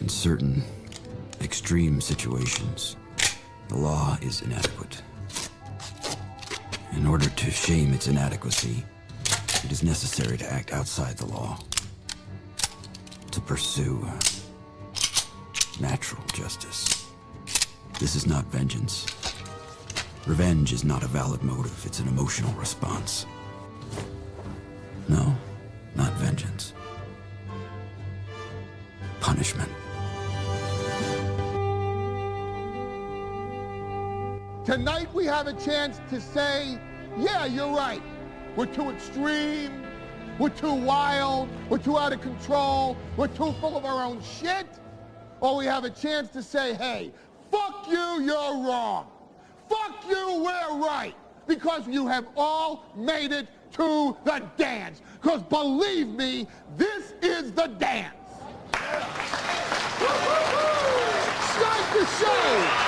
In certain extreme situations, the law is inadequate. In order to shame its inadequacy, it is necessary to act outside the law, to pursue natural justice. This is not vengeance. Revenge is not a valid motive, it's an emotional response. No, not vengeance. Punishment. Tonight we have a chance to say, yeah, you're right. We're too extreme, we're too wild, we're too out of control, we're too full of our own shit. Or we have a chance to say, hey, fuck you, you're wrong. Fuck you, we're right. Because you have all made it to the dance. Because believe me, this is the dance. Start the show.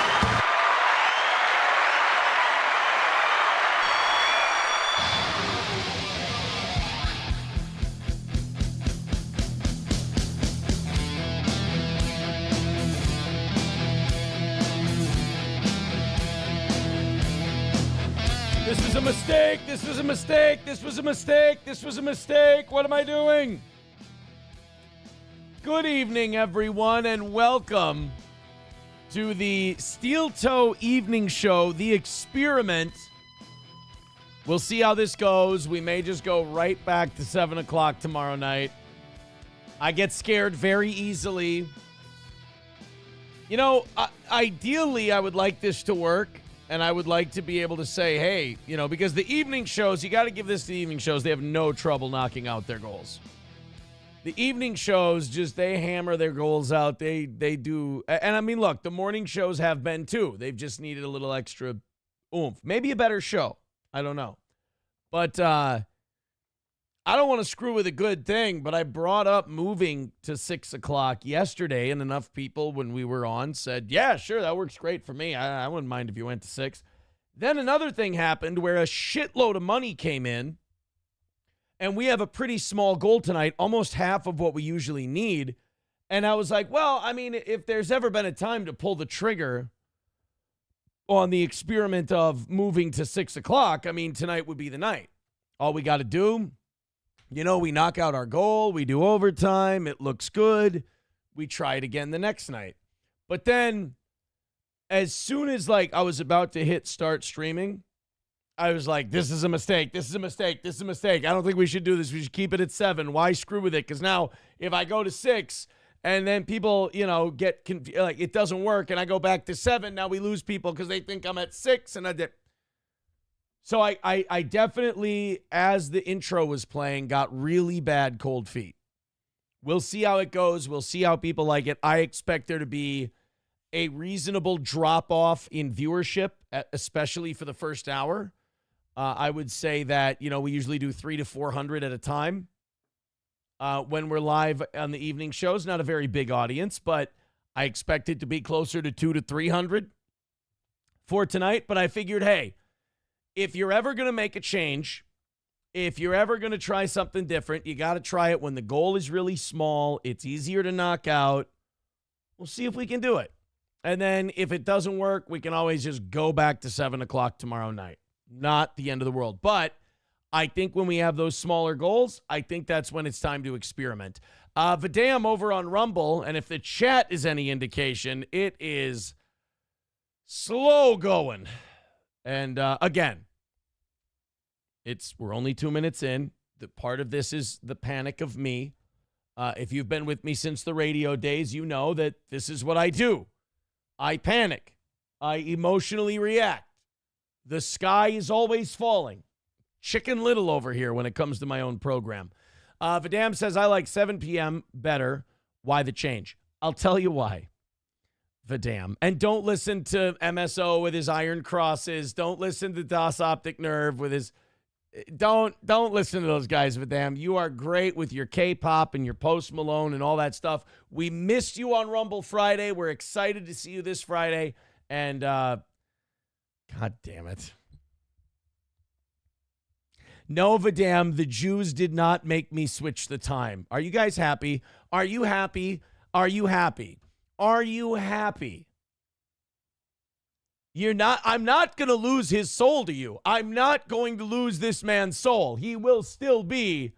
This was a mistake. This was a mistake. This was a mistake. This was a mistake. What am I doing? Good evening, everyone, and welcome to the Steel Toe Evening Show, The Experiment. We'll see how this goes. We may just go right back to 7 o'clock tomorrow night. I get scared very easily. You know, ideally, I would like this to work. And I would like to be able to say, hey, you know, because the evening shows, you got to give this to the evening shows. They have no trouble knocking out their goals. The evening shows, just they hammer their goals out. They do. And I mean, look, the morning shows have been too. They've just needed a little extra oomph. Maybe a better show. I don't know. But I don't want to screw with a good thing, but I brought up moving to 6 o'clock yesterday, and enough people when we were on said, yeah, sure, that works great for me. I wouldn't mind if you went to 6. Then another thing happened where a shitload of money came in, and we have a pretty small goal tonight, almost half of what we usually need. And I was like, well, I mean, if there's ever been a time to pull the trigger on the experiment of moving to 6 o'clock, I mean, tonight would be the night. All we got to do, you know, we knock out our goal, we do overtime, it looks good, we try it again the next night. But then, as soon as, like, I was about to hit start streaming, I was like, this is a mistake, this is a mistake, this is a mistake. I don't think we should do this. We should keep it at 7. Why screw with it? Because now, if I go to 6, and then people, you know, get confused, like, it doesn't work, and I go back to 7, now we lose people because they think I'm at 6, and I did. So I definitely, as the intro was playing, got really bad cold feet. We'll see how it goes. We'll see how people like it. I expect there to be a reasonable drop-off in viewership, especially for the first hour. I would say that, you know, we usually do 300 to 400 at a time. When we're live on the evening shows, not a very big audience, but I expect it to be closer to 200 to 300 for tonight. But I figured, hey, if you're ever going to make a change, if you're ever going to try something different, you got to try it when the goal is really small. It's easier to knock out. We'll see if we can do it. And then if it doesn't work, we can always just go back to 7 o'clock tomorrow night. Not the end of the world. But I think when we have those smaller goals, I think that's when it's time to experiment. Vidam over on Rumble, and if the chat is any indication, it is slow going. And again, we're only 2 minutes in. The part of this is the panic of me. If you've been with me since the radio days, you know that this is what I do. I panic. I emotionally react. The sky is always falling. Chicken Little over here when it comes to my own program. Vidam says, I like 7 p.m. better. Why the change? I'll tell you why. Vidam. And don't listen to MSO with his iron crosses. Don't listen to Das Optic Nerve with his... Don't listen to those guys, Vidam. You are great with your K-pop and your Post Malone and all that stuff. We missed you on Rumble Friday. We're excited to see you this Friday. And, God damn it. No, Vidam, the Jews did not make me switch the time. Are you guys happy? Are you happy? Are you happy? Are you happy? I'm not going to lose his soul to you. I'm not going to lose this man's soul. He will still be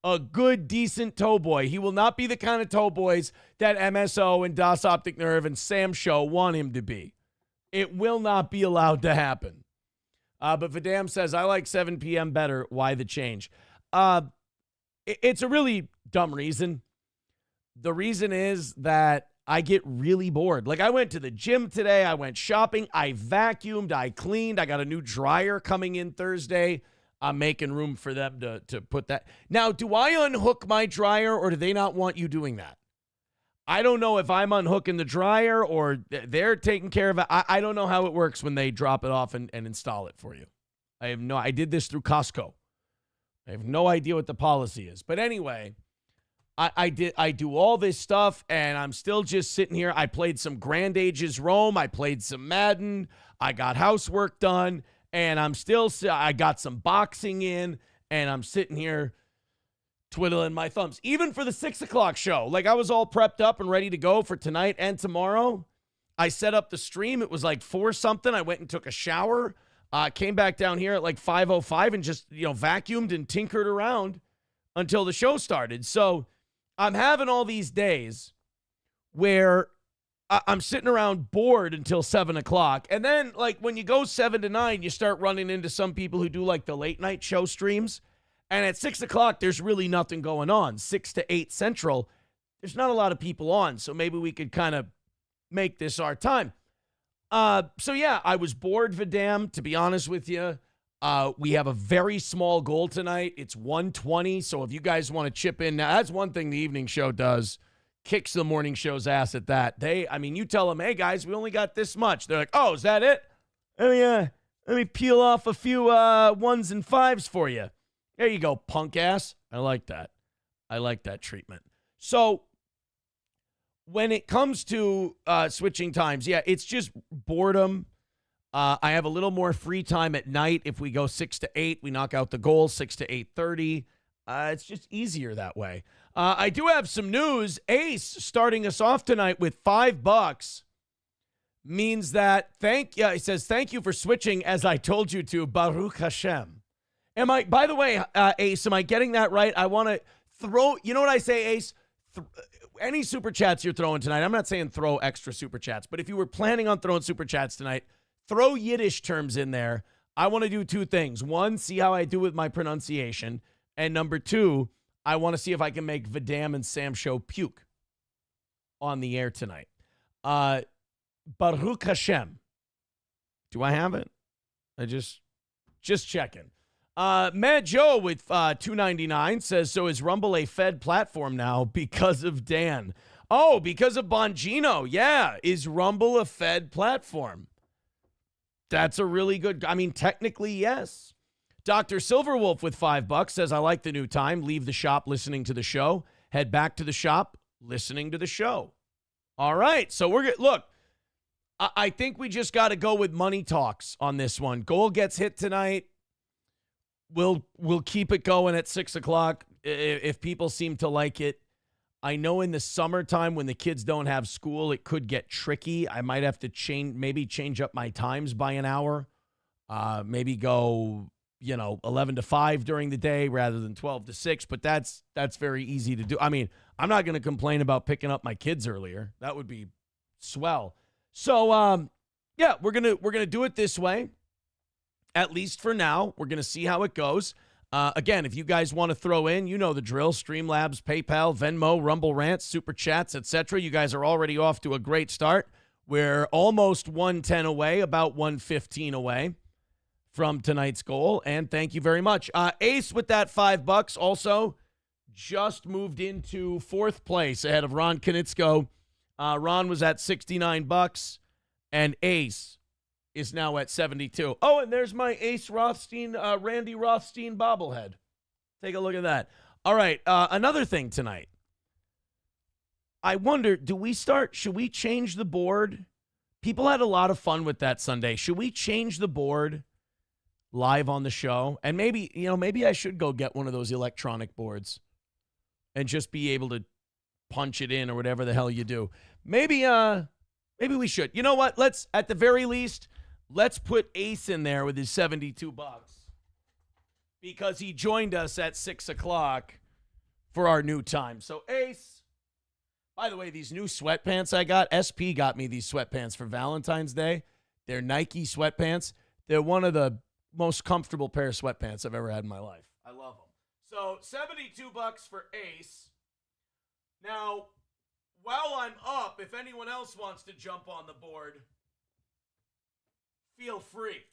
a good, decent tow boy. He will not be the kind of tow boys that MSO and Das Optic Nerve and Sam Show want him to be. It will not be allowed to happen. But Vidam says, I like 7 p.m. better. Why the change? It's a really dumb reason. The reason is that I get really bored. Like, I went to the gym today. I went shopping. I vacuumed. I cleaned. I got a new dryer coming in Thursday. I'm making room for them to put that. Now, do I unhook my dryer, or do they not want you doing that? I don't know if I'm unhooking the dryer or they're taking care of it. I don't know how it works when they drop it off and install it for you. I did this through Costco. I have no idea what the policy is. But anyway, I do all this stuff, and I'm still just sitting here. I played some Grand Ages Rome. I played some Madden. I got housework done, and I got some boxing in, and I'm sitting here twiddling my thumbs. Even for the 6 o'clock show, like, I was all prepped up and ready to go for tonight and tomorrow. I set up the stream. It was like 4 something. I went and took a shower. Came back down here at like 5:05 and just, vacuumed and tinkered around until the show started. So I'm having all these days where I'm sitting around bored until 7 o'clock. And then, like, when you go 7 to 9, you start running into some people who do, like, the late night show streams. And at 6 o'clock, there's really nothing going on. 6 to 8 Central, there's not a lot of people on. So maybe we could kind of make this our time. So, yeah, I was bored, Vidam, to be honest with you. We have a very small goal tonight. It's 120. So if you guys want to chip in, now that's one thing the evening show does. Kicks the morning show's ass at that. You tell them, hey, guys, we only got this much. They're like, oh, is that it? Let me peel off a few 1s and 5s for you. There you go, punk ass. I like that. I like that treatment. So when it comes to switching times, yeah, it's just boredom. I have a little more free time at night. If we go 6 to 8, we knock out the goal, 6 to 8:30. It's just easier that way. I do have some news. Ace starting us off tonight with $5 means that he says, thank you for switching as I told you to, Baruch Hashem. By the way, Ace, am I getting that right? I want to throw, you know what I say, Ace? Any super chats you're throwing tonight, I'm not saying throw extra super chats, but if you were planning on throwing super chats tonight, throw Yiddish terms in there. I want to do 2 things. 1, see how I do with my pronunciation. And number 2, I want to see if I can make Vidam and Sam Show puke on the air tonight. Baruch Hashem. Do I have it? I just checking. Matt Joe with $2.99 says, so is Rumble a Fed platform now because of Dan? Oh, because of Bongino. Yeah. Is Rumble a Fed platform? That's a really good, technically, yes. Dr. Silverwolf with $5 says, I like the new time. Leave the shop listening to the show. Head back to the shop listening to the show. All right. So look, I think we just got to go with money talks on this one. Goal gets hit tonight. We'll keep it going at 6 o'clock if people seem to like it. I know in the summertime when the kids don't have school, it could get tricky. I might have to change up my times by an hour. Maybe go, 11 to 5 during the day rather than 12 to 6. But that's very easy to do. I'm not going to complain about picking up my kids earlier. That would be swell. So, yeah, we're gonna do it this way. At least for now, we're going to see how it goes. Again, if you guys want to throw in, you know the drill, Streamlabs, PayPal, Venmo, Rumble Rants, Super Chats, etc. You guys are already off to a great start. We're almost 110 away, about 115 away from tonight's goal, and thank you very much. Ace with that $5 also just moved into 4th place ahead of Ron Konitzko. Ron was at $69, and Ace is now at 72. Oh, and there's my Ace Rothstein, Randy Rothstein bobblehead. Take a look at that. All right, another thing tonight. I wonder, should we change the board? People had a lot of fun with that Sunday. Should we change the board live on the show? And maybe I should go get one of those electronic boards and just be able to punch it in or whatever the hell you do. maybe we should. You know what? Let's, at the very least, let's put Ace in there with his $72 because he joined us at 6 o'clock for our new time. So Ace, by the way, these new sweatpants I got, SP got me these sweatpants for Valentine's Day. They're Nike sweatpants. They're one of the most comfortable pair of sweatpants I've ever had in my life. I love them. So $72 for Ace. Now, while I'm up, if anyone else wants to jump on the board, feel free.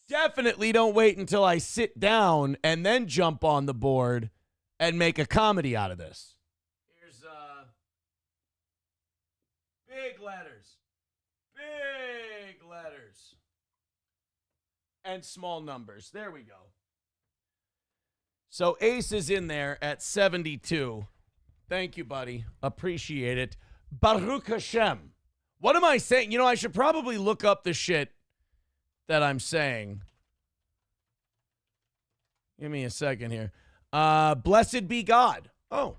Definitely don't wait until I sit down and then jump on the board and make a comedy out of this. Here's big letters. Big letters. And small numbers. There we go. So Ace is in there at 72. Thank you, buddy. Appreciate it. Baruch Hashem. What am I saying? You know, I should probably look up the shit that I'm saying. Give me a second here. Blessed be God. Oh,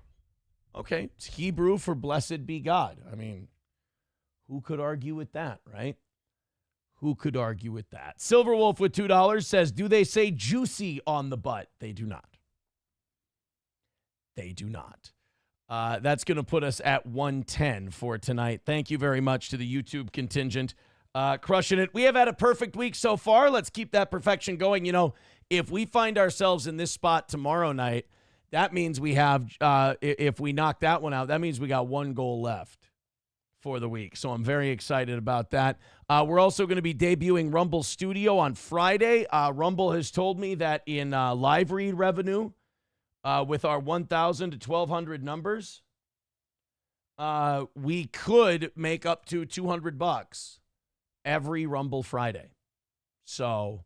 okay. It's Hebrew for blessed be God. I mean, who could argue with that, right? Who could argue with that? Silverwolf with $2 says, do they say juicy on the butt? They do not. They do not. That's going to put us at 110 for tonight. Thank you very much to the YouTube contingent. Crushing it. We have had a perfect week so far. Let's keep that perfection going. You know, if we find ourselves in this spot tomorrow night, that means we have, if we knock that one out, that means we got one goal left for the week. So I'm very excited about that. We're also going to be debuting Rumble Studio on Friday. Rumble has told me that in live read revenue, with our 1,000 to 1,200 numbers, we could make up to $200 every Rumble Friday. So,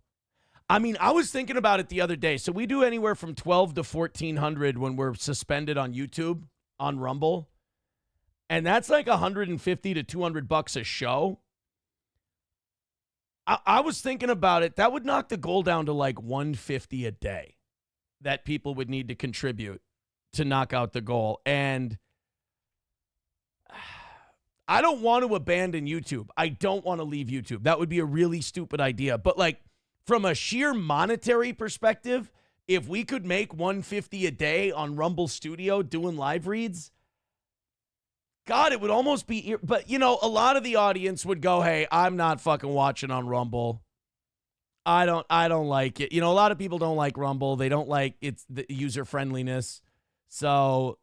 I mean, I was thinking about it the other day. So we do anywhere from 1,200 to 1,400 when we're suspended on YouTube, on Rumble. And that's like 150 to $200 a show. I was thinking about it. That would knock the goal down to like 150 a day that people would need to contribute to knock out the goal. And I don't want to abandon YouTube. I don't want to leave YouTube. That would be a really stupid idea. But like from a sheer monetary perspective, if we could make 150 a day on Rumble Studio doing live reads, God, it would almost be, but you know, a lot of the audience would go, hey, I'm not fucking watching on Rumble. I don't like it. You know, a lot of people don't like Rumble. They don't like it's the user friendliness. So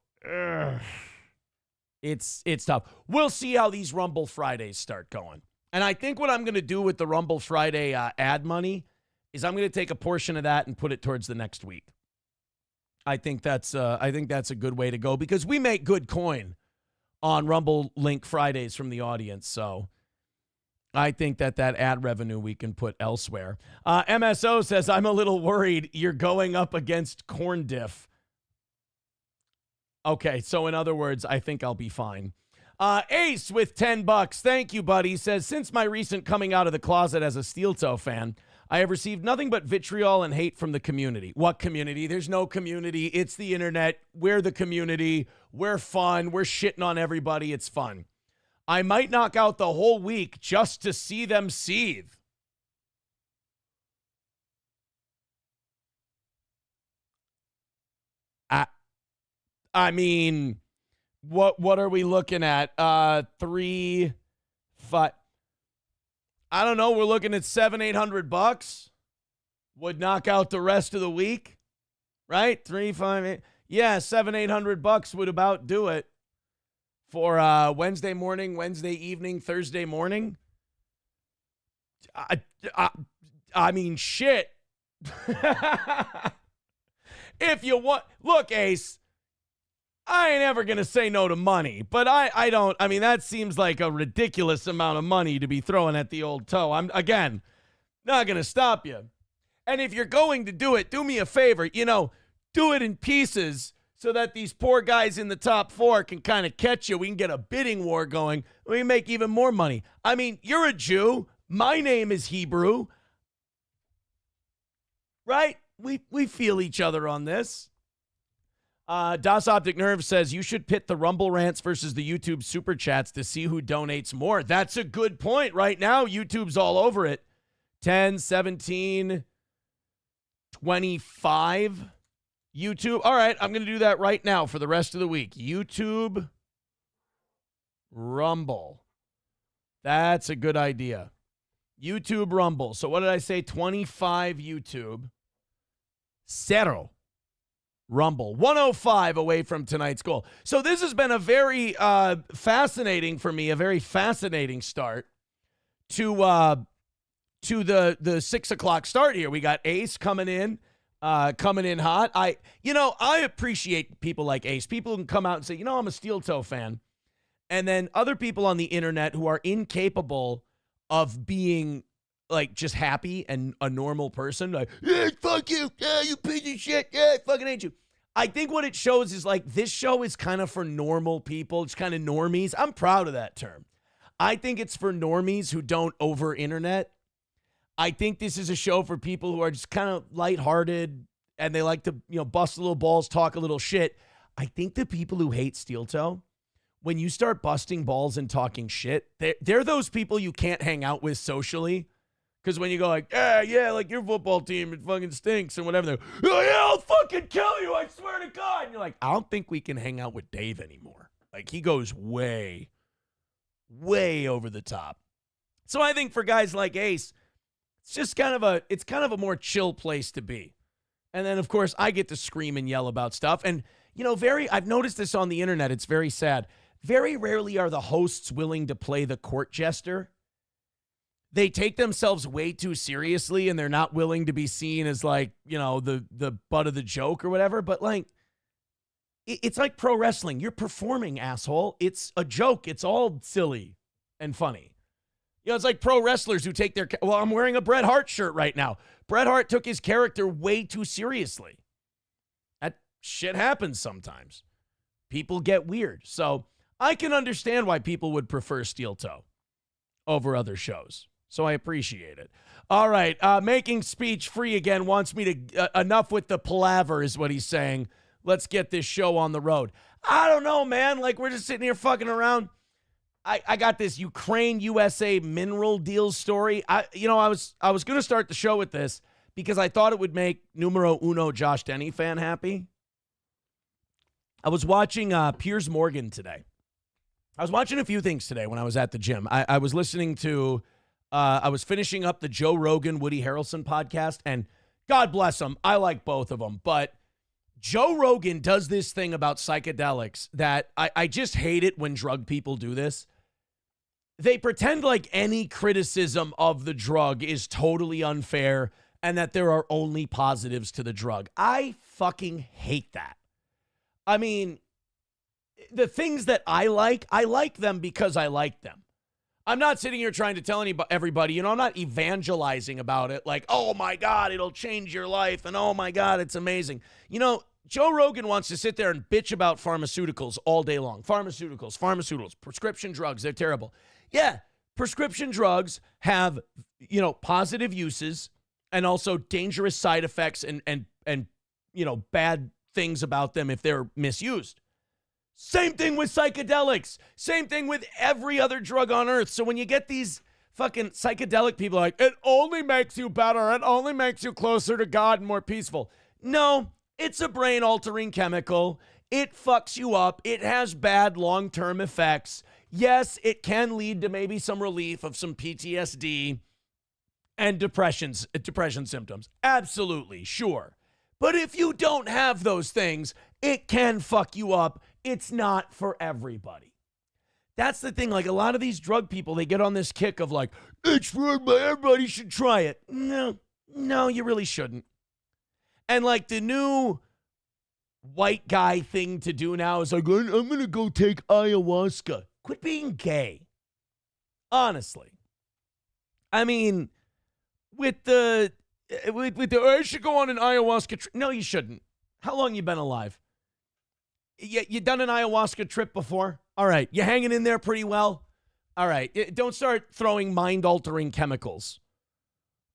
it's tough. We'll see how these Rumble Fridays start going. And I think what I'm going to do with the Rumble Friday ad money is I'm going to take a portion of that and put it towards the next week. I think that's a good way to go because we make good coin on Rumble Link Fridays from the audience. So I think that ad revenue we can put elsewhere. MSO says, I'm a little worried you're going up against Corn Diff. Okay, so in other words, I think I'll be fine. Ace with $10. Thank you, buddy. Says, since my recent coming out of the closet as a Steel Toe fan, I have received nothing but vitriol and hate from the community. What community? There's no community. It's the internet. We're the community. We're fun. We're shitting on everybody. It's fun. I might knock out the whole week just to see them seethe. I mean, what are we looking at? 3, 5. I don't know. We're looking at $700-800. Would knock out the rest of the week, right? 3, 5, 8. Yeah, $700-800 would about do it for Wednesday morning, Wednesday evening, Thursday morning. I mean, shit. If you want, look, Ace. I ain't ever going to say no to money, but I don't, I mean, that seems like a ridiculous amount of money to be throwing at the old toe. I'm, again, not going to stop you. And if you're going to do it, do me a favor, you know, do it in pieces so that these poor guys in the top 4 can kind of catch you. We can get a bidding war going. We can make even more money. I mean, you're a Jew. My name is Hebrew. Right? We feel each other on this. Das Optic Nerve says you should pit the Rumble rants versus the YouTube super chats to see who donates more. That's a good point. Right now, YouTube's all over it. 10, 17, 25. YouTube. All right, I'm going to do that right now for the rest of the week. YouTube, Rumble. That's a good idea. YouTube, Rumble. So what did I say? 25 YouTube. 0. Rumble. 105 away from tonight's goal. So this has been a very fascinating for me, a very fascinating start to the 6 o'clock start here. We got Ace coming in hot. I appreciate people like Ace. People who can come out and say, I'm a Steel Toe fan. And then other people on the internet who are incapable of being like just happy and a normal person, like, yeah, fuck you, yeah, you piece of shit, yeah, I fucking hate you. I think what it shows is like this show is kind of for normal people. It's kind of normies. I'm proud of that term. I think it's for normies who don't over internet. I think this is a show for people who are just kind of lighthearted and they like to, bust a little balls, talk a little shit. I think the people who hate Steel Toe, when you start busting balls and talking shit, they're those people you can't hang out with socially. Because when you go like, yeah, like your football team, it fucking stinks and whatever, they're, oh, yeah, I'll fucking kill you, I swear to God. And you're like, I don't think we can hang out with Dave anymore. Like, he goes way, way over the top. So I think for guys like Ace, it's just kind of a more chill place to be. And then, of course, I get to scream and yell about stuff. And, I've noticed this on the internet. It's very sad. Very rarely are the hosts willing to play the court jester. They take themselves way too seriously and they're not willing to be seen as like, the butt of the joke or whatever. But like, it's like pro wrestling. You're performing, asshole. It's a joke. It's all silly and funny. It's like pro wrestlers who take their, I'm wearing a Bret Hart shirt right now. Bret Hart took his character way too seriously. That shit happens sometimes. People get weird. So I can understand why people would prefer Steel Toe over other shows. So I appreciate it. All right. Making speech free again wants me to, enough with the palaver is what he's saying. Let's get this show on the road. I don't know, man. Like, we're just sitting here fucking around. I got this Ukraine-USA mineral deal story. I was going to start the show with this because I thought it would make numero uno Josh Denny fan happy. I was watching Piers Morgan today. I was watching a few things today when I was at the gym. I was listening to... I was finishing up the Joe Rogan, Woody Harrelson podcast, and God bless them. I like both of them. But Joe Rogan does this thing about psychedelics that I just hate it when drug people do this. They pretend like any criticism of the drug is totally unfair and that there are only positives to the drug. I fucking hate that. I mean, the things that I like them because I like them. I'm not sitting here trying to tell everybody, I'm not evangelizing about it like, oh my God, it'll change your life. And oh my God, it's amazing. Joe Rogan wants to sit there and bitch about pharmaceuticals all day long. Pharmaceuticals, prescription drugs, they're terrible. Yeah, prescription drugs have, positive uses and also dangerous side effects and bad things about them if they're misused. Same thing with psychedelics. Same thing with every other drug on earth. So when you get these fucking psychedelic people like, it only makes you better. It only makes you closer to God and more peaceful. No, it's a brain-altering chemical. It fucks you up. It has bad long-term effects. Yes, it can lead to maybe some relief of some PTSD and depression symptoms. Absolutely, sure. But if you don't have those things, it can fuck you up. It's not for everybody. That's the thing. Like, a lot of these drug people, they get on this kick of like, it's for everybody, everybody should try it. No, you really shouldn't. And like the new white guy thing to do now is like, I'm going to go take ayahuasca. Quit being gay. Honestly. I mean, with the I should go on an ayahuasca trip. No, you shouldn't. How long you been alive? You done an ayahuasca trip before? All right. You hanging in there pretty well? All right. Don't start throwing mind-altering chemicals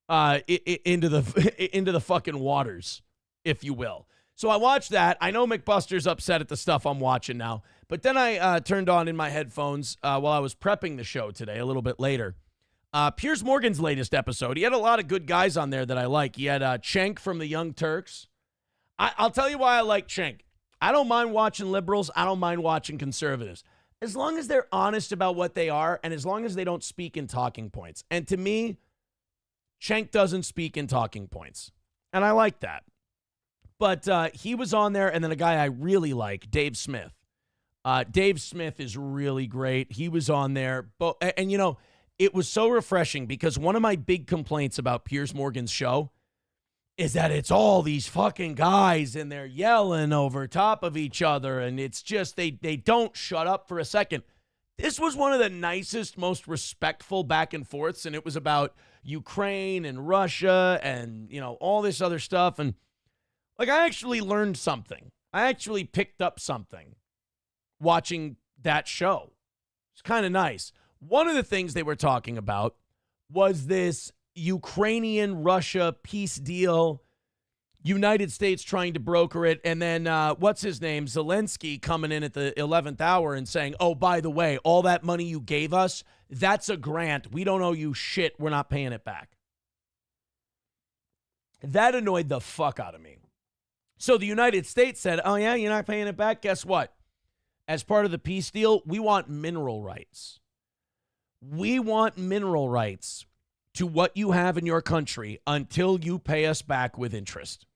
into the fucking waters, if you will. So I watched that. I know McBuster's upset at the stuff I'm watching now, but then I turned on in my headphones while I was prepping the show today a little bit later. Piers Morgan's latest episode. He had a lot of good guys on there that I like. He had Cenk from the Young Turks. I'll tell you why I like Cenk. I don't mind watching liberals. I don't mind watching conservatives. As long as they're honest about what they are and as long as they don't speak in talking points. And to me, Cenk doesn't speak in talking points. And I like that. But he was on there, and then a guy I really like, Dave Smith. Dave Smith is really great. He was on there. And, you know, it was so refreshing because one of my big complaints about Piers Morgan's show is that it's all these fucking guys and they're yelling over top of each other, and it's just they don't shut up for a second. This was one of the nicest, most respectful back and forths, and it was about Ukraine and Russia and, you know, all this other stuff. And, like, I actually learned something. I actually picked up something watching that show. It's kind of nice. One of the things they were talking about was this Ukrainian-Russia peace deal, United States trying to broker it, and then what's his name, Zelensky coming in at the 11th hour and saying, oh, by the way, all that money you gave us, that's a grant. We don't owe you shit. We're not paying it back. That annoyed the fuck out of me. So the United States said, oh, yeah, you're not paying it back? Guess what? As part of the peace deal, we want mineral rights. We want mineral rights to what you have in your country until you pay us back with interest.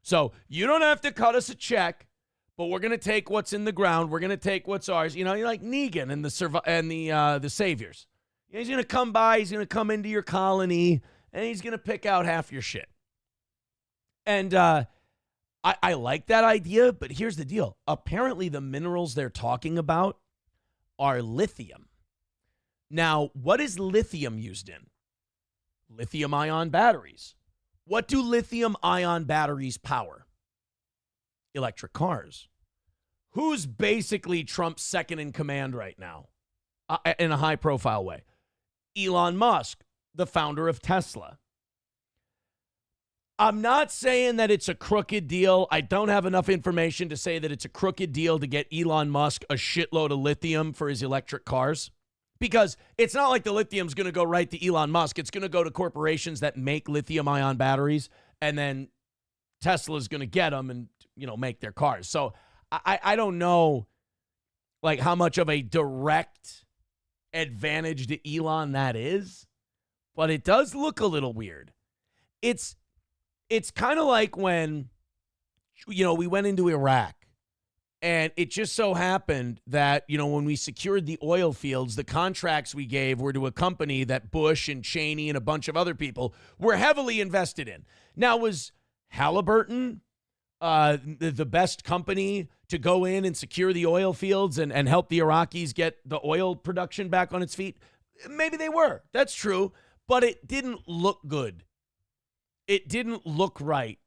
So you don't have to cut us a check, but we're going to take what's in the ground. We're going to take what's ours. You know, you're like Negan and the Saviors. He's going to come by. He's going to come into your colony, and he's going to pick out half your shit. And I like that idea, but here's the deal. Apparently, the minerals they're talking about are lithium. Now, what is lithium used in? Lithium-ion batteries. What do lithium-ion batteries power? Electric cars. Who's basically Trump's second in command right now in a high-profile way? Elon Musk, the founder of Tesla. I'm not saying that it's a crooked deal. I don't have enough information to say that it's a crooked deal to get Elon Musk a shitload of lithium for his electric cars. Because it's not like the lithium's going to go right to Elon Musk. It's going to go to corporations that make lithium-ion batteries, and then Tesla's going to get them and, you know, make their cars. So I don't know, like, how much of a direct advantage to Elon that is, but it does look a little weird. It's kind of like when, you know, we went into Iraq. And it just so happened that, you know, when we secured the oil fields, the contracts we gave were to a company that Bush and Cheney and a bunch of other people were heavily invested in. Now, was Halliburton the best company to go in and secure the oil fields and help the Iraqis get the oil production back on its feet? Maybe they were. That's true. But it didn't look good. It didn't look right.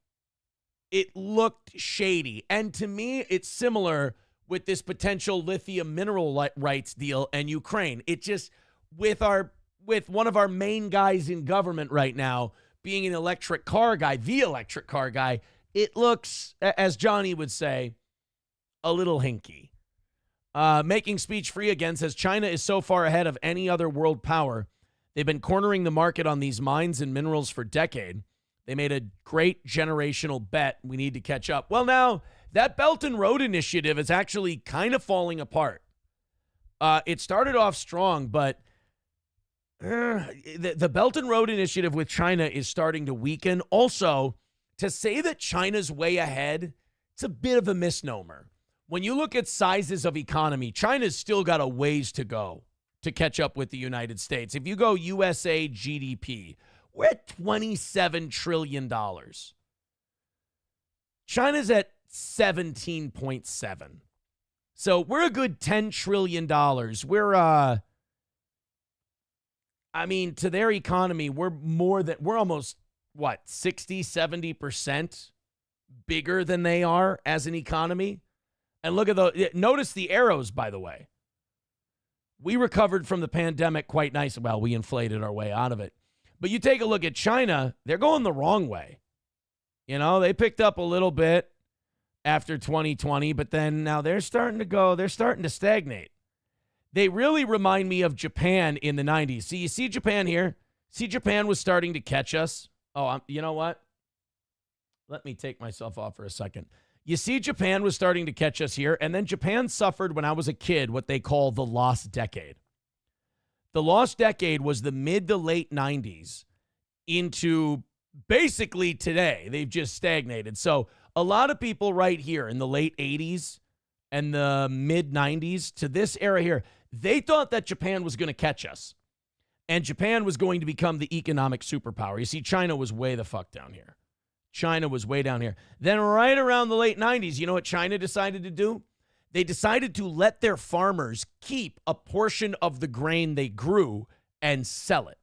It looked shady. And to me, it's similar with this potential lithium mineral rights deal and Ukraine. It just, with one of our main guys in government right now being an electric car guy, the electric car guy, it looks, as Johnny would say, a little hinky. Making speech free again says China is so far ahead of any other world power. They've been cornering the market on these mines and minerals for decades. They made a great generational bet. We need to catch up. Well, now, that Belt and Road Initiative is actually kind of falling apart. It started off strong, but the Belt and Road Initiative with China is starting to weaken. Also, to say that China's way ahead, it's a bit of a misnomer. When you look at sizes of economy, China's still got a ways to go to catch up with the United States. If you go USA GDP, we're at $27 trillion. China's at 17.7. So we're a good $10 trillion. We're, I mean, to their economy, we're almost, 60, 70% bigger than they are as an economy. And look at notice the arrows, by the way. We recovered from the pandemic quite nice. Well, we inflated our way out of it. But you take a look at China, they're going the wrong way. You know, they picked up a little bit, after 2020, but then now they're starting to stagnate. They really remind me of Japan in the 90s. See, you see Japan here? See, Japan was starting to catch us. Oh, you know what? Let me take myself off for a second. You see, Japan was starting to catch us here, and then Japan suffered when I was a kid what they call the lost decade. The lost decade was the mid to late 90s into basically today. They've just stagnated. So a lot of people right here in the late 80s and the mid 90s to this era here, they thought that Japan was going to catch us. And Japan was going to become the economic superpower. You see, China was way the fuck down here. China was way down here. Then right around the late 90s, you know what China decided to do? They decided to let their farmers keep a portion of the grain they grew and sell it.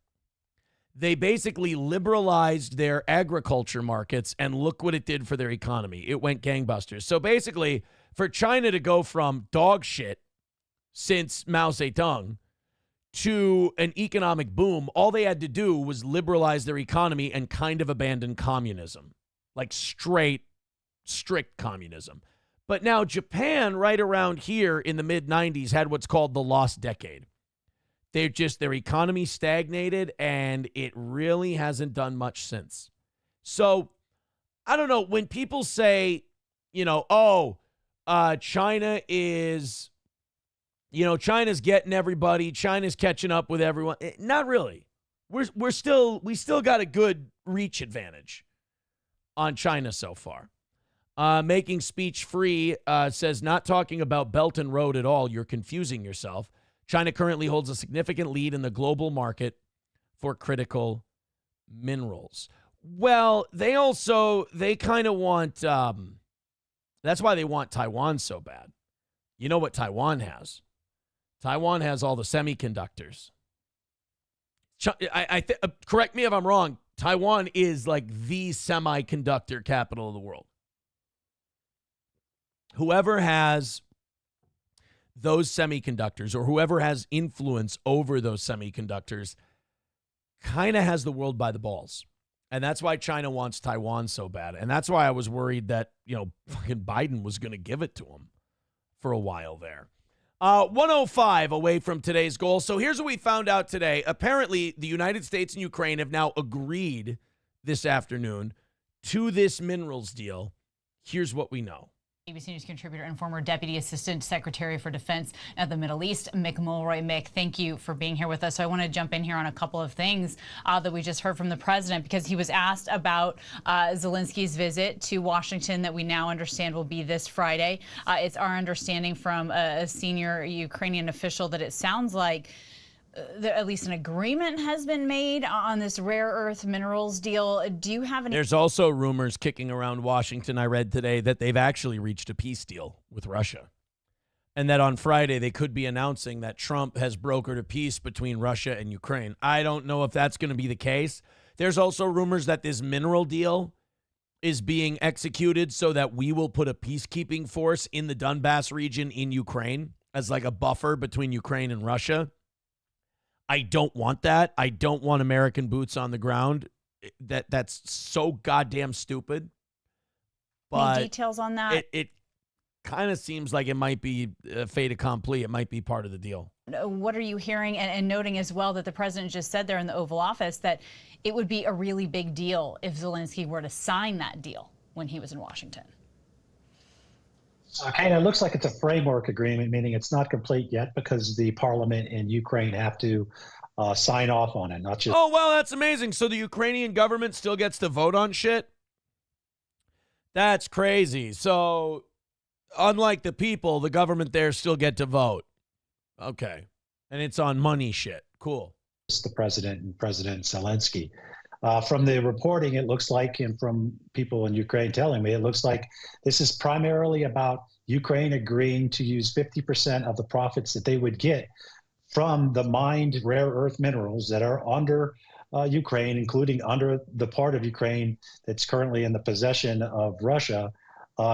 They basically liberalized their agriculture markets, and look what it did for their economy. It went gangbusters. So basically, for China to go from dog shit since Mao Zedong to an economic boom, all they had to do was liberalize their economy and kind of abandon communism, like strict communism. But now Japan, right around here in the mid-90s, had what's called the lost decade. Their economy stagnated, and it really hasn't done much since. So, I don't know, when people say, China is, China's getting everybody, China's catching up with everyone. Not really. We still got a good reach advantage on China so far. Making speech free says, not talking about Belt and Road at all. You're confusing yourself. China currently holds a significant lead in the global market for critical minerals. Well, they kind of want, that's why they want Taiwan so bad. You know what Taiwan has? Taiwan has all the semiconductors. Correct me if I'm wrong. Taiwan is like the semiconductor capital of the world. Whoever has those semiconductors or whoever has influence over those semiconductors kind of has the world by the balls. And that's why China wants Taiwan so bad. And that's why I was worried that, fucking Biden was going to give it to him for a while there. 105 away from today's goal. So here's what we found out today. Apparently, the United States and Ukraine have now agreed this afternoon to this minerals deal. Here's what we know. ABC News contributor and former Deputy Assistant Secretary for Defense at the Middle East, Mick Mulroy. Mick, thank you for being here with us. So I want to jump in here on a couple of things that we just heard from the president, because he was asked about Zelensky's visit to Washington that we now understand will be this Friday. It's our understanding from a senior Ukrainian official that it sounds like at least an agreement has been made on this rare earth minerals deal. Do you have any? There's also rumors kicking around Washington, I read today, that they've actually reached a peace deal with Russia. And that on Friday they could be announcing that Trump has brokered a peace between Russia and Ukraine. I don't know if that's going to be the case. There's also rumors that this mineral deal is being executed so that we will put a peacekeeping force in the Donbass region in Ukraine as like a buffer between Ukraine and Russia. I don't want that. I don't want American boots on the ground. That's so goddamn stupid. But any details on that? It kind of seems like it might be a fait accompli. It might be part of the deal. What are you hearing and noting as well that the president just said there in the Oval Office that it would be a really big deal if Zelensky were to sign that deal when he was in Washington? Okay, and it looks like it's a framework agreement, meaning it's not complete yet because the parliament in Ukraine have to sign off on it, not just... Oh, well, that's amazing. So the Ukrainian government still gets to vote on shit? That's crazy. So unlike the people, the government there still get to vote. Okay. And it's on money shit. Cool. It's the president and President Zelensky. From the reporting, it looks like, and from people in Ukraine telling me, it looks like this is primarily about Ukraine agreeing to use 50% of the profits that they would get from the mined rare earth minerals that are under Ukraine, including under the part of Ukraine that's currently in the possession of Russia,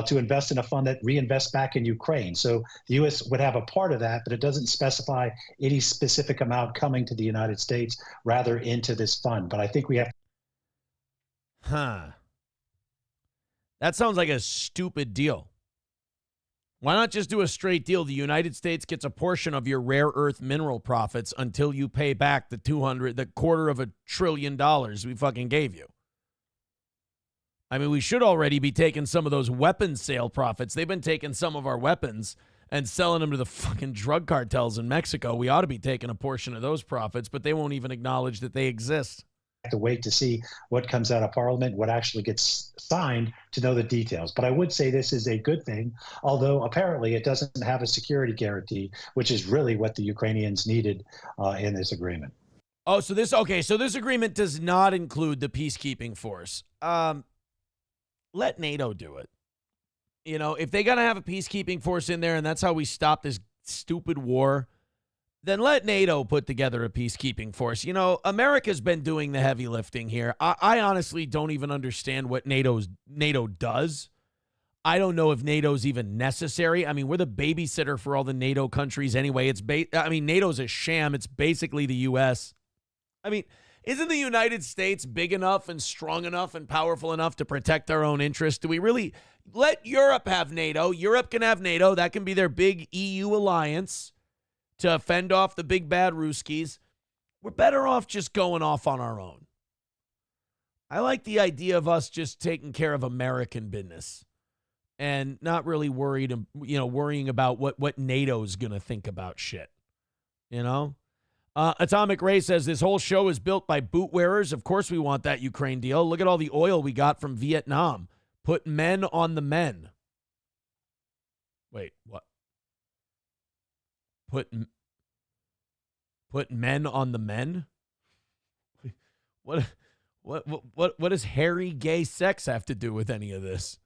to invest in a fund that reinvests back in Ukraine. So the U.S. would have a part of that, but it doesn't specify any specific amount coming to the United States, rather into this fund. But I think we have... That sounds like a stupid deal. Why not just do a straight deal? The United States gets a portion of your rare earth mineral profits until you pay back the $250 billion we fucking gave you. I mean, we should already be taking some of those weapons sale profits. They've been taking some of our weapons and selling them to the fucking drug cartels in Mexico. We ought to be taking a portion of those profits, but they won't even acknowledge that they exist. To wait to see what comes out of Parliament, what actually gets signed, to know the details. But I would say this is a good thing, although apparently it doesn't have a security guarantee, which is really what the Ukrainians needed in this agreement. Oh, so this agreement does not include the peacekeeping force. Let NATO do it. You know, if they got to have a peacekeeping force in there and that's how we stop this stupid war, then let NATO put together a peacekeeping force. You know, America's been doing the heavy lifting here. I honestly don't even understand what NATO does. I don't know if NATO's even necessary. I mean, we're the babysitter for all the NATO countries anyway. NATO's a sham. It's basically the U.S. I mean, isn't the United States big enough and strong enough and powerful enough to protect our own interests? Do we really let Europe have NATO? Europe can have NATO. That can be their big EU alliance to fend off the big bad Ruskies. We're better off just going off on our own. I like the idea of us just taking care of American business and not really worrying about what NATO's going to think about shit. You know? Atomic Ray says this whole show is built by boot wearers. Of course we want that Ukraine deal. Look at all the oil we got from Vietnam. Put men on the men. Wait, what? Put men on the men? What does hairy gay sex have to do with any of this?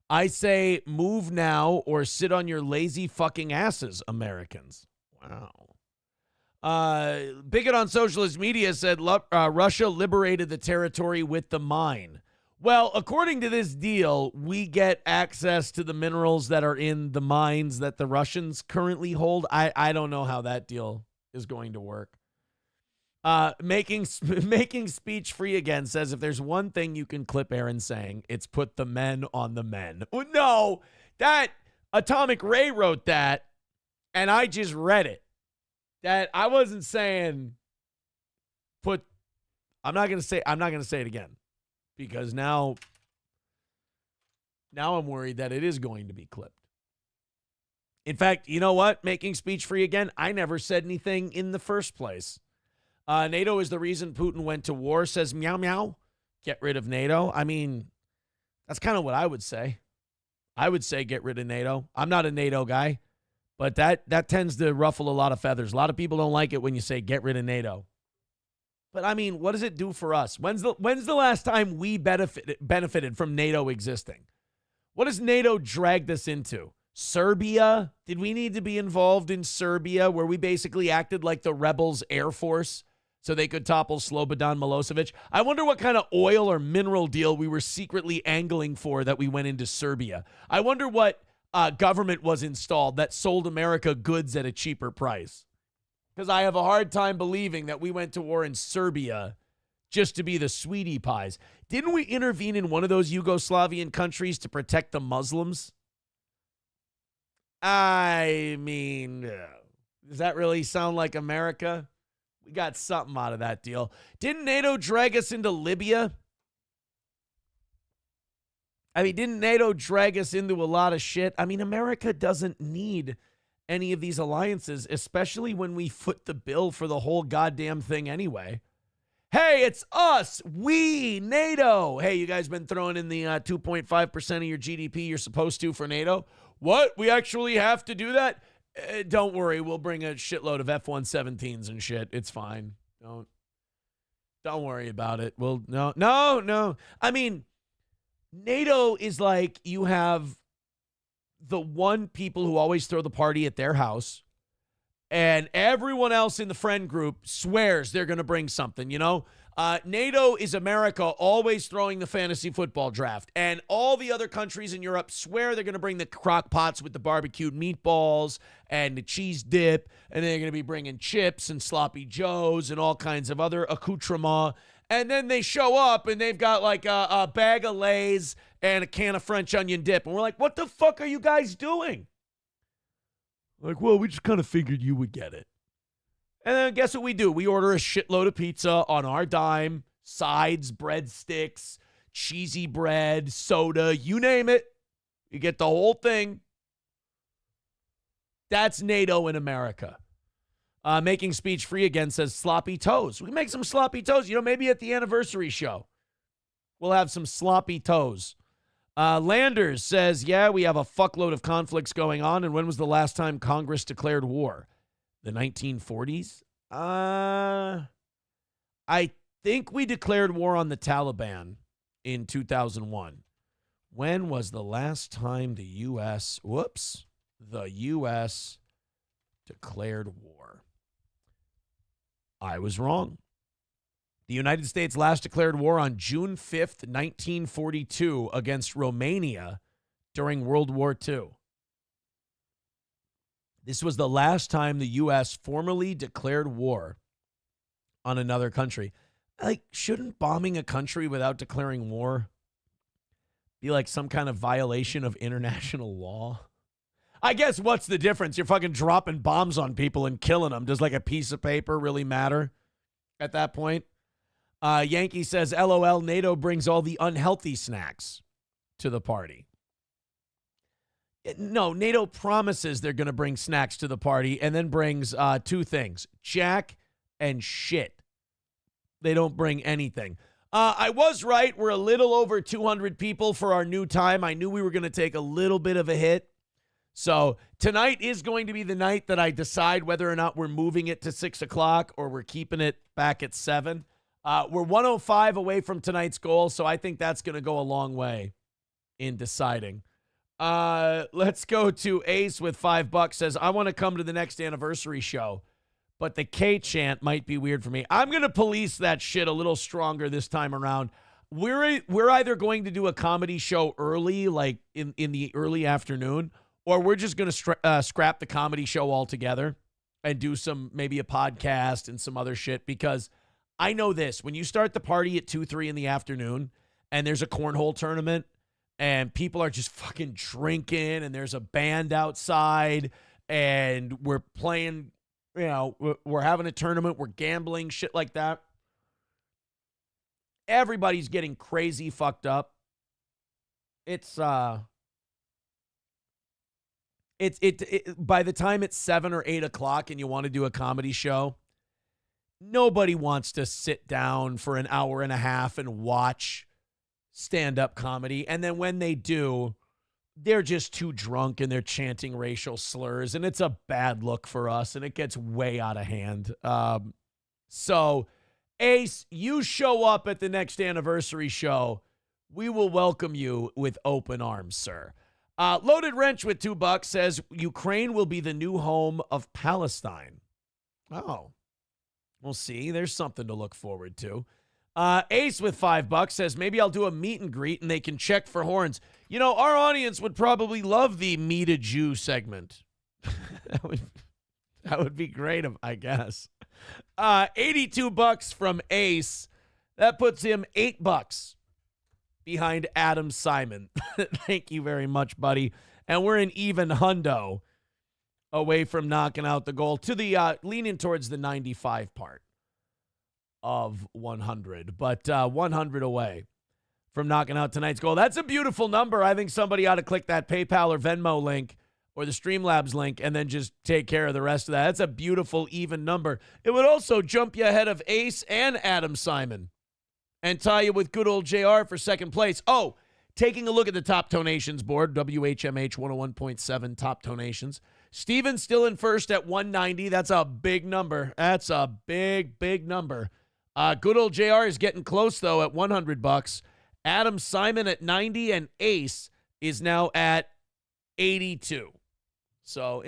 I say move now or sit on your lazy fucking asses, Americans. Wow. Bigot on socialist media said Russia liberated the territory with the mine. Well, according to this deal, we get access to the minerals that are in the mines that the Russians currently hold. I don't know how that deal is going to work. Making speech free again says if there's one thing you can clip Aaron saying, it's put the men on the men. Oh, no, that Atomic Ray wrote that, and I just read it. That I wasn't saying put. I'm not gonna say it again. Because now I'm worried that it is going to be clipped. In fact, you know what? Making speech free again, I never said anything in the first place. NATO is the reason Putin went to war, says Meow Meow. Get rid of NATO. I mean, that's kind of what I would say. I would say get rid of NATO. I'm not a NATO guy, but that tends to ruffle a lot of feathers. A lot of people don't like it when you say get rid of NATO. But, I mean, what does it do for us? When's the last time we benefited from NATO existing? What has NATO dragged us into? Serbia? Did we need to be involved in Serbia where we basically acted like the rebels' air force so they could topple Slobodan Milosevic? I wonder what kind of oil or mineral deal we were secretly angling for that we went into Serbia. I wonder what government was installed that sold America goods at a cheaper price. Because I have a hard time believing that we went to war in Serbia just to be the sweetie pies. Didn't we intervene in one of those Yugoslavian countries to protect the Muslims? I mean, does that really sound like America? We got something out of that deal. Didn't NATO drag us into Libya? I mean, didn't NATO drag us into a lot of shit? I mean, America doesn't need any of these alliances, especially when we foot the bill for the whole goddamn thing anyway. Hey, it's us. We, NATO. Hey, you guys been throwing in the 2.5% of your GDP you're supposed to for NATO? What? We actually have to do that? Don't worry. We'll bring a shitload of F-117s and shit. It's fine. Don't worry about it. No. I mean, NATO is like you have the one people who always throw the party at their house, and everyone else in the friend group swears they're going to bring something, you know? NATO is America always throwing the fantasy football draft, and all the other countries in Europe swear they're going to bring the crock pots with the barbecued meatballs and the cheese dip, and they're going to be bringing chips and sloppy joes and all kinds of other accoutrements. And then they show up and they've got like a bag of Lay's and a can of French onion dip. And we're like, what the fuck are you guys doing? Like, well, we just kind of figured you would get it. And then guess what we do? We order a shitload of pizza on our dime, sides, breadsticks, cheesy bread, soda, you name it. You get the whole thing. That's NATO in America. Making speech free again says sloppy toes. We can make some sloppy toes. Maybe at the anniversary show, we'll have some sloppy toes. Landers says, yeah, we have a fuckload of conflicts going on. And when was the last time Congress declared war? The 1940s? I think we declared war on the Taliban in 2001. When was the last time the U.S. declared war? I was wrong. The United States last declared war on June 5th, 1942 against Romania during World War II. This was the last time the U.S. formally declared war on another country. Like, shouldn't bombing a country without declaring war be like some kind of violation of international law? I guess what's the difference? You're fucking dropping bombs on people and killing them. Does like a piece of paper really matter at that point? Yankee says, LOL, NATO brings all the unhealthy snacks to the party. No, NATO promises they're going to bring snacks to the party and then brings two things, Jack and shit. They don't bring anything. I was right. We're a little over 200 people for our new time. I knew we were going to take a little bit of a hit. So tonight is going to be the night that I decide whether or not we're moving it to 6 o'clock or we're keeping it back at 7. We're 105 away from tonight's goal, so I think that's going to go a long way in deciding. Let's go to Ace with $5. Says, I want to come to the next anniversary show, but the K chant might be weird for me. I'm going to police that shit a little stronger this time around. We're either going to do a comedy show early, like in the early afternoon, or we're just going to scrap the comedy show altogether and do maybe a podcast and some other shit, because I know this. When you start the party at 2, 3 in the afternoon and there's a cornhole tournament and people are just fucking drinking and there's a band outside and we're playing, we're having a tournament, we're gambling, shit like that. Everybody's getting crazy fucked up. It's by the time it's 7 or 8 o'clock and you want to do a comedy show, nobody wants to sit down for an hour and a half and watch stand-up comedy. And then when they do, they're just too drunk and they're chanting racial slurs. And it's a bad look for us. And it gets way out of hand. So, Ace, you show up at the next anniversary show. We will welcome you with open arms, sir. Loaded Wrench with $2 says, Ukraine will be the new home of Palestine. Oh. We'll see. There's something to look forward to. Ace with $5 says, maybe I'll do a meet and greet and they can check for horns. Our audience would probably love the Meet a Jew segment. that would be great, I guess. $82 from Ace. That puts him $8 behind Adam Simon. Thank you very much, buddy. And we're an even hundo away from knocking out the goal to the leaning towards the 95 part of 100, but 100 away from knocking out tonight's goal. That's a beautiful number. I think somebody ought to click that PayPal or Venmo link or the Streamlabs link and then just take care of the rest of that. That's a beautiful even number. It would also jump you ahead of Ace and Adam Simon and tie you with good old JR for second place. Oh, taking a look at the top donations board, WHMH 101.7 top donations. Steven's still in first at 190. That's a big number. That's a big, big number. Good old JR is getting close, though, at $100. Adam Simon at 90, and Ace is now at 82. So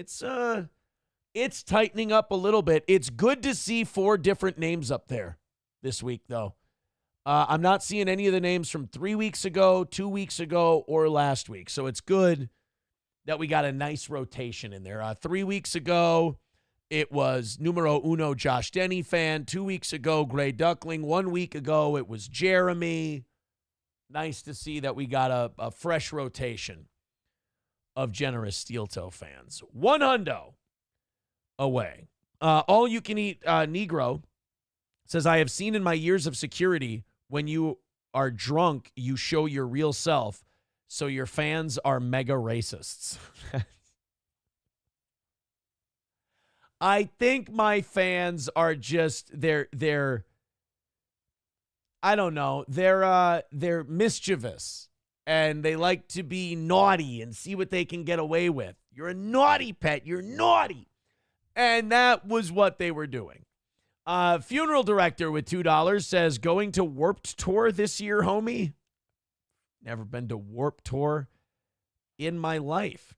it's tightening up a little bit. It's good to see 4 different names up there this week, though. I'm not seeing any of the names from 3 weeks ago, 2 weeks ago, or last week. So it's good that we got a nice rotation in there. 3 weeks ago, it was numero uno Josh Denny fan. 2 weeks ago, Gray Duckling. 1 week ago, it was Jeremy. Nice to see that we got a fresh rotation of generous Steel Toe fans. 100 away. All you can eat Negro says, I have seen in my years of security, when you are drunk, you show your real self. So your fans are mega racists. I think my fans are just they're I don't know. They're mischievous and they like to be naughty and see what they can get away with. You're a naughty pet. You're naughty. And that was what they were doing. Funeral director with $2 says, going to Warped Tour this year, homie? Never been to Warped Tour in my life.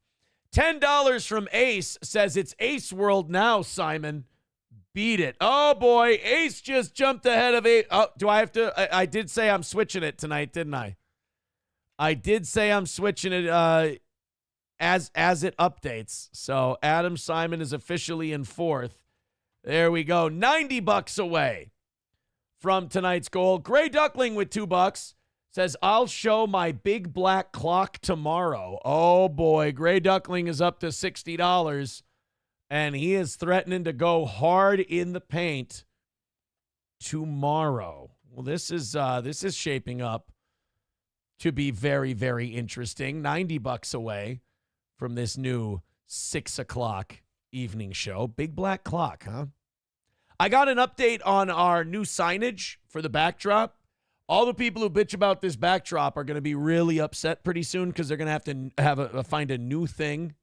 $10 from Ace says, it's Ace World now, Simon. Beat it. Oh, boy. Ace just jumped ahead of Ace. Oh, do I have to? I did say I'm switching it tonight, didn't I? I did say I'm switching it as it updates. So Adam Simon is officially in fourth. There we go. $90 away from tonight's goal. Gray Duckling with $2 says, I'll show my big black clock tomorrow. Oh, boy. Gray Duckling is up to $60, and he is threatening to go hard in the paint tomorrow. Well, this is shaping up to be very, very interesting. $90 away from this new 6 o'clock evening show. Big black clock, huh? I got an update on our new signage for the backdrop. All the people who bitch about this backdrop are going to be really upset pretty soon because they're going to have to find a new thing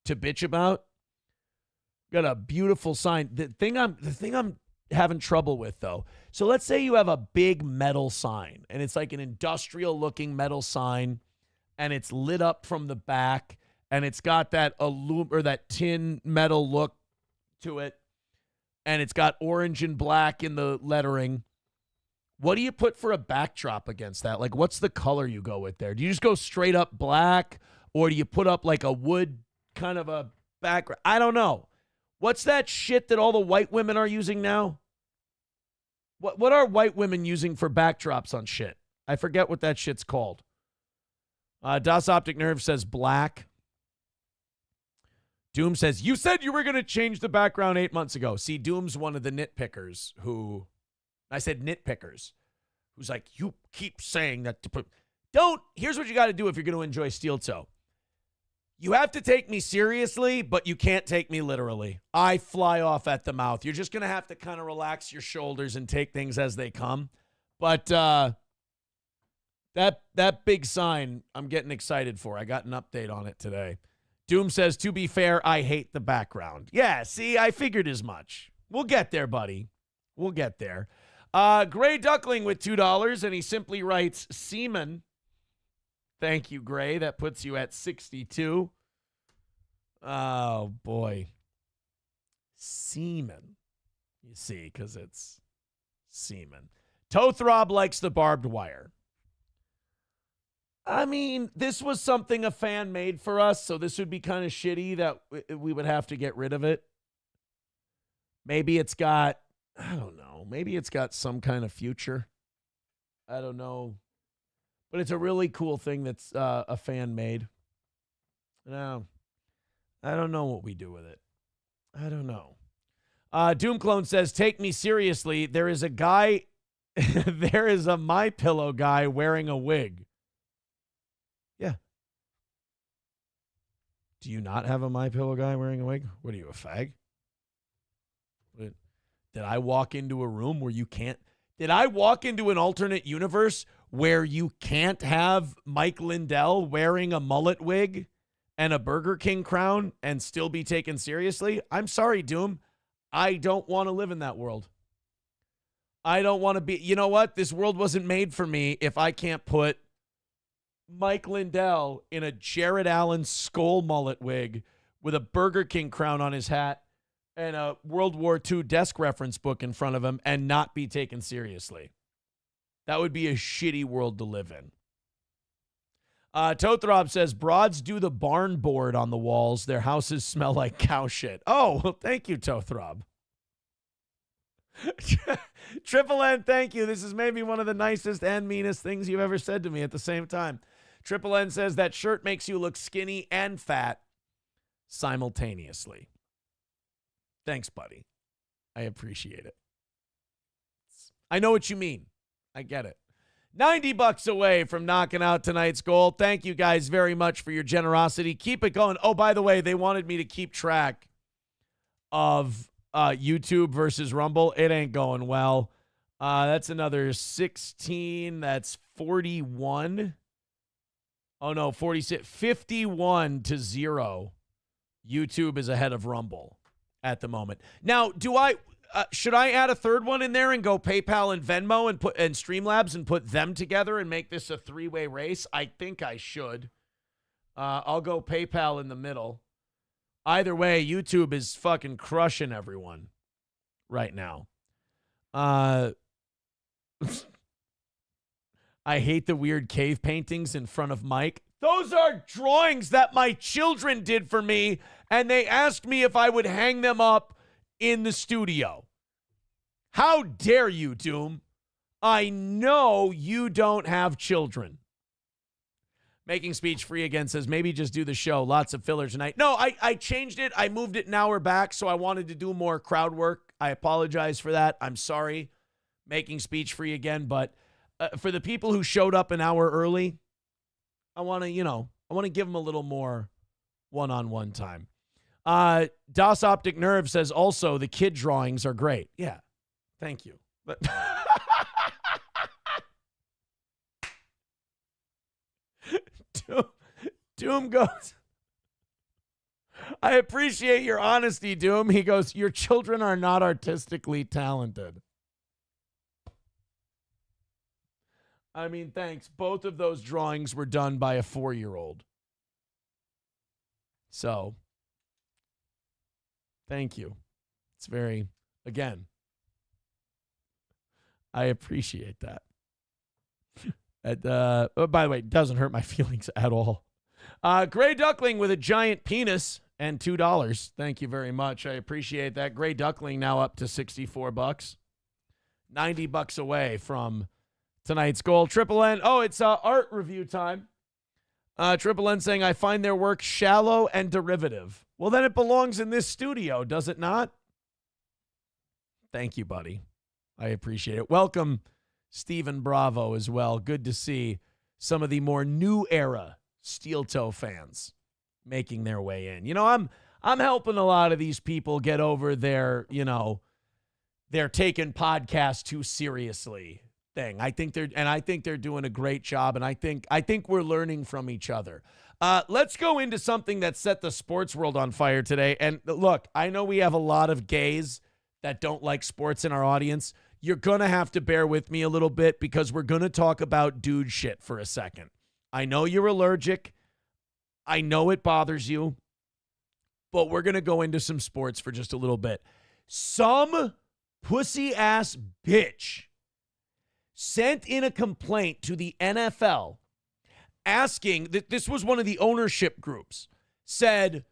to bitch about. Got a beautiful sign. The thing I'm having trouble with, though. So let's say you have a big metal sign, and it's like an industrial-looking metal sign, and it's lit up from the back, and it's got that that tin metal look to it, and it's got orange and black in the lettering. What do you put for a backdrop against that? Like, what's the color you go with there? Do you just go straight up black, or do you put up like a wood kind of a background? I don't know. What's that shit that all the white women are using now? What are white women using for backdrops on shit? I forget what that shit's called. Das Optic Nerve says black. Doom says, you said you were going to change the background 8 months ago. See, Doom's one of the nitpickers who... I said nitpickers, who's like, you keep saying that. Here's what you got to do if you're going to enjoy Steel Toe. You have to take me seriously, but you can't take me literally. I fly off at the mouth. You're just going to have to kind of relax your shoulders and take things as they come. But that big sign, I'm getting excited for. I got an update on it today. Doom says, to be fair, I hate the background. Yeah, see, I figured as much. We'll get there, buddy. We'll get there. Gray Duckling with $2, and he simply writes, semen. Thank you, Gray. That puts you at 62. Oh, boy. Semen. You see, because it's semen. Toe Throb likes the barbed wire. I mean, this was something a fan made for us, so this would be kind of shitty that we would have to get rid of it. Maybe it's got... I don't know. Maybe it's got some kind of future. I don't know. But it's a really cool thing that's a fan made. No, I don't know what we do with it. I don't know. Doomclone says, take me seriously. There is a guy, there is a MyPillow guy wearing a wig. Yeah. Do you not have a MyPillow guy wearing a wig? What are you, a fag? What? Did I walk into a room where you can't? Did I walk into an alternate universe where you can't have Mike Lindell wearing a mullet wig and a Burger King crown and still be taken seriously? I'm sorry, Doom. I don't want to live in that world. I don't want to be. You know what? This world wasn't made for me if I can't put Mike Lindell in a Jared Allen skull mullet wig with a Burger King crown on his hat and a World War II desk reference book in front of him and not be taken seriously. That would be a shitty world to live in. Tothrob says, broads do the barn board on the walls. Their houses smell like cow shit. Oh, well, thank you, Tothrob. Triple N, thank you. This is maybe one of the nicest and meanest things you've ever said to me at the same time. Triple N says that shirt makes you look skinny and fat simultaneously. Thanks, buddy. I appreciate it. I know what you mean. I get it. $90 away from knocking out tonight's goal. Thank you guys very much for your generosity. Keep it going. Oh, by the way, they wanted me to keep track of YouTube versus Rumble. It ain't going well. That's another 16. That's 41. Oh, no, 46. 51-0. YouTube is ahead of Rumble at the moment. Now, should I add a third one in there and go PayPal and Venmo and Streamlabs and put them together and make this a three-way race? I think I should. I'll go PayPal in the middle. Either way, YouTube is fucking crushing everyone right now. I hate the weird cave paintings in front of Mike. Those are drawings that my children did for me, and they asked me if I would hang them up in the studio. How dare you, Doom? I know you don't have children. Making Speech Free again says, maybe just do the show. Lots of filler tonight. No, I changed it. I moved it an hour back, so I wanted to do more crowd work. I apologize for that. I'm sorry. Making Speech Free again. But for the people who showed up an hour early, I want to give them a little more one-on-one time. Das Optic Nerve says also the kid drawings are great. Yeah, thank you. But Doom goes, I appreciate your honesty, Doom. He goes, your children are not artistically talented. I mean, thanks. Both of those drawings were done by a 4-year-old. So, thank you. It's very, again, I appreciate that. By the way, it doesn't hurt my feelings at all. Gray Duckling with a giant penis and $2. Thank you very much. I appreciate that. Gray Duckling now up to $64. $90 away from tonight's goal. Triple N. Oh, it's art review time. Triple N saying, I find their work shallow and derivative. Well, then it belongs in this studio, does it not? Thank you, buddy. I appreciate it. Welcome, Stephen Bravo, as well. Good to see some of the more new era Steel Toe fans making their way in. You know, I'm helping a lot of these people get over their, they're taking podcasts too seriously thing. I think they're doing a great job, and I think we're learning from each other. Let's go into something that set the sports world on fire today. And look, I know we have a lot of gays that don't like sports in our audience. You're going to have to bear with me a little bit because we're going to talk about dude shit for a second. I know you're allergic. I know it bothers you, but we're going to go into some sports for just a little bit. Some pussy ass bitch sent in a complaint to the NFL asking that this was one of the ownership groups, said,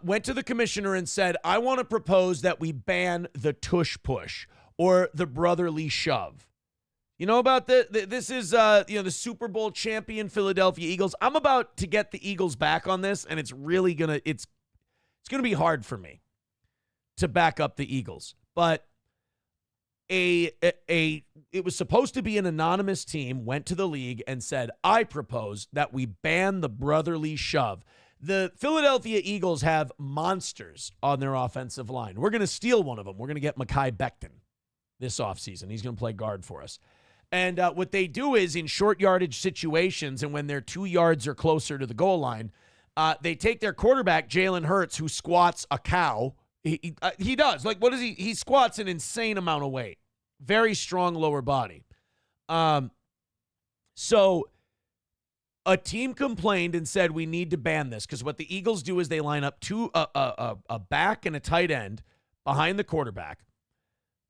went to the commissioner and said, I want to propose that we ban the tush push or the brotherly shove. You know about this is, the Super Bowl champion Philadelphia Eagles. I'm about to get the Eagles back on this, and it's really going to be hard for me to back up the Eagles. But it was supposed to be an anonymous team went to the league and said, I propose that we ban the brotherly shove. The Philadelphia Eagles have monsters on their offensive line. We're going to steal one of them. We're going to get Mekhi Becton this offseason. He's going to play guard for us. And what they do is in short yardage situations and when they're 2 yards or closer to the goal line, they take their quarterback, Jalen Hurts, who squats a cow. He does. Like, what is he? He squats an insane amount of weight. Very strong lower body. So a team complained and said, we need to ban this because what the Eagles do is they line up a back and a tight end behind the quarterback.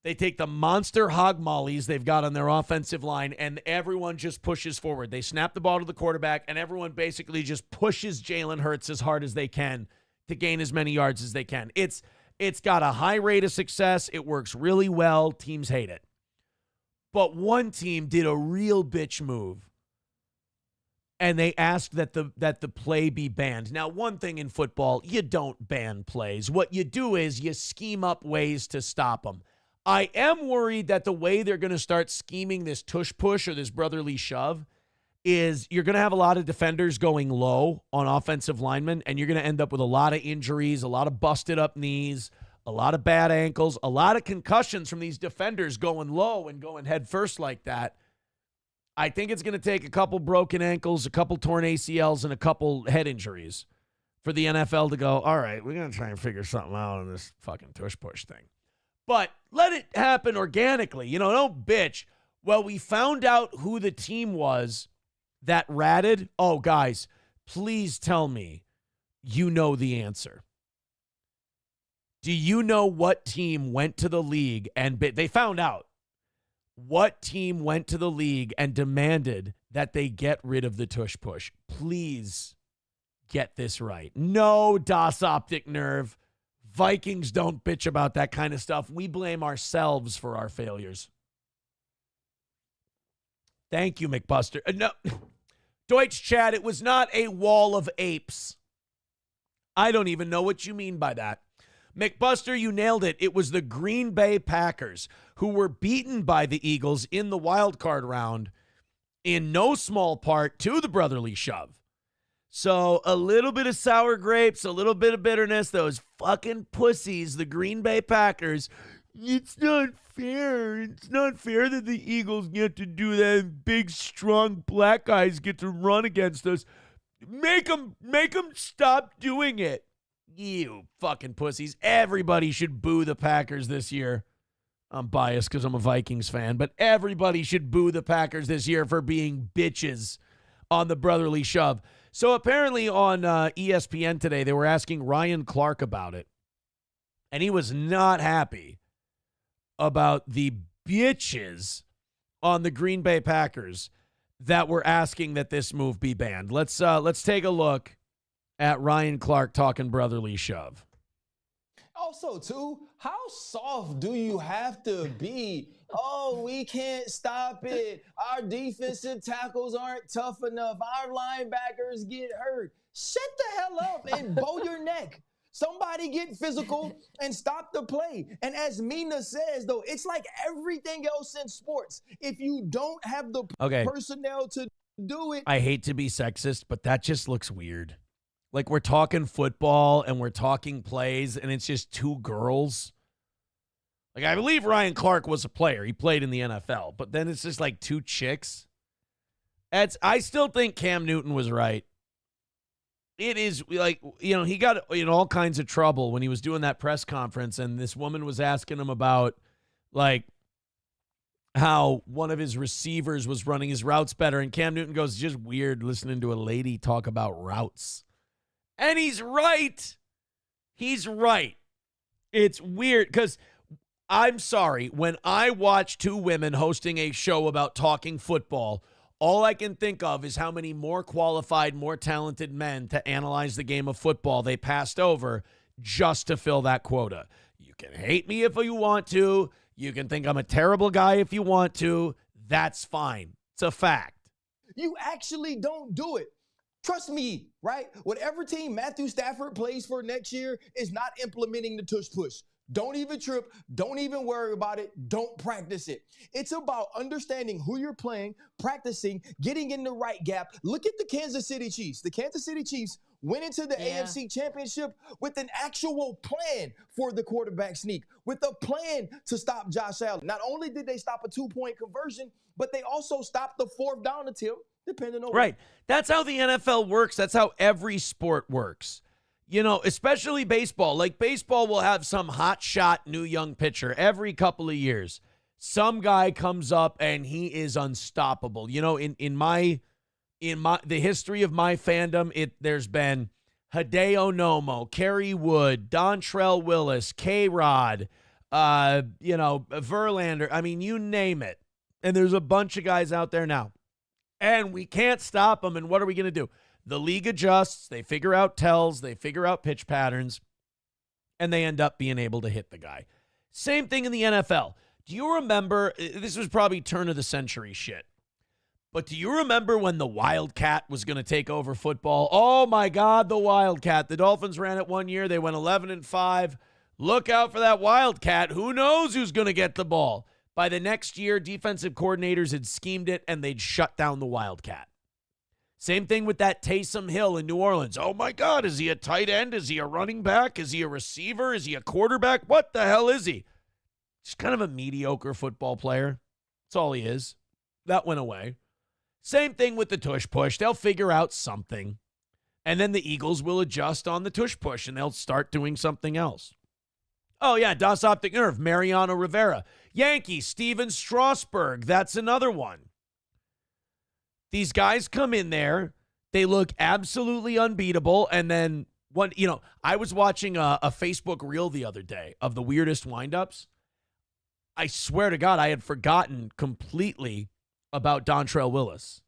They take the monster hog mollies they've got on their offensive line, and everyone just pushes forward. They snap the ball to the quarterback, and everyone basically just pushes Jalen Hurts as hard as they can to gain as many yards as they can. It's got a high rate of success. It works really well. Teams hate it. But one team did a real bitch move. and they asked that the play be banned. Now, one thing in football, you don't ban plays. What you do is you scheme up ways to stop them. I am worried that the way they're going to start scheming this tush push or this brotherly shove is you're going to have a lot of defenders going low on offensive linemen, and you're going to end up with a lot of injuries, a lot of busted up knees, a lot of bad ankles, a lot of concussions from these defenders going low and going head first like that. I think it's going to take a couple broken ankles, a couple torn ACLs, and a couple head injuries for the NFL to go, all right, we're going to try and figure something out on this fucking tush push thing. But let it happen organically. Don't bitch. Well, we found out who the team was that ratted. Oh, guys, please tell me you know the answer. Do you know what team went to the league and they found out? What team went to the league and demanded that they get rid of the tush push? Please get this right. No DOS optic nerve. Vikings don't bitch about that kind of stuff. We blame ourselves for our failures. Thank you, McBuster. No, Deutsch Chad, it was not a wall of apes. I don't even know what you mean by that. McBuster, you nailed it. It was the Green Bay Packers who were beaten by the Eagles in the wild card round in no small part to the brotherly shove. So a little bit of sour grapes, a little bit of bitterness, those fucking pussies, the Green Bay Packers. It's not fair. It's not fair that the Eagles get to do that and big, strong black guys get to run against us. Make them stop doing it. You fucking pussies. Everybody should boo the Packers this year. I'm biased because I'm a Vikings fan, but everybody should boo the Packers this year for being bitches on the brotherly shove. So apparently on ESPN today, they were asking Ryan Clark about it, and he was not happy about the bitches on the Green Bay Packers that were asking that this move be banned. Let's take a look at Ryan Clark talking brotherly shove. Also, too, how soft do you have to be? Oh, we can't stop it. Our defensive tackles aren't tough enough. Our linebackers get hurt. Shut the hell up and bow your neck. Somebody get physical and stop the play. And as Mina says, though, it's like everything else in sports. If you don't have the personnel to do it. I hate to be sexist, but that just looks weird. Like we're talking football and we're talking plays and it's just two girls. Like I believe Ryan Clark was a player. He played in the NFL, but then it's just like two chicks. I still think Cam Newton was right. It is like, he got in all kinds of trouble when he was doing that press conference and this woman was asking him about like how one of his receivers was running his routes better. And Cam Newton goes, it's just weird listening to a lady talk about routes. And he's right. He's right. It's weird because I'm sorry. When I watch two women hosting a show about talking football, all I can think of is how many more qualified, more talented men to analyze the game of football they passed over just to fill that quota. You can hate me if you want to. You can think I'm a terrible guy if you want to. That's fine. It's a fact. You actually don't do it. Trust me, right? Whatever team Matthew Stafford plays for next year is not implementing the tush push. Don't even trip. Don't even worry about it. Don't practice it. It's about understanding who you're playing, practicing, getting in the right gap. Look at the Kansas City Chiefs. The Kansas City Chiefs went into the AFC Championship with an actual plan for the quarterback sneak, with a plan to stop Josh Allen. Not only did they stop a 2-point conversion, but they also stopped the 4th down attempt, depending on right. That's how the NFL works. That's how every sport works. Especially baseball. Like baseball will have some hot shot new young pitcher every couple of years. Some guy comes up and he is unstoppable. In the history of my fandom, there's been Hideo Nomo, Kerry Wood, Dontrell Willis, K-Rod, Verlander. I mean, you name it. And there's a bunch of guys out there now. And we can't stop them. And what are we going to do? The league adjusts. They figure out tells. They figure out pitch patterns. And they end up being able to hit the guy. Same thing in the NFL. Do you remember, this was probably turn of the century shit, But do you remember when the Wildcat was going to take over football? Oh, my God, the Wildcat. The Dolphins ran it one year. They went 11-5. Look out for that Wildcat. Who knows who's going to get the ball? By the next year, defensive coordinators had schemed it, and they'd shut down the Wildcat. Same thing with that Taysom Hill in New Orleans. Oh, my God, is he a tight end? Is he a running back? Is he a receiver? Is he a quarterback? What the hell is he? Just kind of a mediocre football player. That's all he is. That went away. Same thing with the Tush Push. They'll figure out something, and then the Eagles will adjust on the Tush Push, and they'll start doing something else. Oh, yeah, Das Optic Nerve, Mariano Rivera. Yankees, Steven Strasburg. That's another one. These guys come in there. They look absolutely unbeatable, and then, I was watching a Facebook reel the other day of the weirdest windups. I swear to God, I had forgotten completely about Dontrell Willis.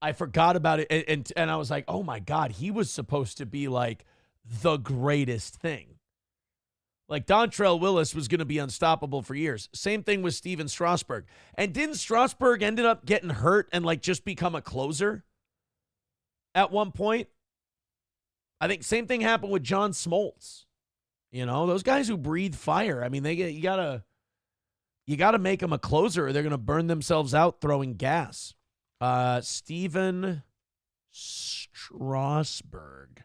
I forgot about it, and I was like, oh my God, he was supposed to be like the greatest thing. Like Dontrell Willis was going to be unstoppable for years. Same thing with Steven Strasburg. And didn't Strasburg ended up getting hurt and like just become a closer at one point? I think same thing happened with John Smoltz. Those guys who breathe fire. I mean, you gotta make them a closer or they're going to burn themselves out throwing gas. Steven Strasburg.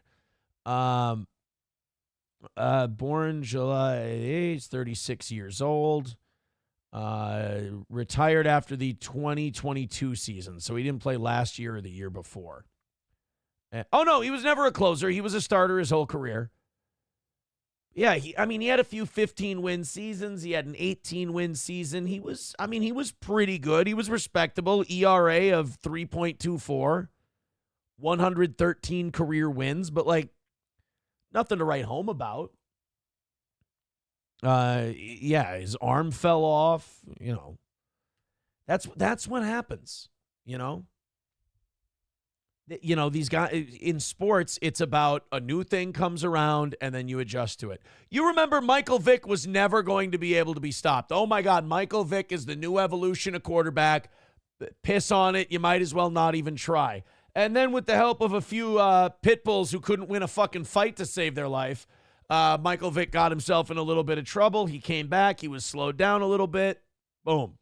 Born July 8th, 36 years old. Retired after the 2022 season. So he didn't play last year or the year before. No, he was never a closer. He was a starter his whole career. Yeah, he had a few 15-win seasons. He had an 18-win season. He was pretty good. He was respectable. ERA of 3.24, 113 career wins, but like nothing to write home about. His arm fell off. That's what happens. These guys in sports, it's about a new thing comes around and then you adjust to it. You remember Michael Vick was never going to be able to be stopped. Oh my God, Michael Vick is the new evolution of quarterback. Piss on it. You might as well not even try. And then with the help of a few pit bulls who couldn't win a fucking fight to save their life, Michael Vick got himself in a little bit of trouble. He came back. He was slowed down a little bit. Boom.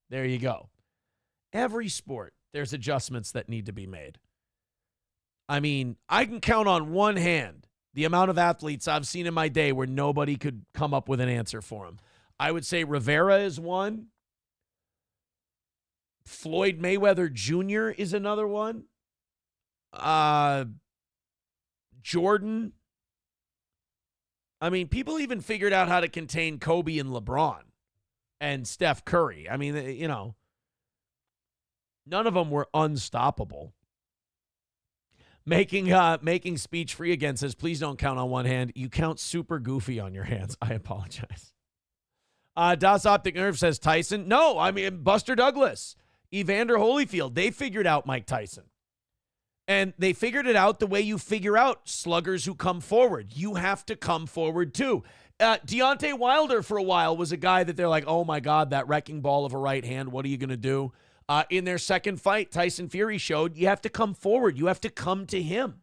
There you go. Every sport, there's adjustments that need to be made. I mean, I can count on one hand the amount of athletes I've seen in my day where nobody could come up with an answer for him. I would say Rivera is one. Floyd Mayweather Jr. is another one. Jordan. I mean, people even figured out how to contain Kobe and LeBron and Steph Curry. I mean, none of them were unstoppable. Making speech free again says, please don't count on one hand. You count super goofy on your hands. I apologize. Das Optic Nerve says Tyson. No, I mean, Buster Douglas, Evander Holyfield, they figured out Mike Tyson. And they figured it out the way you figure out sluggers who come forward. You have to come forward too. Deontay Wilder for a while was a guy that they're like, oh my God, that wrecking ball of a right hand. What are you going to do? In their second fight, Tyson Fury showed you have to come forward. You have to come to him.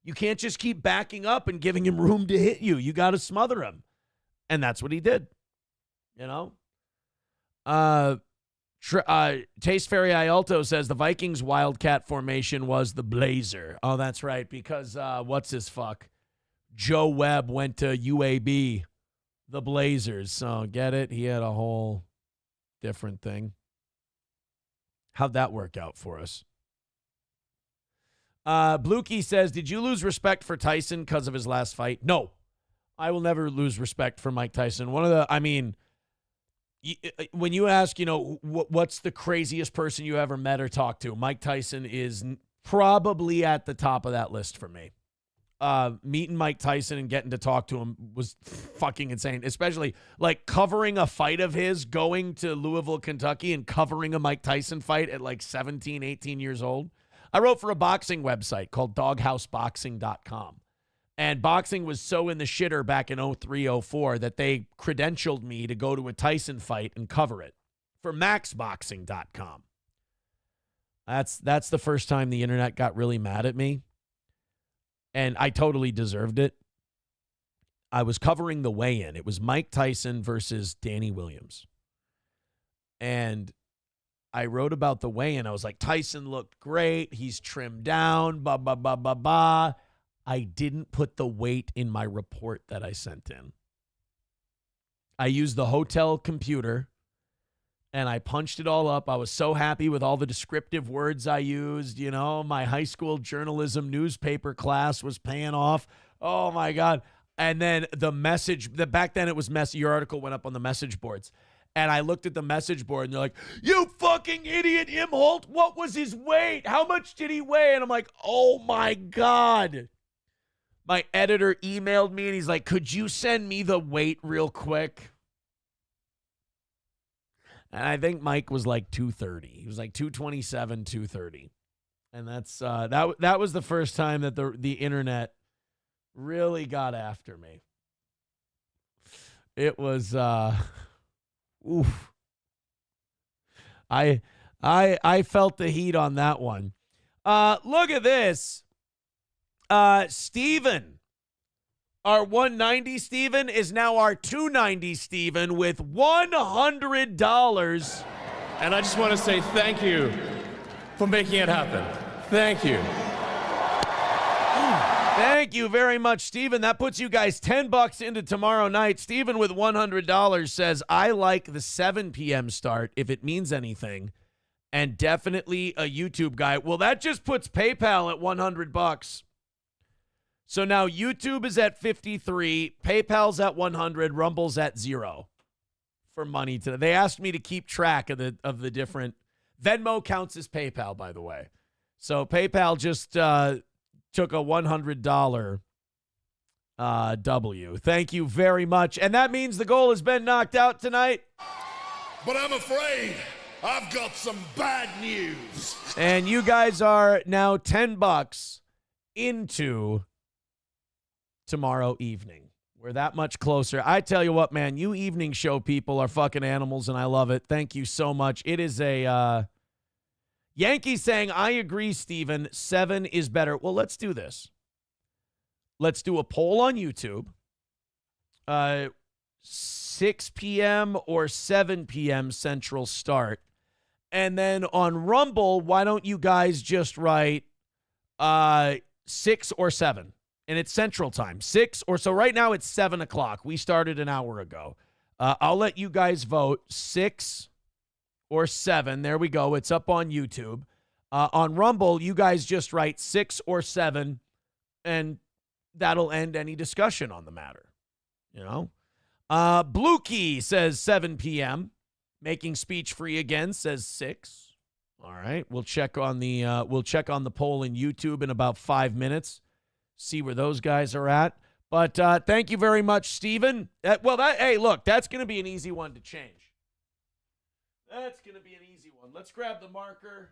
You can't just keep backing up and giving him room to hit you. You got to smother him. And that's what he did. Taste Fairy Ialto says the Vikings Wildcat formation was the Blazer. Oh, that's right. Because what's his fuck? Joe Webb went to UAB, the Blazers. So get it? He had a whole different thing. How'd that work out for us? Blukey says, did you lose respect for Tyson because of his last fight? No. I will never lose respect for Mike Tyson. When you ask, what's the craziest person you ever met or talked to, Mike Tyson is probably at the top of that list for me. Meeting Mike Tyson and getting to talk to him was fucking insane, especially like covering a fight of his, going to Louisville, Kentucky and covering a Mike Tyson fight at like 17, 18 years old. I wrote for a boxing website called doghouseboxing.com. And boxing was so in the shitter back in 03, 04 that they credentialed me to go to a Tyson fight and cover it for maxboxing.com. That's the first time the internet got really mad at me. And I totally deserved it. I was covering the weigh-in. It was Mike Tyson versus Danny Williams. And I wrote about the weigh-in. I was like, Tyson looked great. He's trimmed down, blah, blah, blah, blah, blah. I didn't put the weight in my report that I sent in. I used the hotel computer, and I punched it all up. I was so happy with all the descriptive words I used. You know, my high school journalism newspaper class was paying off. Oh, my God. And then the message, back then it was your article went up on the message boards. And I looked at the message board, and they're like, you fucking idiot, Imholt. What was his weight? How much did he weigh? And I'm like, oh, my God. My editor emailed me, and he's like, could you send me the weight real quick? And I think Mike was like 230. He was like 227, 230. And that's that was the first time that the internet really got after me. It was oof. I felt the heat on that one. Look at this. Steven. Our 190 Steven is now our 290 Steven with $100. And I just want to say thank you for making it happen. Thank you. Thank you very much, Steven. That puts you guys $10 into tomorrow night. Steven with $100 says, I like the 7 p.m. start if it means anything, and definitely a YouTube guy. Well, that just puts PayPal at $100. So now YouTube is at 53, PayPal's at 100, Rumble's at 0 for money today. They asked me to keep track of the different. Venmo counts as PayPal, by the way. So PayPal just took a $100 W. Thank you very much. And that means the goal has been knocked out tonight. But I'm afraid I've got some bad news. And you guys are now $10 into tomorrow evening. We're that much closer. I tell you what, man, you evening show people are fucking animals, and I love it. Thank you so much. It is a Yankee saying, I agree, Steven. 7 is better. Well, let's do this. Let's do a poll on YouTube. 6 p.m. or 7 p.m. Central start. And then on Rumble, why don't you guys just write 6 or 7? And it's Central time. 6 or so. Right now it's 7 o'clock. We started an hour ago. I'll let you guys vote 6 or 7. There we go. It's up on YouTube. On Rumble, you guys just write 6 or 7, and that'll end any discussion on the matter. You know? Blue Key says 7 p.m. Making speech free again says 6. All right. We'll check on the poll in YouTube in about 5 minutes. See where those guys are at. But thank you very much, Steven. Hey, look, that's going to be an easy one to change. That's going to be an easy one. Let's grab the marker.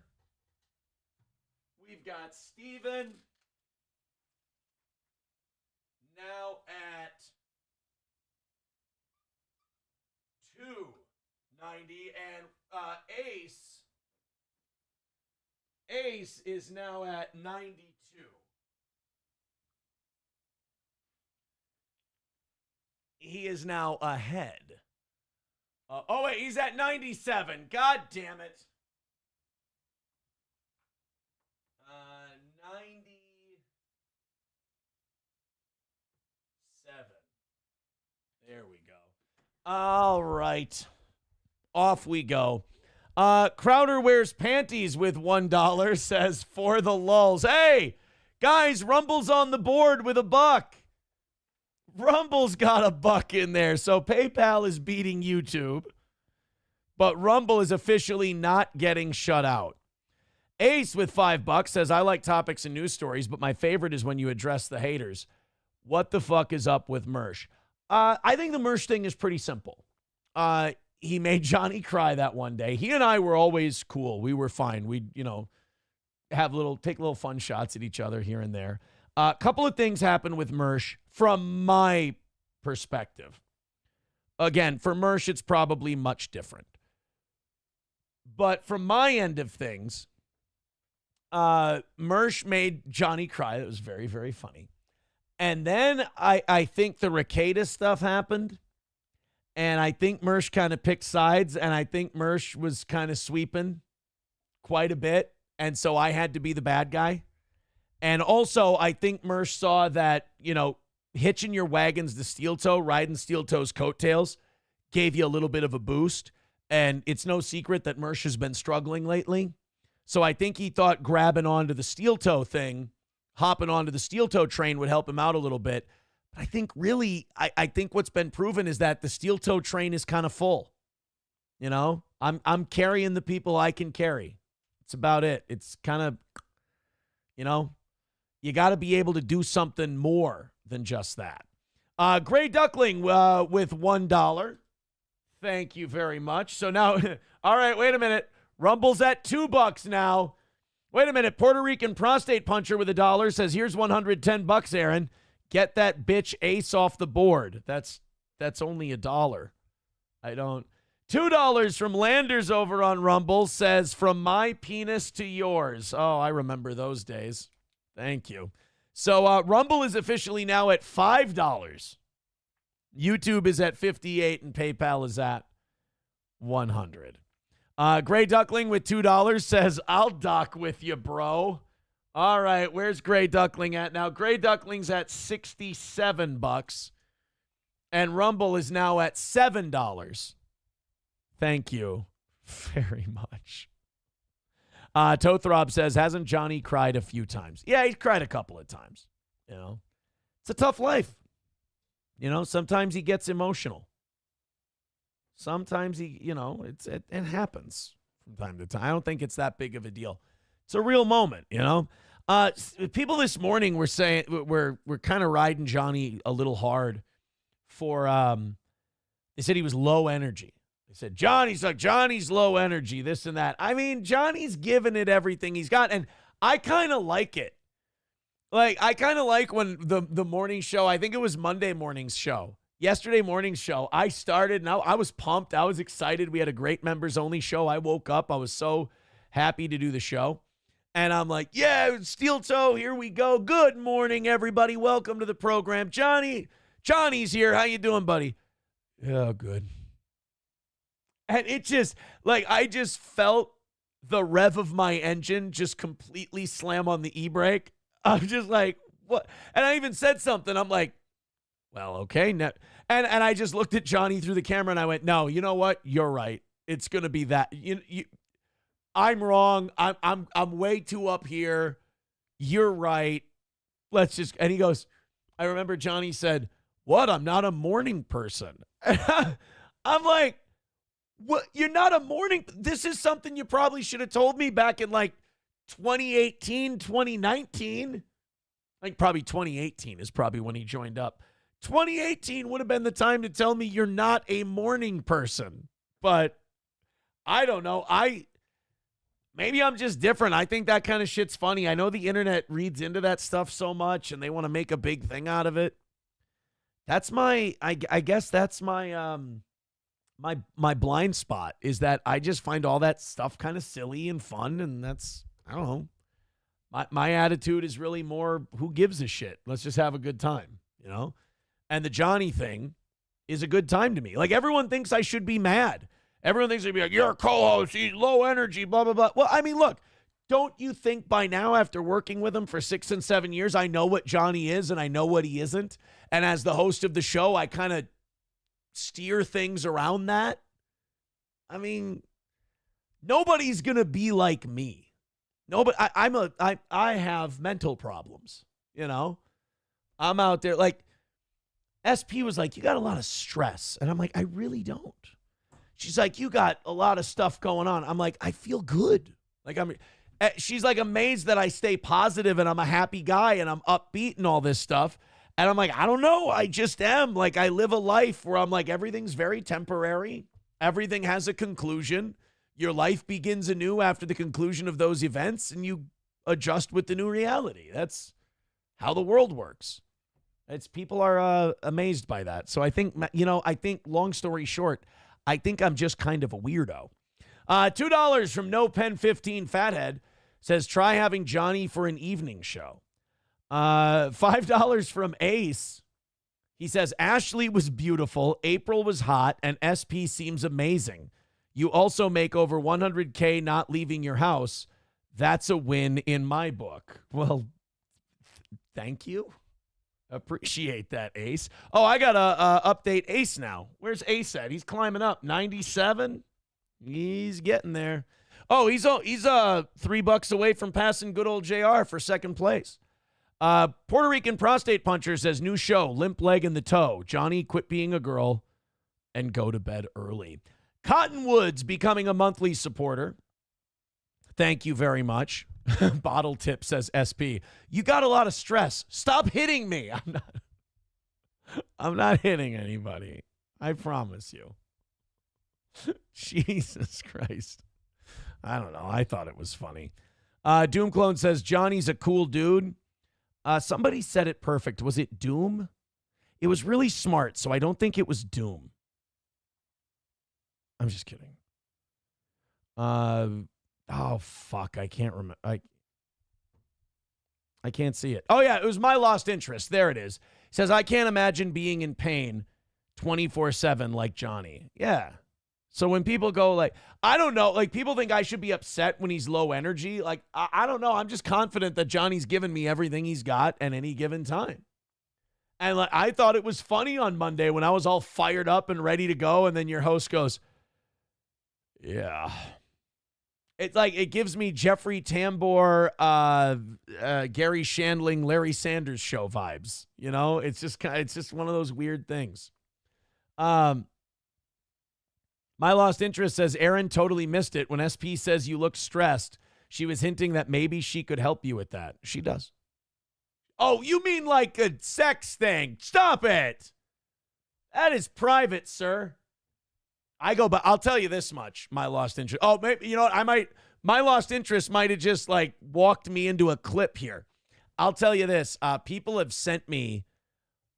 We've got Steven now at 290, and Ace is now at 92. He is now ahead. Wait, he's at 97. God damn it. 97. There we go. All right. Off we go. Crowder wears panties with $1 says for the lulz. Hey, guys, Rumble's on the board with $1. Rumble's got $1 in there, so PayPal is beating YouTube, but Rumble is officially not getting shut out. Ace with $5 says, I like topics and news stories, but my favorite is when you address the haters. What the fuck is up with Mersh? I think the Mersh thing is pretty simple. He made Johnny cry that one day. He and I were always cool. We were fine. We'd, take little fun shots at each other here and there. A couple of things happened with Mersh from my perspective. Again, for Mersh, it's probably much different. But from my end of things, Mersh made Johnny cry. It was very, very funny. And then I think the Rekieta stuff happened. And I think Mersh kind of picked sides. And I think Mersh was kind of sweeping quite a bit. And so I had to be the bad guy. And also, I think Mersh saw that, hitching your wagons to Steel Toe, riding Steel Toe's coattails, gave you a little bit of a boost. And it's no secret that Mersh has been struggling lately. So I think he thought grabbing onto the Steel Toe thing, hopping onto the Steel Toe train would help him out a little bit. But I think really, I think what's been proven is that the Steel Toe train is kind of full. I'm carrying the people I can carry. It's about it. It's kind of, you got to be able to do something more than just that. Gray Duckling with $1. Thank you very much. So now, all right, wait a minute. Rumble's at $2 now. Wait a minute. Puerto Rican prostate puncher with $1 says, here's $110, Aaron. Get that bitch Ace off the board. That's only $1. I don't. $2 from Landers over on Rumble says, from my penis to yours. Oh, I remember those days. Thank you. So Rumble is officially now at $5. YouTube is at $58 and PayPal is at $100. Gray Duckling with $2 says, I'll dock with you, bro. All right, where's Gray Duckling at now? Gray Duckling's at $67. And Rumble is now at $7. Thank you very much. Tothrob says, hasn't Johnny cried a few times? Yeah, he's cried a couple of times. It's a tough life. Sometimes he gets emotional. Sometimes he, it happens from time to time. I don't think it's that big of a deal. It's a real moment, People this morning were saying we're kind of riding Johnny a little hard for. They said he was low energy. They said Johnny's low energy, this and that. I mean, Johnny's giving it everything he's got, and I kind of like it. Like I kind of like when the morning show. I think it was Monday morning's show. Yesterday morning's show, I started and I was pumped. I was excited. We had a great members only show. I woke up. I was so happy to do the show. And I'm like, yeah, Steel Toe, here we go. Good morning, everybody. Welcome to the program. Johnny's here. How you doing, buddy? Yeah, good. And it just, I just felt the rev of my engine just completely slam on the e-brake. I'm just like, what? And I even said something. I'm like, well, okay. And I just looked at Johnny through the camera and I went, no, you know what? You're right. It's going to be that. I'm wrong. I'm way too up here. You're right. And he goes, I remember Johnny said, what? I'm not a morning person. I'm like, what? You're not a morning. This is something you probably should have told me back in 2018, 2019. Probably 2018 is probably when he joined up. 2018 would have been the time to tell me you're not a morning person. But I don't know. Maybe I'm just different. I think that kind of shit's funny. I know the internet reads into that stuff so much and they want to make a big thing out of it. That's I guess that's my my blind spot is that I just find all that stuff kind of silly and fun, and that's, I don't know. My attitude is really more, who gives a shit? Let's just have a good time, And the Johnny thing is a good time to me. Everyone thinks I should be mad. Everyone thinks they'd be like, you're a co-host, he's low energy, blah, blah, blah. Well, I mean, look, don't you think by now, after working with him for 6 and 7 years, I know what Johnny is and I know what he isn't? And as the host of the show, I kind of steer things around that. I mean, nobody's going to be like me. Nobody, I have mental problems, I'm out there. SP was like, you got a lot of stress. And I'm like, I really don't. She's like, you got a lot of stuff going on. I'm like, I feel good. She's amazed that I stay positive and I'm a happy guy and I'm upbeat and all this stuff. And I'm like, I don't know. I just am. I live a life where I'm like, everything's very temporary. Everything has a conclusion. Your life begins anew after the conclusion of those events and you adjust with the new reality. That's how the world works. People are amazed by that. So I think, long story short, I think I'm just kind of a weirdo. $2 from No Pen 15 Fathead says, try having Johnny for an evening show. $5 from Ace. He says, Ashley was beautiful, April was hot, and SP seems amazing. You also make over $100K not leaving your house. That's a win in my book. Well, thank you. Appreciate that, Ace. Oh, I got to update Ace now. Where's Ace at? He's climbing up. 97? He's getting there. Oh, he's $3 away from passing good old JR for second place. Puerto Rican prostate puncher says, new show, limp leg in the toe. Johnny, quit being a girl and go to bed early. Cottonwoods becoming a monthly supporter. Thank you very much. Bottle tip says SP. You got a lot of stress. Stop hitting me. I'm not hitting anybody. I promise you. Jesus Christ. I don't know. I thought it was funny. Doomclone says, Johnny's a cool dude. Somebody said it perfect. Was it Doom? It was really smart, so I don't think it was Doom. I'm just kidding. Oh, fuck. I can't remember. I can't see it. Oh, yeah. It was My Lost Interest. There it is. It says, I can't imagine being in pain 24/7 like Johnny. Yeah. So when people go like, I don't know, like people think I should be upset when he's low energy. Like, I don't know. I'm just confident that Johnny's given me everything he's got at any given time. And like, I thought it was funny on Monday when I was all fired up and ready to go. And then your host goes, yeah. It's like, it gives me Jeffrey Tambor, Gary Shandling, Larry Sanders show vibes. You know, it's just one of those weird things. My Lost Interest says, Aaron totally missed it. When SP says you look stressed, she was hinting that maybe she could help you with that. She does. Oh, you mean like a sex thing? Stop it. That is private, sir. But I'll tell you this much, My Lost Interest. Oh, maybe, you know what? My Lost Interest might have just like walked me into a clip here. I'll tell you this. People have sent me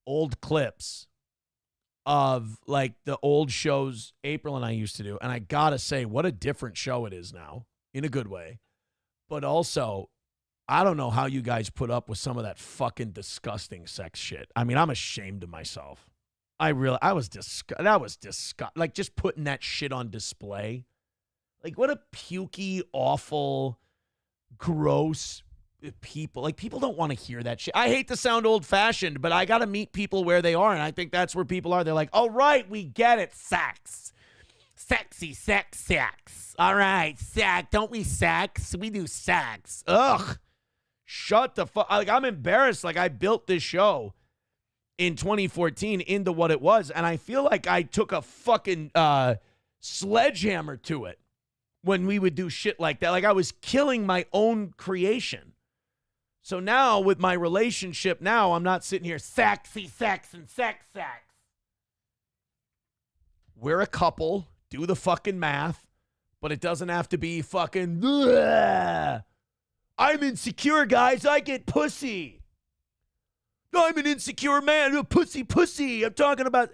old clips of like the old shows April and I used to do. And I gotta say, what a different show it is now, in a good way. But also, I don't know how you guys put up with some of that fucking disgusting sex shit. I mean, I'm ashamed of myself. That was disgusting. Like just putting that shit on display. Like what a pukey, awful, gross people. Like people don't want to hear that shit. I hate to sound old fashioned, but I got to meet people where they are. And I think that's where people are. They're like, all right, we get it. Sex. Sexy sex. All right. Sex. Don't we sex? We do sex. Ugh. Shut the fuck. Like I'm embarrassed. Like I built this show in 2014 into what it was. And I feel like I took a fucking sledgehammer to it when we would do shit like that. Like I was killing my own creation. So now with my relationship now, I'm not sitting here sexy sex and sex. We're a couple. Do the fucking math. But it doesn't have to be fucking, bleh. I'm insecure, guys. I get pussy. I'm an insecure man. Pussy. I'm talking about,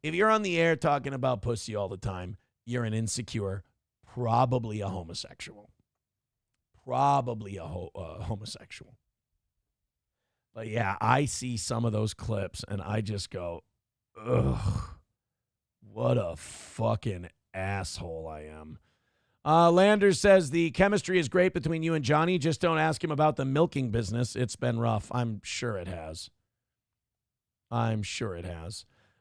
if you're on the air talking about pussy all the time, you're an insecure, probably a homosexual. Probably a homosexual. But yeah, I see some of those clips and I just go, ugh, what a fucking asshole I am. Lander says the chemistry is great between you and Johnny. Just don't ask him about the milking business. It's been rough. I'm sure it has.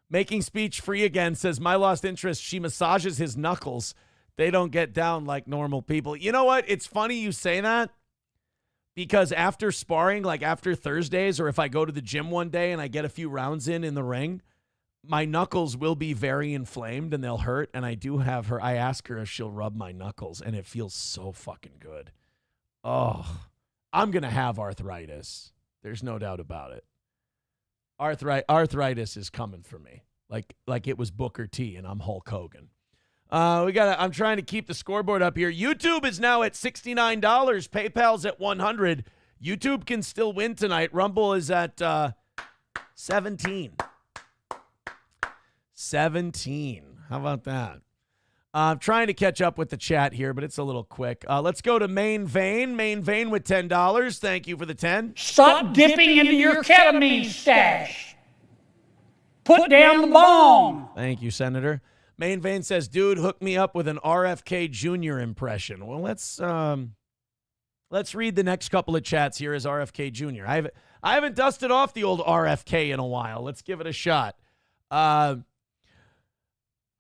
Making speech free again says, My Lost Interest, she massages his knuckles. They don't get down like normal people. You know what? It's funny you say that because after sparring, like after Thursdays, or if I go to the gym one day and I get a few rounds in the ring, my knuckles will be very inflamed and they'll hurt. And I ask her if she'll rub my knuckles and it feels so fucking good. Oh, I'm going to have arthritis. There's no doubt about it. Arthritis is coming for me. Like it was Booker T and I'm Hulk Hogan. I'm trying to keep the scoreboard up here. YouTube is now at $69. PayPal's at $100. YouTube can still win tonight. Rumble is at 17. 17. How about that? I'm trying to catch up with the chat here, but it's a little quick. Let's go to Main Vein. Main Vein with $10. Thank you for the 10. Stop dipping into your ketamine stash. Put down the bomb. Thank you, Senator. Main Vein says, dude, hook me up with an RFK Jr. impression. Well, let's read the next couple of chats here as RFK Jr. I haven't dusted off the old RFK in a while. Let's give it a shot.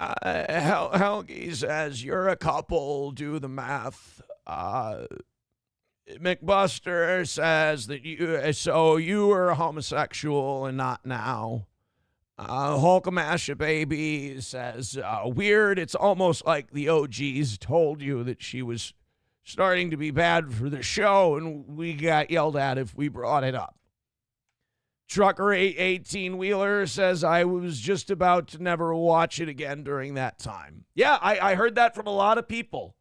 Helgi says, you're a couple, do the math. McBuster says that you were homosexual and not now. Hulkamasha Baby says, weird, it's almost like the OGs told you that she was starting to be bad for the show and we got yelled at if we brought it up. Trucker 18-wheeler says, I was just about to never watch it again during that time. Yeah, I heard that from a lot of people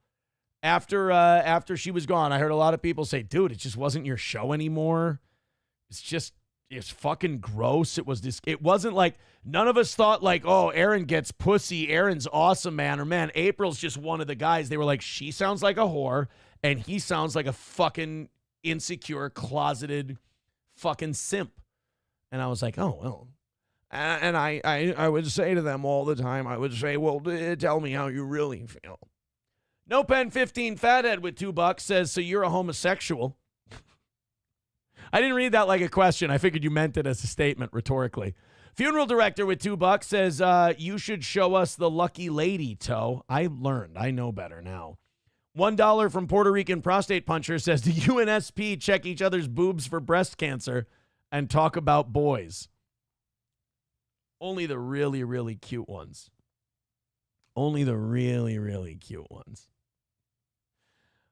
after she was gone. I heard a lot of people say, dude, it just wasn't your show anymore. It's fucking gross. It wasn't like, none of us thought like, oh, Aaron gets pussy. Aaron's awesome, man. Or man, April's just one of the guys. They were like, she sounds like a whore and he sounds like a fucking insecure, closeted fucking simp. And I was like, oh, well. And I would say to them all the time, I would say, well, tell me how you really feel. No Pen 15 Fathead with $2 says, so you're a homosexual. I didn't read that like a question. I figured you meant it as a statement rhetorically. Funeral Director with $2 says, you should show us the lucky lady, Toe. I learned. I know better now. $1 from Puerto Rican Prostate Puncher says, do you and SP check each other's boobs for breast cancer and talk about boys? Only the really, really cute ones. Only the really, really cute ones.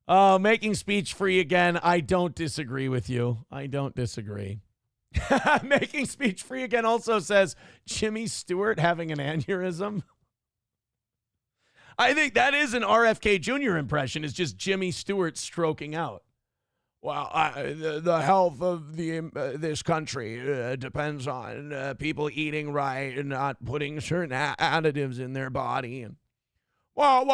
Making speech free again. I don't disagree with you. I don't disagree. Making speech free again also says Jimmy Stewart having an aneurysm. I think that is an RFK Jr. impression. It's just Jimmy Stewart stroking out. Well, the health of this country depends on people eating right and not putting certain additives in their body. And well,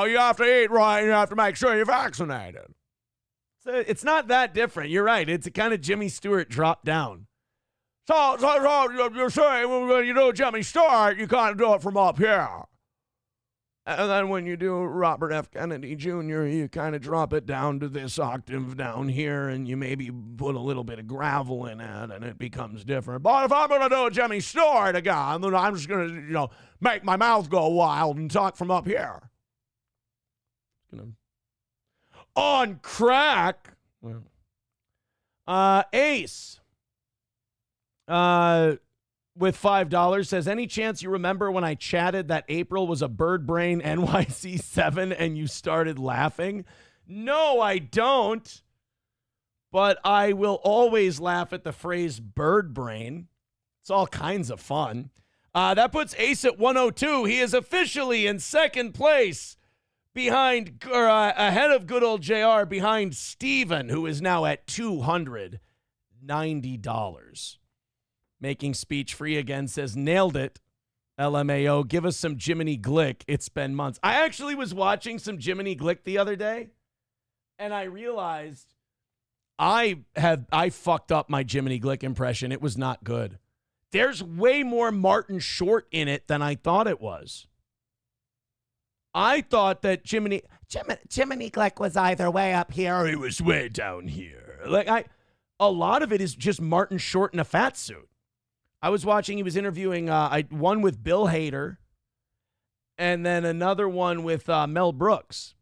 you have to eat right and you have to make sure you're vaccinated. So it's not that different. You're right. It's a kind of Jimmy Stewart drop down. So you're saying when you do Jimmy Stewart, you kind of do it from up here. And then when you do Robert F. Kennedy Jr., you kind of drop it down to this octave down here, and you maybe put a little bit of gravel in it, and it becomes different. But if I'm going to do a Jimmy Stewart again, then I'm just going to, make my mouth go wild and talk from up here. On crack. Ace. With $5 says, any chance you remember when I chatted that April was a Bird Brain NYC7 and you started laughing? No, I don't. But I will always laugh at the phrase bird brain. It's all kinds of fun. That puts Ace at 102. He is officially in second place ahead of good old JR, behind Steven, who is now at $290. Making speech free again says, nailed it. LMAO, give us some Jiminy Glick. It's been months. I actually was watching some Jiminy Glick the other day, and I realized I fucked up my Jiminy Glick impression. It was not good. There's way more Martin Short in it than I thought it was. I thought that Jiminy Glick was either way up here or he was way down here. A lot of it is just Martin Short in a fat suit. I was watching, he was interviewing one with Bill Hader and then another one with Mel Brooks.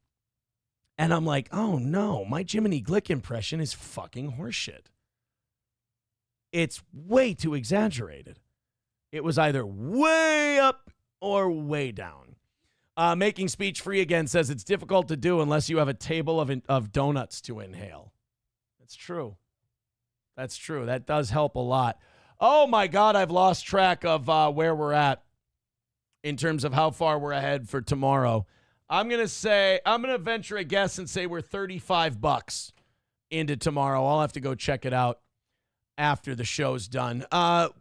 And I'm like, oh no, my Jiminy Glick impression is fucking horseshit. It's way too exaggerated. It was either way up or way down. Making speech free again says it's difficult to do unless you have a table of donuts to inhale. That's true. That's true. That does help a lot. Oh, my God, I've lost track of where we're at in terms of how far we're ahead for tomorrow. I'm going to venture a guess and say we're $35 into tomorrow. I'll have to go check it out after the show's done.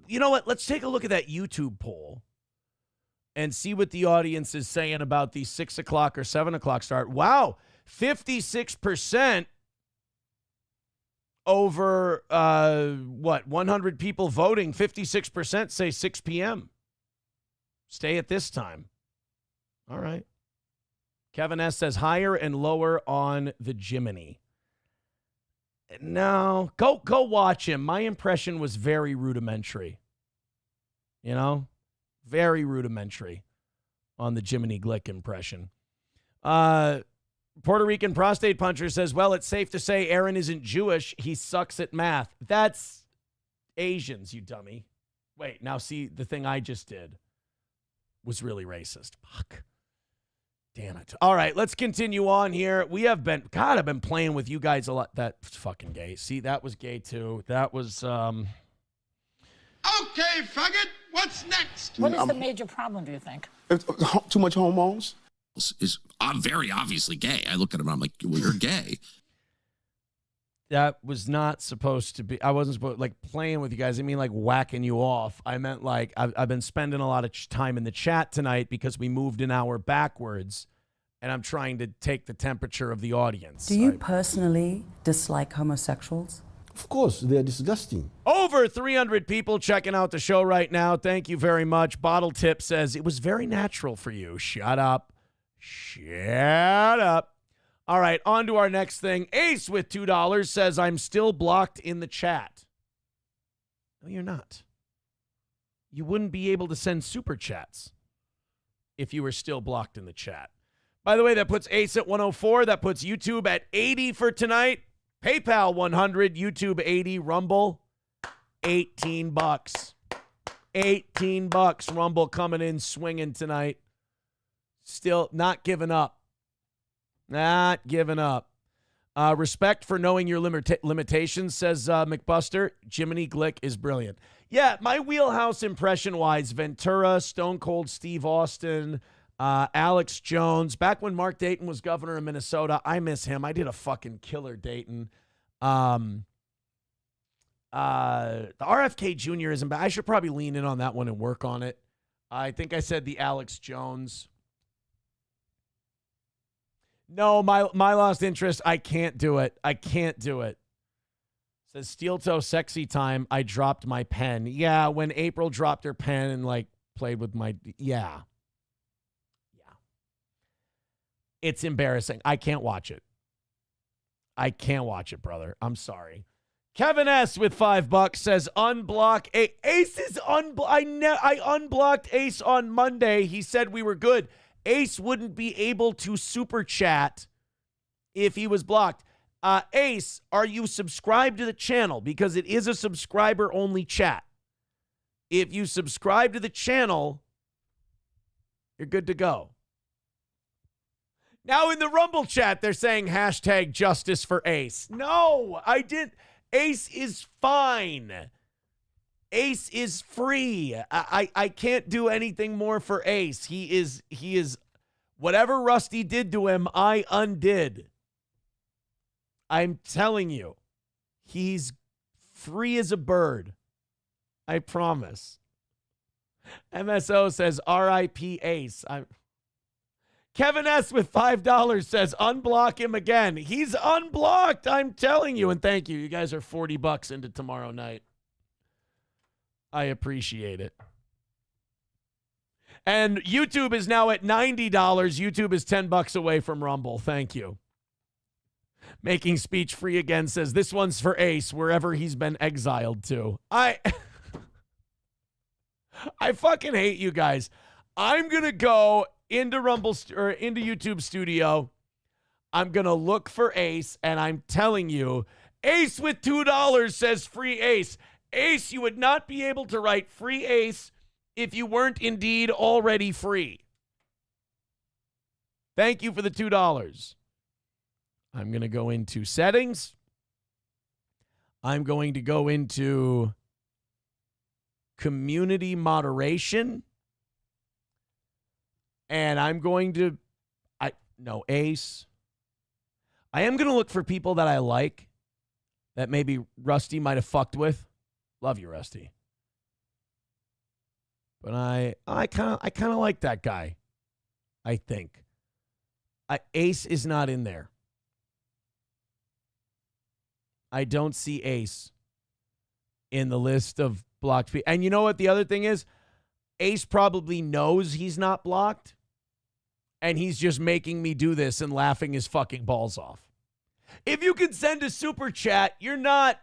You know what? Let's take a look at that YouTube poll. and see what the audience is saying about the 6 o'clock or 7 o'clock start. Wow, 56% over, 100 people voting. 56% say 6 p.m. Stay at this time. All right. Kevin S. says higher and lower on the Jiminy. No, go watch him. My impression was very rudimentary. Very rudimentary on the Jiminy Glick impression. Puerto Rican prostate puncher says, well, it's safe to say Aaron isn't Jewish. He sucks at math. That's Asians, you dummy. Wait, now see, the thing I just did was really racist. Fuck. Damn it. All right, let's continue on here. I've been playing with you guys a lot. That's fucking gay. See, that was gay too. That was, Okay, faggot, what's next? What is the major problem, do you think? Too much hormones? Is very obviously gay. I look at him and I'm like, well, you're gay. That was not supposed to be. I wasn't supposed playing with you guys. I mean, whacking you off. I meant I've been spending a lot of time in the chat tonight because we moved an hour backwards, and I'm trying to take the temperature of the audience. Do you personally dislike homosexuals? Of course, they're disgusting. Over 300 people checking out the show right now. Thank you very much. Bottle Tip says, it was very natural for you. Shut up. Shut up. All right, on to our next thing. Ace with $2 says, I'm still blocked in the chat. No, you're not. You wouldn't be able to send super chats if you were still blocked in the chat. By the way, that puts Ace at 104. That puts YouTube at 80 for tonight. PayPal 100, YouTube 80, Rumble $18. $18. Rumble coming in swinging tonight. Still not giving up. Not giving up. Respect for knowing your limitations, says McBuster. Jiminy Glick is brilliant. Yeah, my wheelhouse impression-wise, Ventura, Stone Cold Steve Austin, Alex Jones. Back when Mark Dayton was governor of Minnesota, I miss him. I did a fucking killer Dayton. The RFK Jr. isn't bad. I should probably lean in on that one and work on it. I think I said the Alex Jones. No, my lost interest, I can't do it. I can't do it. Says Steel Toe Sexy Time, I dropped my pen. Yeah, when April dropped her pen and played with my, yeah. It's embarrassing. I can't watch it. I can't watch it, brother. I'm sorry. Kevin S. with $5 says, unblock. Ace is I unblocked Ace on Monday. He said we were good. Ace wouldn't be able to super chat if he was blocked. Ace, are you subscribed to the channel? Because it is a subscriber-only chat. If you subscribe to the channel, you're good to go. Now in the Rumble chat, they're saying hashtag justice for Ace. No, I didn't. Ace is fine. Ace is free. I can't do anything more for Ace. He is whatever Rusty did to him, I undid. I'm telling you, he's free as a bird. I promise. MSO says R.I.P. Ace. Kevin S. with $5 says unblock him again. He's unblocked. I'm telling you. And thank you. You guys are $40 into tomorrow night. I appreciate it. And YouTube is now at $90. YouTube is $10 away from Rumble. Thank you. Making Speech Free again says this one's for Ace wherever he's been exiled to. I fucking hate you guys. I'm going to go into Rumble or into YouTube Studio. I'm going to look for Ace, and I'm telling you, Ace with $2 says free Ace. Ace, you would not be able to write free Ace if you weren't indeed already free. Thank you for the $2. I'm going to go into settings. I'm going to go into community moderation. And I'm going to, Ace. I am going to look for people that I like that maybe Rusty might have fucked with. Love you, Rusty. But I kind of like that guy. I think. Ace is not in there. I don't see Ace in the list of blocked people. And you know what the other thing is? Ace probably knows he's not blocked, and he's just making me do this and laughing his fucking balls off. If you can send a super chat, you're not,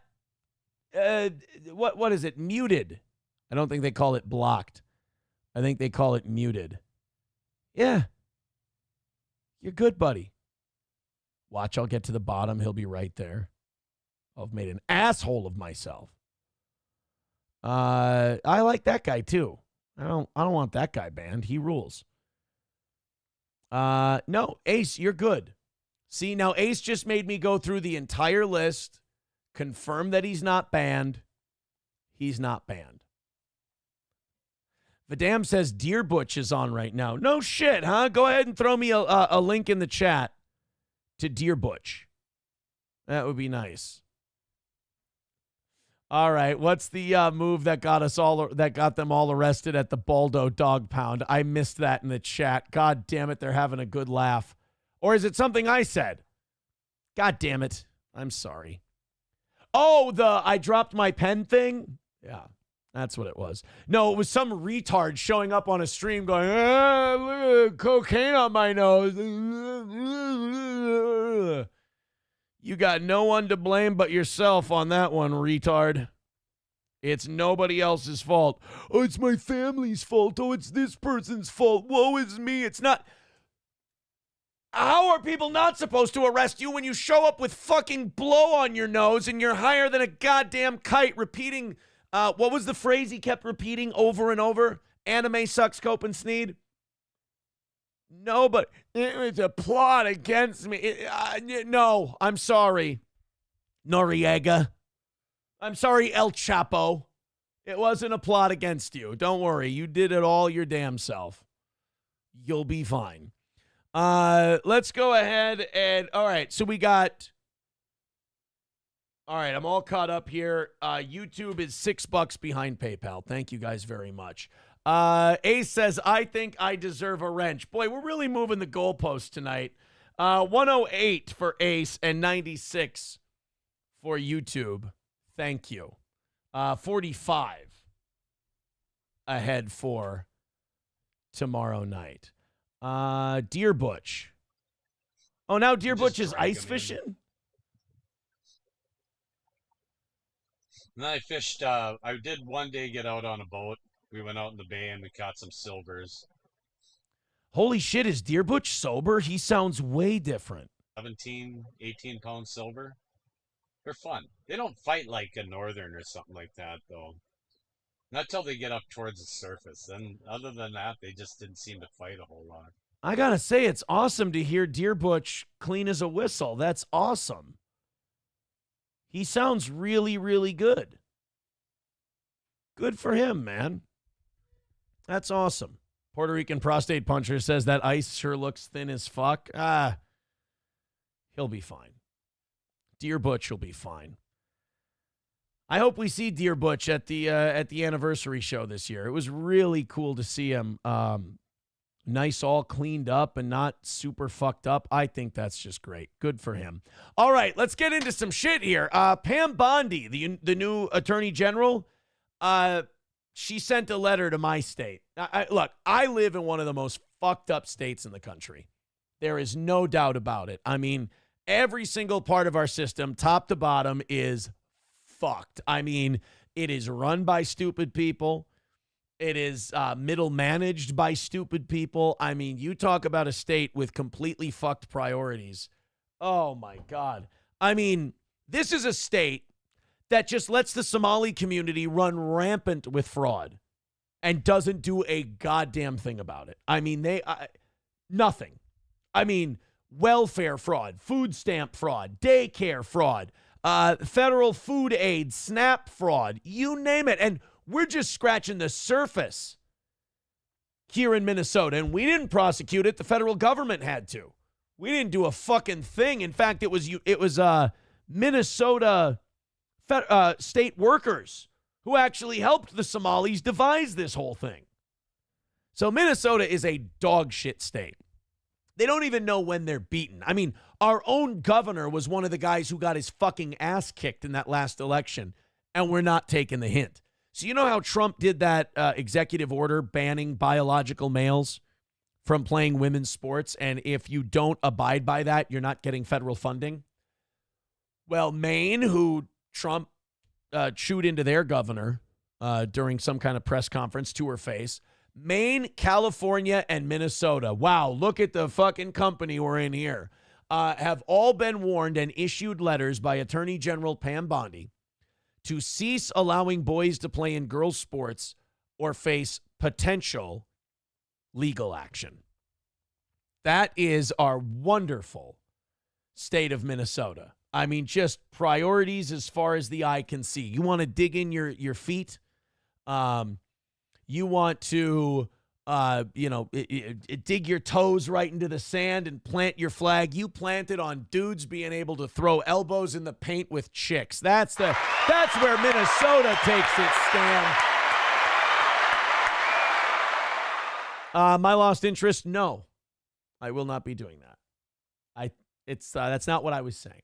what is it, muted. I don't think they call it blocked. I think they call it muted. Yeah. You're good, buddy. Watch, I'll get to the bottom. He'll be right there. I've made an asshole of myself. I like that guy too. I don't want that guy banned. He rules. No, Ace, you're good. See, now Ace just made me go through the entire list, confirm that he's not banned. He's not banned. Vidam says Deer Butch is on right now. No shit, huh? Go ahead and throw me a link in the chat to Deer Butch. That would be nice. All right, what's the move that got them all arrested at the Baldo Dog Pound? I missed that in the chat. God damn it, they're having a good laugh. Or is it something I said? God damn it. I'm sorry. Oh, the I dropped my pen thing? Yeah, that's what it was. No, it was some retard showing up on a stream going, look, cocaine on my nose. You got no one to blame but yourself on that one, retard. It's nobody else's fault. Oh, it's my family's fault. Oh, it's this person's fault. Woe is me. It's not. How are people not supposed to arrest you when you show up with fucking blow on your nose and you're higher than a goddamn kite repeating, what was the phrase he kept repeating over and over? Anime sucks, Cope and Sneed. No, but it was a plot against me. No, I'm sorry, Noriega. I'm sorry, El Chapo. It wasn't a plot against you. Don't worry. You did it all your damn self. You'll be fine. Let's go ahead and, all right, so we got, all right, I'm all caught up here. YouTube is $6 behind PayPal. Thank you guys very much. Ace says, I think I deserve a wrench. Boy, we're really moving the goalposts tonight. 108 for Ace and 96 for YouTube. Thank you. 45 ahead for tomorrow night. Deer Butch. Oh, now Deer Butch is ice fishing? And then I fished, I did one day get out on a boat. We went out in the bay and we caught some silvers. Holy shit, is Deer Butch sober? He sounds way different. 17, 18-pound silver. They're fun. They don't fight like a northern or something like that, though. Not till they get up towards the surface. And other than that, they just didn't seem to fight a whole lot. I gotta say, it's awesome to hear Deer Butch clean as a whistle. That's awesome. He sounds really, really good. Good for him, man. That's awesome. Puerto Rican prostate puncher says that ice sure looks thin as fuck. He'll be fine. Deer Butch will be fine. I hope we see Deer Butch at the anniversary show this year. It was really cool to see him nice, all cleaned up and not super fucked up. I think that's just great. Good for him. All right, let's get into some shit here. Pam Bondi, the new attorney general, she sent a letter to my state. Look, I live in one of the most fucked up states in the country. There is no doubt about it. I mean, every single part of our system, top to bottom, is fucked. I mean, it is run by stupid people. It is middle managed by stupid people. I mean, you talk about a state with completely fucked priorities. Oh, my God. I mean, this is a state that just lets the Somali community run rampant with fraud and doesn't do a goddamn thing about it. I mean, nothing. I mean, welfare fraud, food stamp fraud, daycare fraud, federal food aid, SNAP fraud, you name it. And we're just scratching the surface here in Minnesota. And we didn't prosecute it. The federal government had to. We didn't do a fucking thing. In fact, it was Minnesota state workers who actually helped the Somalis devise this whole thing. So Minnesota is a dog shit state. They don't even know when they're beaten. I mean, our own governor was one of the guys who got his fucking ass kicked in that last election, and we're not taking the hint. So you know how Trump did that executive order banning biological males from playing women's sports, and if you don't abide by that, you're not getting federal funding? Well, Maine, who Trump chewed into their governor during some kind of press conference to her face, Maine, California, and Minnesota, wow, look at the fucking company we're in here, have all been warned and issued letters by Attorney General Pam Bondi to cease allowing boys to play in girls' sports or face potential legal action. That is our wonderful state of Minnesota. I mean, just priorities as far as the eye can see. You want to dig in your feet. You want to, dig your toes right into the sand and plant your flag. You plant it on dudes being able to throw elbows in the paint with chicks. That's where Minnesota takes its stand. My lost interest? No, I will not be doing that. That's not what I was saying.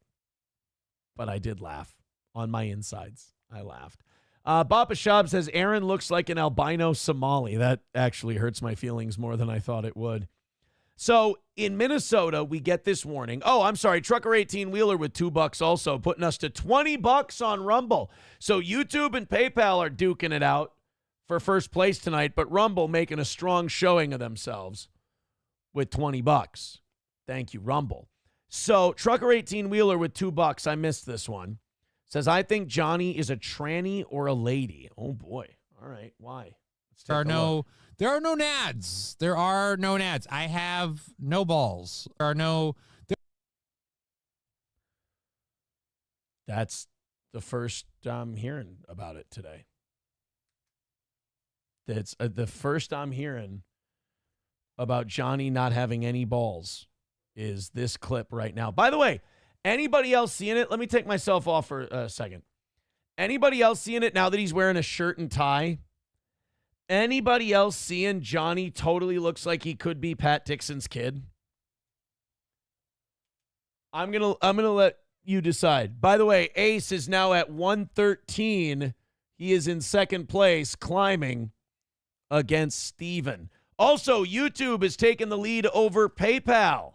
But I did laugh on my insides. I laughed. Bapa Shab says, Aaron looks like an albino Somali. That actually hurts my feelings more than I thought it would. So in Minnesota, we get this warning. Oh, I'm sorry. Trucker 18-wheeler with $2 also, putting us to $20 on Rumble. So YouTube and PayPal are duking it out for first place tonight, but Rumble making a strong showing of themselves with $20. Thank you, Rumble. So Trucker 18-wheeler with $2, I missed this one, says, I think Johnny is a tranny or a lady. Oh, boy. All right. Why? There are no nads. There are no nads. I have no balls. That's the first I'm hearing about it today. That's the first I'm hearing about Johnny not having any balls is this clip right now. By the way, anybody else seeing it? Let me take myself off for a second. Anybody else seeing it now that he's wearing a shirt and tie? Anybody else seeing Johnny totally looks like he could be Pat Dixon's kid? I'm gonna let you decide. By the way, Ace is now at 113. He is in second place, climbing against Steven. Also, YouTube is taking the lead over PayPal.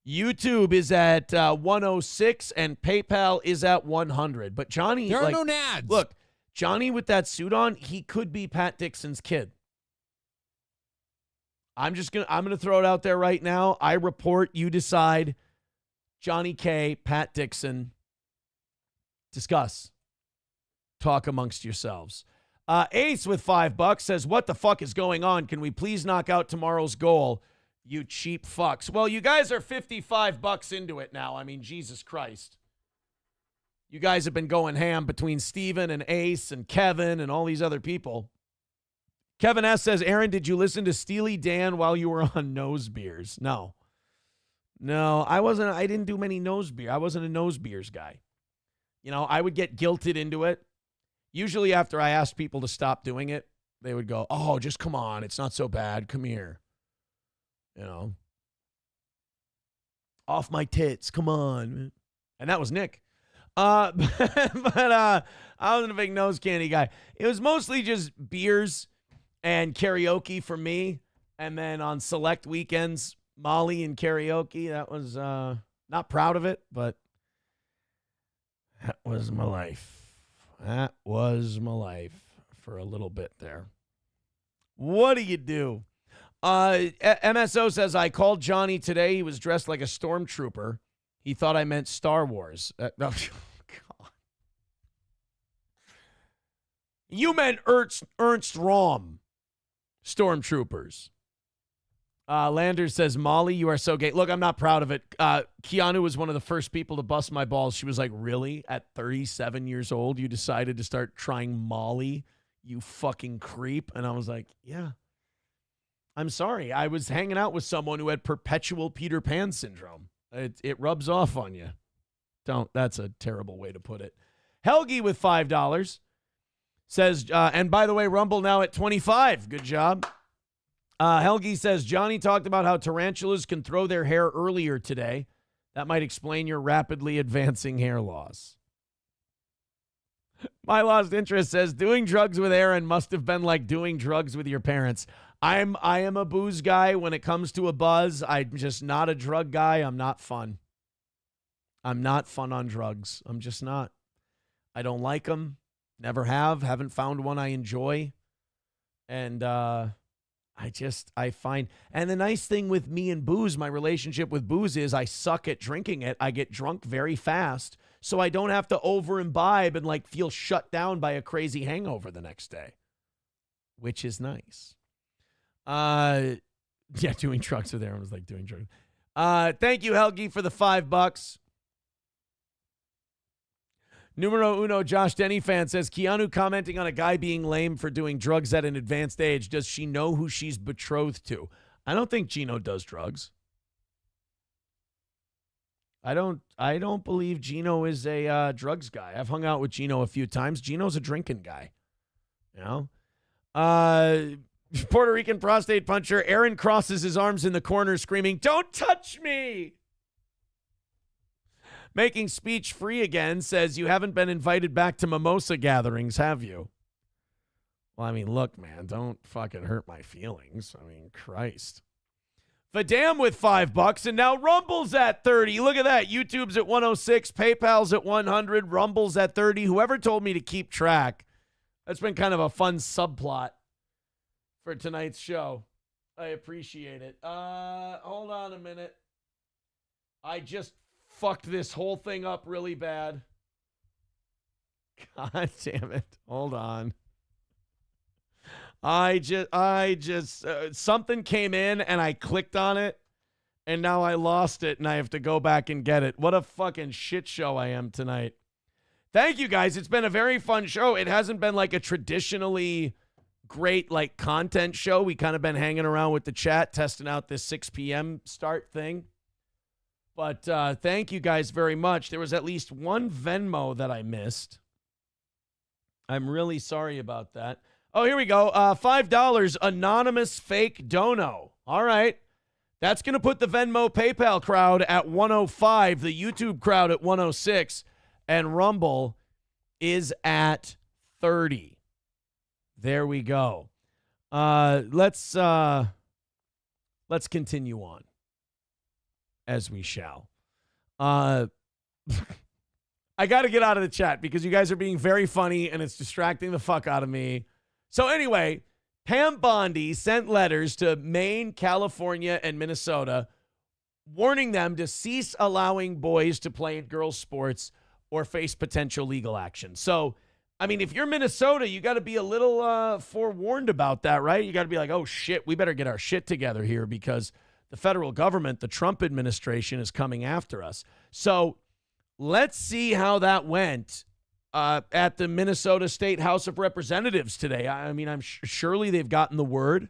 YouTube is at 106 and PayPal is at 100. But Johnny, there are no nads. Look, Johnny with that suit on, he could be Pat Dixon's kid. I'm gonna throw it out there right now. I report, you decide. Johnny K, Pat Dixon. Discuss. Talk amongst yourselves. Ace with $5 says, what the fuck is going on? Can we please knock out tomorrow's goal? You cheap fucks. Well, you guys are $55 into it now. I mean, Jesus Christ. You guys have been going ham between Steven and Ace and Kevin and all these other people. Kevin S. says, Aaron, did you listen to Steely Dan while you were on Nose Beers? No, I wasn't. I didn't do many nose beer. I wasn't a nose beers guy. You know, I would get guilted into it. Usually after I asked people to stop doing it, they would go, oh, just come on. It's not so bad. Come here. You know, off my tits. Come on. And that was Nick. But I wasn't a big nose candy guy. It was mostly just beers and karaoke for me. And then on select weekends, Molly and karaoke. That was not proud of it, but that was my life. That was my life for a little bit there. What do you do? MSO says, I called Johnny today. He was dressed like a stormtrooper. He thought I meant Star Wars. Oh, God. You meant Ernst Rom. Stormtroopers. Landers says, Molly, you are so gay. Look, I'm not proud of it. Keanu was one of the first people to bust my balls. She was like, really? At 37 years old, you decided to start trying Molly? You fucking creep. And I was like, yeah. I'm sorry. I was hanging out with someone who had perpetual Peter Pan syndrome. It rubs off on you. That's a terrible way to put it. Helgi with $5 Says, and by the way, Rumble now at 25. Good job. Helgi says, Johnny talked about how tarantulas can throw their hair earlier today. That might explain your rapidly advancing hair loss. My Lost Interest says, doing drugs with Aaron must have been like doing drugs with your parents. I am a booze guy when it comes to a buzz. I'm just not a drug guy. I'm not fun. I'm not fun on drugs. I'm just not. I don't like them. Never have. Haven't found one I enjoy. And I find, and the nice thing with me and booze, my relationship with booze is I suck at drinking it. I get drunk very fast, so I don't have to over imbibe and like feel shut down by a crazy hangover the next day, which is nice. Yeah, doing drugs with Aaron was like doing drugs. Thank you, Helgi, for the $5. Numero uno, Josh Denny fan says, Keanu commenting on a guy being lame for doing drugs at an advanced age. Does she know who she's betrothed to? I don't think Gino does drugs. I don't believe Gino is a drugs guy. I've hung out with Gino a few times. Gino's a drinking guy. You know? Puerto Rican prostate puncher. Aaron crosses his arms in the corner screaming, "Don't touch me!" Making speech free again says, you haven't been invited back to mimosa gatherings, have you? Well, I mean, look, man, don't fucking hurt my feelings. I mean, Christ. Vadam with $5, and now Rumble's at 30. Look at that. YouTube's at 106, PayPal's at 100, Rumble's at 30. Whoever told me to keep track. That's been kind of a fun subplot for tonight's show. I appreciate it. Hold on a minute. I just fucked this whole thing up really bad. God damn it. Hold on. I just something came in and I clicked on it and now I lost it and I have to go back and get it. What a fucking shit show I am tonight. Thank you guys. It's been a very fun show. It hasn't been like a traditionally great like content show. We kind of been hanging around with the chat, testing out this 6 p.m. start thing. But thank you guys very much. There was at least one Venmo that I missed. I'm really sorry about that. Oh, here we go. $5, anonymous fake dono. All right. That's going to put the Venmo PayPal crowd at 105, the YouTube crowd at 106, and Rumble is at 30. There we go. Let's continue on. As we shall. I got to get out of the chat because you guys are being very funny and it's distracting the fuck out of me. So anyway, Pam Bondi sent letters to Maine, California, and Minnesota warning them to cease allowing boys to play in girls' sports or face potential legal action. So, I mean, if you're Minnesota, you got to be a little forewarned about that, right? You got to be like, oh, shit, we better get our shit together here because the federal government, the Trump administration, is coming after us. So let's see how that went at the Minnesota State House of Representatives today. I mean, I'm surely they've gotten the word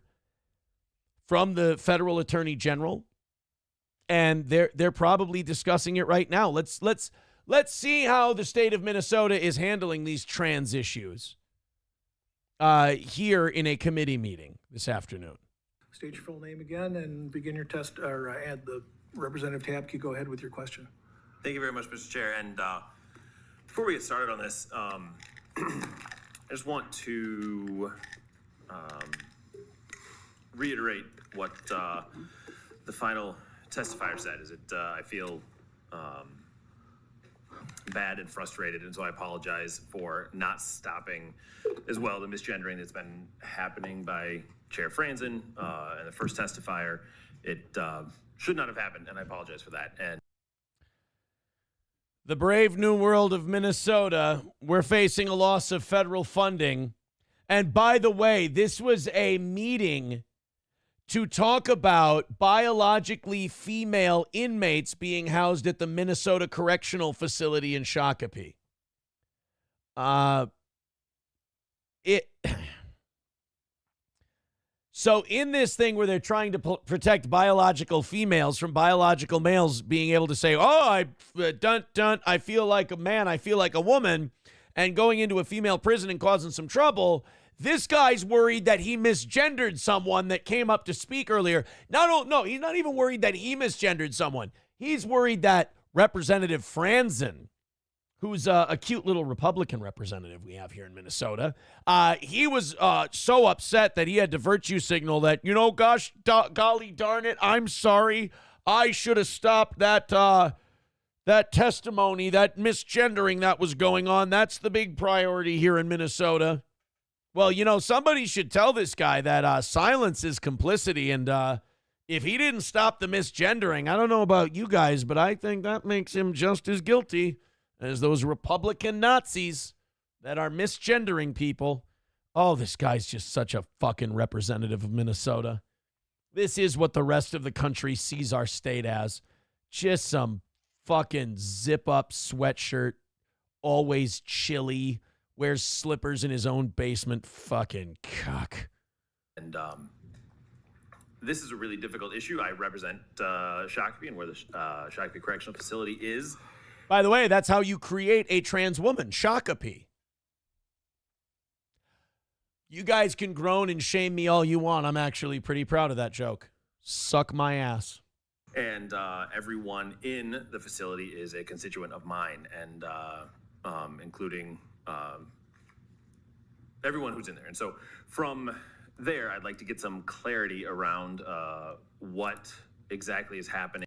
from the federal attorney general, and they're probably discussing it right now. Let's see how the state of Minnesota is handling these trans issues here in a committee meeting this afternoon. State your full name again and begin your test, or add the Representative Tapke. Go ahead with your question. Thank you very much, Mr. Chair. And before we get started on this, I just want to reiterate what the final testifier said. Is it? I feel bad and frustrated, and so I apologize for not stopping as well the misgendering that's been happening by Chair Franzen and the first testifier. It should not have happened, and I apologize for that. And the brave new world of Minnesota, we're facing a loss of federal funding. And by the way, this was a meeting to talk about biologically female inmates being housed at the Minnesota Correctional Facility in Shakopee. So in this thing where they're trying to protect biological females from biological males being able to say, oh, I feel like a man, I feel like a woman, and going into a female prison and causing some trouble. This guy's worried that he misgendered someone that came up to speak earlier. No, he's not even worried that he misgendered someone. He's worried that Representative Franzen, who's a cute little Republican representative we have here in Minnesota, he was so upset that he had to virtue signal that, golly darn it, I'm sorry. I should have stopped that testimony, that misgendering that was going on. That's the big priority here in Minnesota. Well, somebody should tell this guy that silence is complicity, and if he didn't stop the misgendering, I don't know about you guys, but I think that makes him just as guilty as those Republican Nazis that are misgendering people. Oh, this guy's just such a fucking representative of Minnesota. This is what the rest of the country sees our state as. Just some fucking zip-up sweatshirt, always chilly, wears slippers in his own basement. Fucking cuck. And this is a really difficult issue. I represent Shakopee and where the Shakopee Correctional Facility is. By the way, that's how you create a trans woman, Shakopee. You guys can groan and shame me all you want. I'm actually pretty proud of that joke. Suck my ass. And everyone in the facility is a constituent of mine, and including everyone who's in there. And so from there, I'd like to get some clarity around what exactly is happening.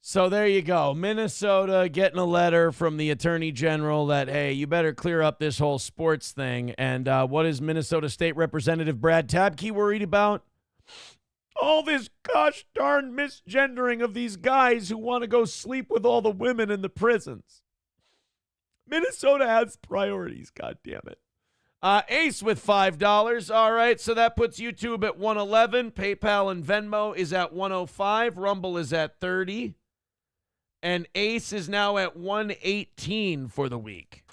So there you go. Minnesota getting a letter from the Attorney General that, hey, you better clear up this whole sports thing. And what is Minnesota State Representative Brad Tabke worried about? All this gosh darn misgendering of these guys who want to go sleep with all the women in the prisons. Minnesota has priorities, god damn it. Ace with $5. All right, so that puts YouTube at 111. PayPal and Venmo is at 105. Rumble is at 30. And Ace is now at 118 for the week.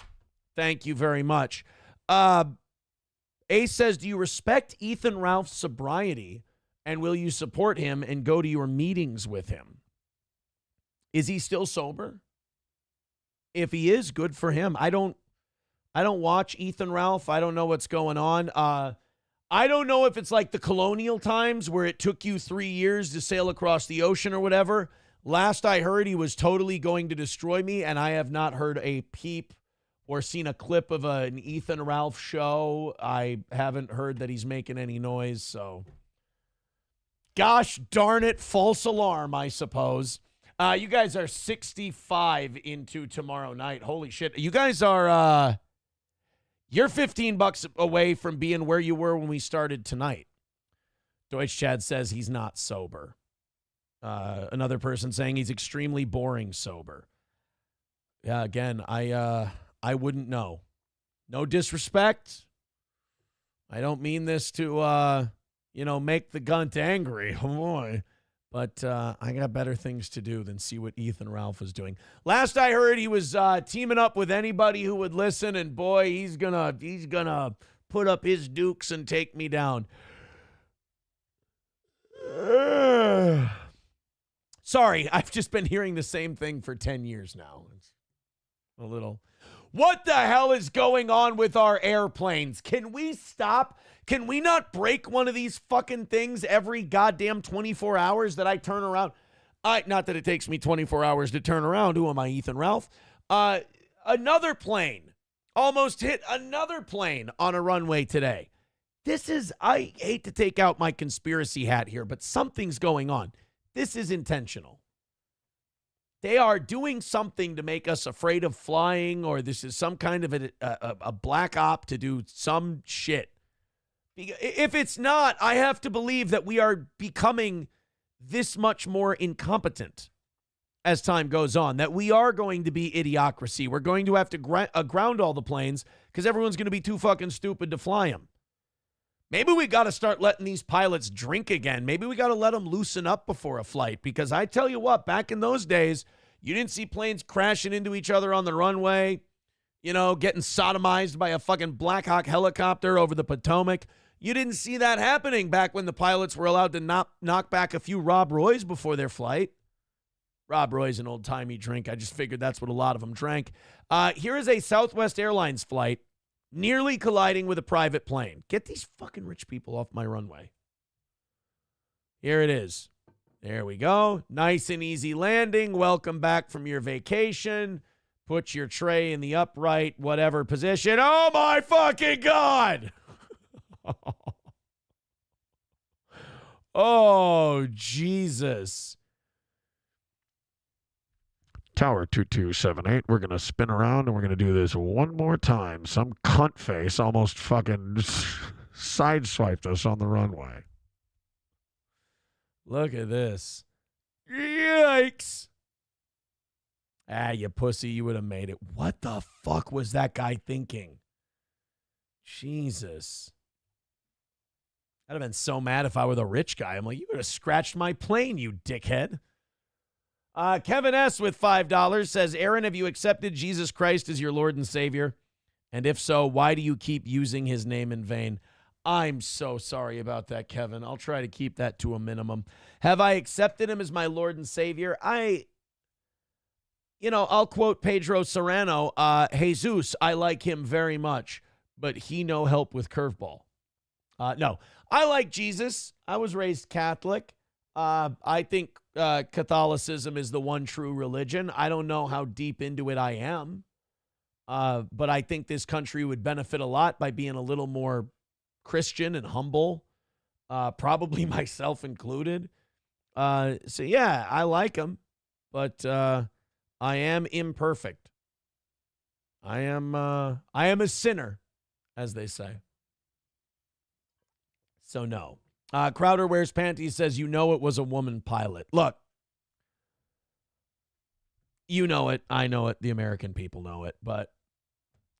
Thank you very much. Ace says, do you respect Ethan Ralph's sobriety, and will you support him and go to your meetings with him? Is he still sober? If he is, good for him. I don't watch Ethan Ralph. I don't know what's going on. I don't know if it's like the colonial times where it took you 3 years to sail across the ocean or whatever. Last I heard, he was totally going to destroy me, and I have not heard a peep or seen a clip of an Ethan Ralph show. I haven't heard that he's making any noise, so gosh darn it, false alarm, I suppose. You guys are 65 into tomorrow night. Holy shit. You guys are, you're $15 away from being where you were when we started tonight. Deutsch Chad says he's not sober. Another person saying he's extremely boring sober. Yeah, again, I wouldn't know. No disrespect. I don't mean this to, make the gunt angry. Oh, boy. But I got better things to do than see what Ethan Ralph was doing. Last I heard, he was teaming up with anybody who would listen, and boy, he's gonna put up his dukes and take me down. Sorry, I've just been hearing the same thing for 10 years now. It's a little. What the hell is going on with our airplanes? Can we stop? Can we not break one of these fucking things every goddamn 24 hours that I turn around? Not that it takes me 24 hours to turn around. Who am I, Ethan Ralph? Another plane almost hit another plane on a runway today. I hate to take out my conspiracy hat here, but something's going on. This is intentional. They are doing something to make us afraid of flying, or this is some kind of a black op to do some shit. If it's not, I have to believe that we are becoming this much more incompetent as time goes on, that we are going to be idiocracy. We're going to have to ground all the planes because everyone's going to be too fucking stupid to fly them. Maybe we got to start letting these pilots drink again. Maybe we got to let them loosen up before a flight, because I tell you what, back in those days, you didn't see planes crashing into each other on the runway, getting sodomized by a fucking Black Hawk helicopter over the Potomac. You didn't see that happening back when the pilots were allowed to knock back a few Rob Roys before their flight. Rob Roy's an old-timey drink. I just figured that's what a lot of them drank. Here is a Southwest Airlines flight nearly colliding with a private plane. Get these fucking rich people off my runway. Here it is. There we go. Nice and easy landing. Welcome back from your vacation. Put your tray in the upright, whatever position. Oh, my fucking God. Oh, Jesus. Tower 2278, we're going to spin around and we're going to do this one more time. Some cunt face almost fucking sideswiped us on the runway. Look at this. Yikes. Ah, you pussy, you would have made it. What the fuck was that guy thinking? Jesus. I'd have been so mad if I were the rich guy. I'm like, you would have scratched my plane, you dickhead. Kevin S. with $5 says, Aaron, have you accepted Jesus Christ as your Lord and Savior? And if so, why do you keep using his name in vain? I'm so sorry about that, Kevin. I'll try to keep that to a minimum. Have I accepted him as my Lord and Savior? I'll quote Pedro Serrano. Jesus, I like him very much, but he no help with curveball. No, I like Jesus. I was raised Catholic. I think Catholicism is the one true religion. I don't know how deep into it I am, but I think this country would benefit a lot by being a little more Christian and humble, probably myself included. So, yeah, I like him, but I am imperfect. I am a sinner, as they say. So, no. Crowder Wears Panties says, it was a woman pilot. Look, you know it. I know it. The American people know it. But,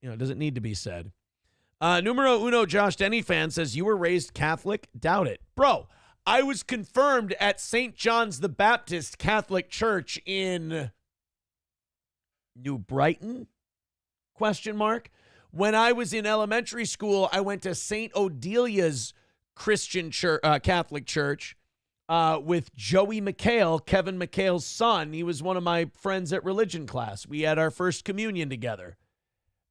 it doesn't need to be said. Numero uno Josh Denny fan says, you were raised Catholic? Doubt it. Bro, I was confirmed at St. John's the Baptist Catholic Church in New Brighton? ? When I was in elementary school, I went to St. Odelia's Christian church, Catholic church, with Joey McHale, Kevin McHale's son. He was one of my friends at religion class. We had our first communion together.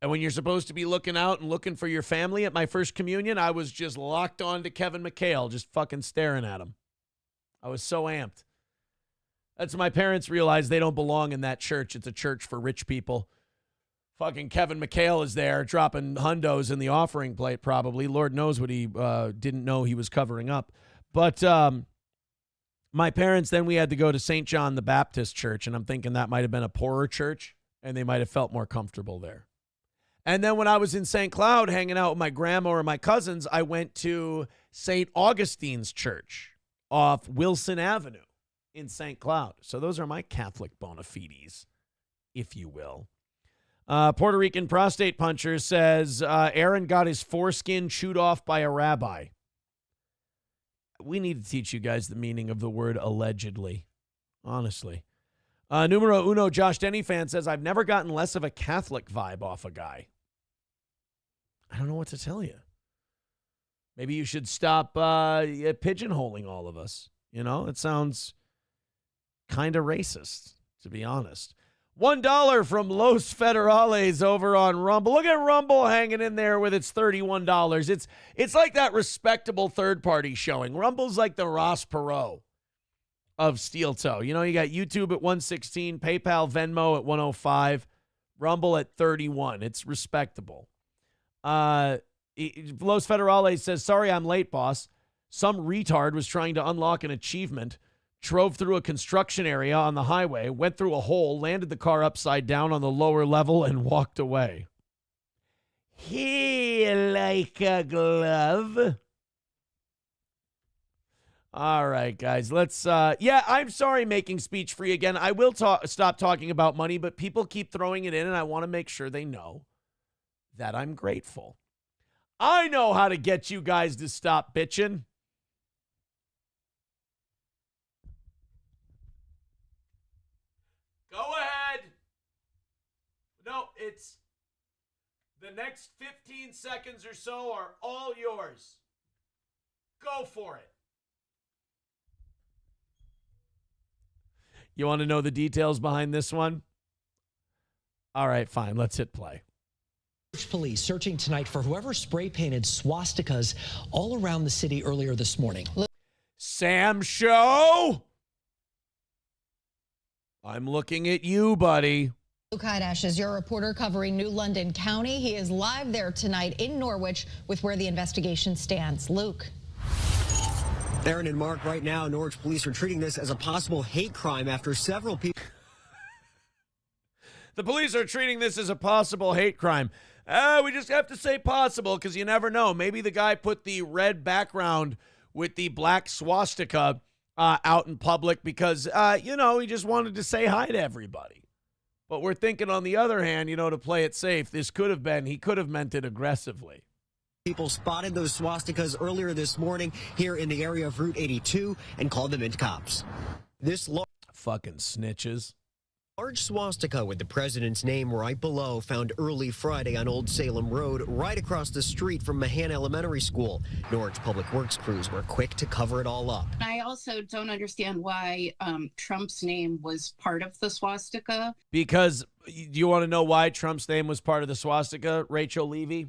And when you're supposed to be looking out and looking for your family at my first communion, I was just locked on to Kevin McHale, just fucking staring at him. I was so amped. That's when my parents realized they don't belong in that church. It's a church for rich people. Fucking Kevin McHale is there dropping hundos in the offering plate probably. Lord knows what he didn't know he was covering up. But my parents, then we had to go to St. John the Baptist Church, and I'm thinking that might have been a poorer church, and they might have felt more comfortable there. And then when I was in St. Cloud hanging out with my grandma or my cousins, I went to St. Augustine's Church off Wilson Avenue in St. Cloud. So those are my Catholic bona fides, if you will. Puerto Rican prostate puncher says, Aaron got his foreskin chewed off by a rabbi. We need to teach you guys the meaning of the word allegedly. Honestly. Numero uno Josh Denny fan says, I've never gotten less of a Catholic vibe off a guy. I don't know what to tell you. Maybe you should stop pigeonholing all of us. It sounds kind of racist, to be honest. $1 from Los Federales over on Rumble. Look at Rumble hanging in there with its $31. It's like that respectable third-party showing. Rumble's like the Ross Perot of Steel Toe. You got YouTube at 116, PayPal, Venmo at 105, Rumble at 31. It's respectable. Los Federales says, sorry I'm late, boss. Some retard was trying to unlock an achievement. Drove through a construction area on the highway, went through a hole, landed the car upside down on the lower level, and walked away. He like a glove. All right, guys, let's, I'm sorry making speech free again. I will stop talking about money, but people keep throwing it in, and I want to make sure they know that I'm grateful. I know how to get you guys to stop bitching. Go ahead. No, it's the next 15 seconds or so are all yours. Go for it. You want to know the details behind this one? All right, fine. Let's hit play. Police searching tonight for whoever spray painted swastikas all around the city earlier this morning. Sam Show! I'm looking at you, buddy. Luke Hydash is your reporter covering New London County. He is live there tonight in Norwich with where the investigation stands. Luke. Aaron and Mark, right now, Norwich police are treating this as a possible hate crime after several people. The police are treating this as a possible hate crime. We just have to say possible because you never know. Maybe the guy put the red background with the black swastika out in public because, he just wanted to say hi to everybody. But we're thinking on the other hand, to play it safe, he could have meant it aggressively. People spotted those swastikas earlier this morning here in the area of Route 82 and called them in to cops. This fucking snitches. Large swastika with the president's name right below found early Friday on Old Salem Road, right across the street from Mahan Elementary School. Norwich Public Works crews were quick to cover it all up. I also don't understand why Trump's name was part of the swastika. Because you want to know why Trump's name was part of the swastika, Rachel Levy?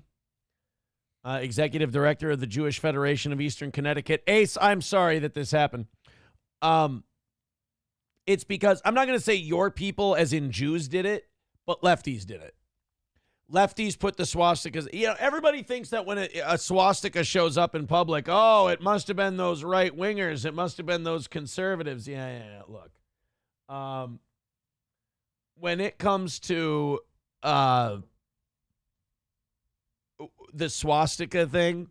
Executive Director of the Jewish Federation of Eastern Connecticut. Ace, I'm sorry that this happened. It's because, I'm not going to say your people as in Jews did it, but lefties did it. Lefties put the swastikas. Everybody thinks that when a swastika shows up in public, oh, it must have been those right-wingers. It must have been those conservatives. Yeah. Look. When it comes to the swastika thing,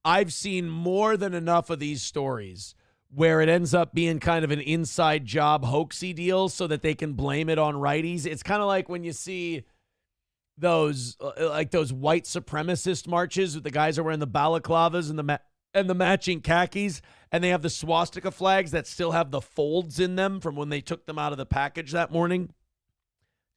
I've seen more than enough of these stories where it ends up being kind of an inside job hoaxy deal so that they can blame it on righties. It's kind of like when you see those white supremacist marches with the guys are wearing the balaclavas and the matching khakis, and they have the swastika flags that still have the folds in them from when they took them out of the package that morning.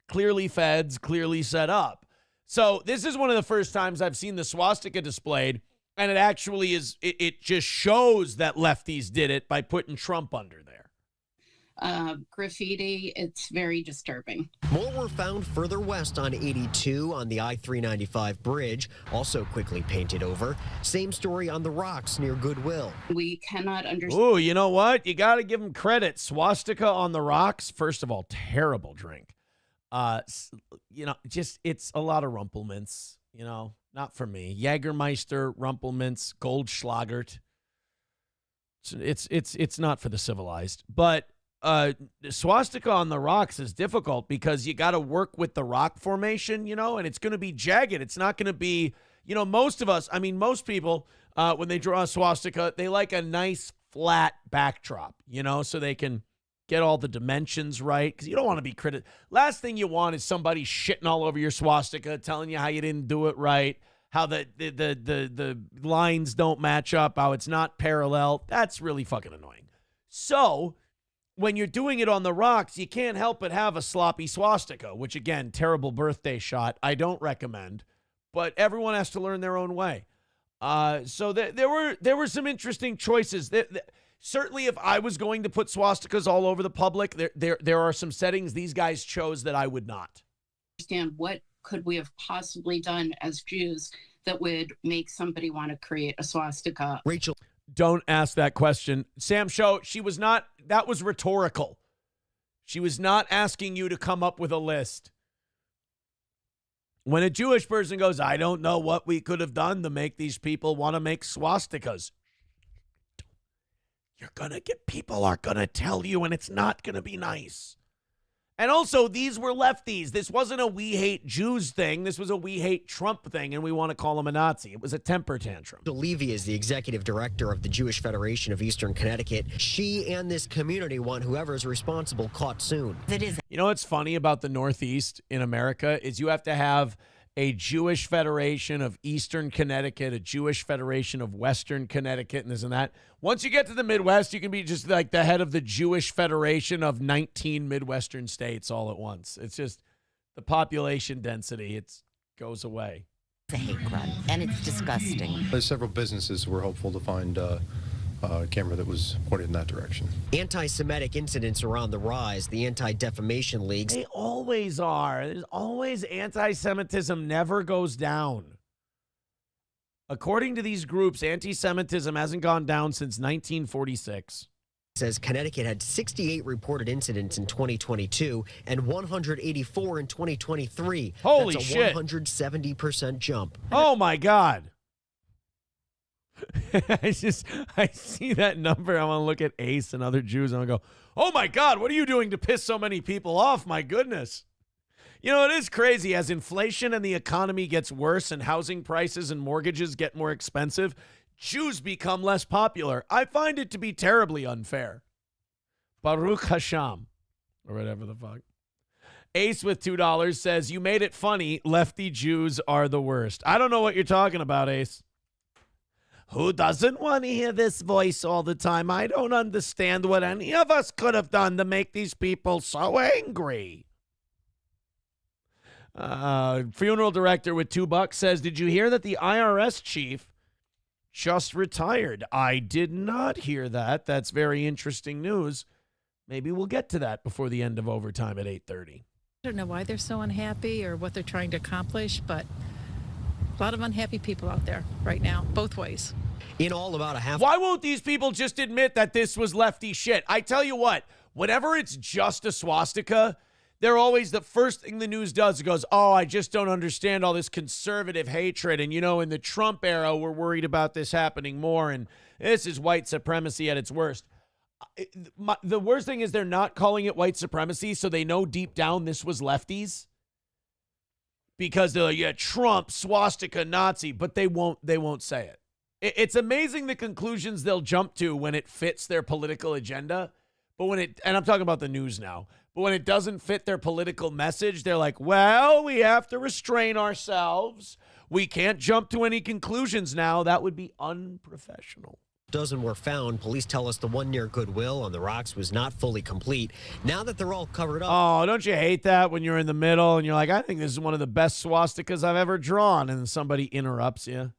Clearly feds, clearly set up. So this is one of the first times I've seen the swastika displayed. And it actually is, it just shows that lefties did it by putting Trump under there. Graffiti, it's very disturbing. More were found further west on 82 on the I-395 bridge, also quickly painted over. Same story on the rocks near Goodwill. We cannot understand. Ooh, you know what? You got to give them credit. Swastika on the rocks, first of all, terrible drink. It's a lot of Rumpelmints, Not for me. Jägermeister, Rumpelmints, Goldschlagert. It's not for the civilized. But swastika on the rocks is difficult because you got to work with the rock formation, and it's going to be jagged. It's not going to be, most people, when they draw a swastika, they like a nice flat backdrop, so they can get all the dimensions right, because you don't want to be critical. Last thing you want is somebody shitting all over your swastika, telling you how you didn't do it right, how the lines don't match up, how it's not parallel. That's really fucking annoying. So when you're doing it on the rocks, you can't help but have a sloppy swastika, which, again, terrible birthday shot. I don't recommend, but everyone has to learn their own way. So there were some interesting choices. Certainly, if I was going to put swastikas all over the public, there are some settings these guys chose that I would not. Understand what could we have possibly done as Jews that would make somebody want to create a swastika? Rachel, don't ask that question. Sam Show, that was rhetorical. She was not asking you to come up with a list. When a Jewish person goes, I don't know what we could have done to make these people want to make swastikas. People are going to tell you, and it's not going to be nice. And also, these were lefties. This wasn't a we hate Jews thing. This was a we hate Trump thing, and we want to call him a Nazi. It was a temper tantrum. Levy is the executive director of the Jewish Federation of Eastern Connecticut. She and this community want whoever's responsible caught soon. You know what's funny about the Northeast in America is you have to have a Jewish Federation of Eastern Connecticut, a Jewish Federation of Western Connecticut, and this and that. Once you get to the Midwest, you can be just like the head of the Jewish Federation of 19 Midwestern states all at once. It's just the population density, it goes away. It's a hate crime, and it's disgusting. There's several businesses we're hopeful to find camera that was pointed in that direction. Anti-Semitic incidents are on the rise. The Anti-Defamation League. They always are. There's always anti-Semitism never goes down. According to these groups, anti-Semitism hasn't gone down since 1946. Says Connecticut had 68 reported incidents in 2022 and 184 in 2023. Holy That's a shit. 170% jump. Oh my God. I see that number. I want to look at Ace and other Jews and I go, oh my God, what are you doing to piss so many people off? My goodness. You know, it is crazy. As inflation and the economy gets worse and housing prices and mortgages get more expensive, Jews become less popular. I find it to be terribly unfair. Baruch Hashem, or whatever the fuck. Ace with $2 says, you made it funny. Lefty Jews are the worst. I don't know what you're talking about, Ace. Who doesn't want to hear this voice all the time? I don't understand what any of us could have done to make these people so angry. Funeral director with $2 says, did you hear that the IRS chief just retired? I did not hear that. That's very interesting news. Maybe we'll get to that before the end of overtime at 8:30. I don't know why they're so unhappy or what they're trying to accomplish, but a lot of unhappy people out there right now, both ways. In all, about a half. Why won't these people just admit that this was lefty shit? I tell you what, whenever it's just a swastika, they're always the first thing the news does. It goes, oh, I just don't understand all this conservative hatred. And, you know, in the Trump era, we're worried about this happening more. And this is white supremacy at its worst. The worst thing is they're not calling it white supremacy, so they know deep down this was lefties. Because they're like, yeah, Trump, swastika, Nazi, but they won't say it. It's amazing the conclusions they'll jump to when it fits their political agenda. But when it, and I'm talking about the news now, but when it doesn't fit their political message, they're like, well, we have to restrain ourselves. We can't jump to any conclusions now. That would be unprofessional. Dozen were found. Police tell us the one near Goodwill on the rocks was not fully complete. Now that they're all covered up. Oh, don't you hate that when you're in the middle and you're like, I think this is one of the best swastikas I've ever drawn. And then somebody interrupts you.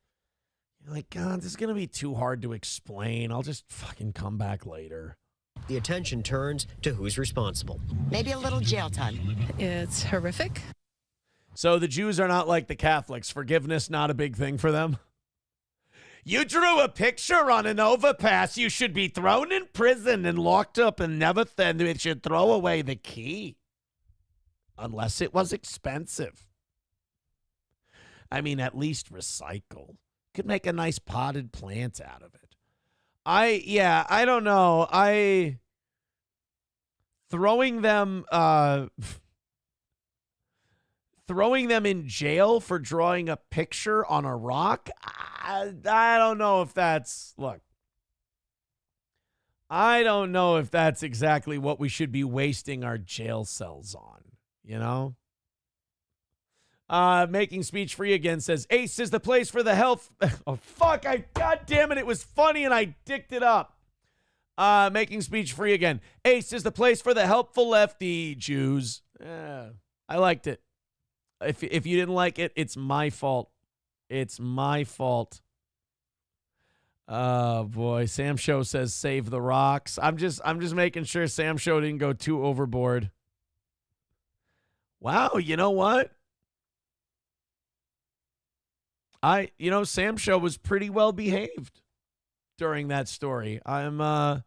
You're like, God, this is going to be too hard to explain. I'll just fucking come back later. The attention turns to who's responsible. Maybe a little jail time. It's horrific. So the Jews are not like the Catholics. Forgiveness, not a big thing for them. You drew a picture on an overpass. You should be thrown in prison and locked up and never then they should throw away the key. Unless it was expensive. I mean, at least recycle. Could make a nice potted plant out of it. I don't know. Throwing them in jail for drawing a picture on a rock. I don't know if that's, look, I don't know if that's exactly what we should be wasting our jail cells on, you know? Making speech free again says, Ace is the place for the health. Oh, fuck. God damn it. It was funny and I dicked it up. Making speech free again. Ace is the place for the helpful lefty Jews. I liked it. If you didn't like it, it's my fault. It's my fault. Oh boy. Sam Show says save the rocks. I'm just making sure Sam Show didn't go too overboard. Wow, you know what? Sam Show was pretty well behaved during that story. I'm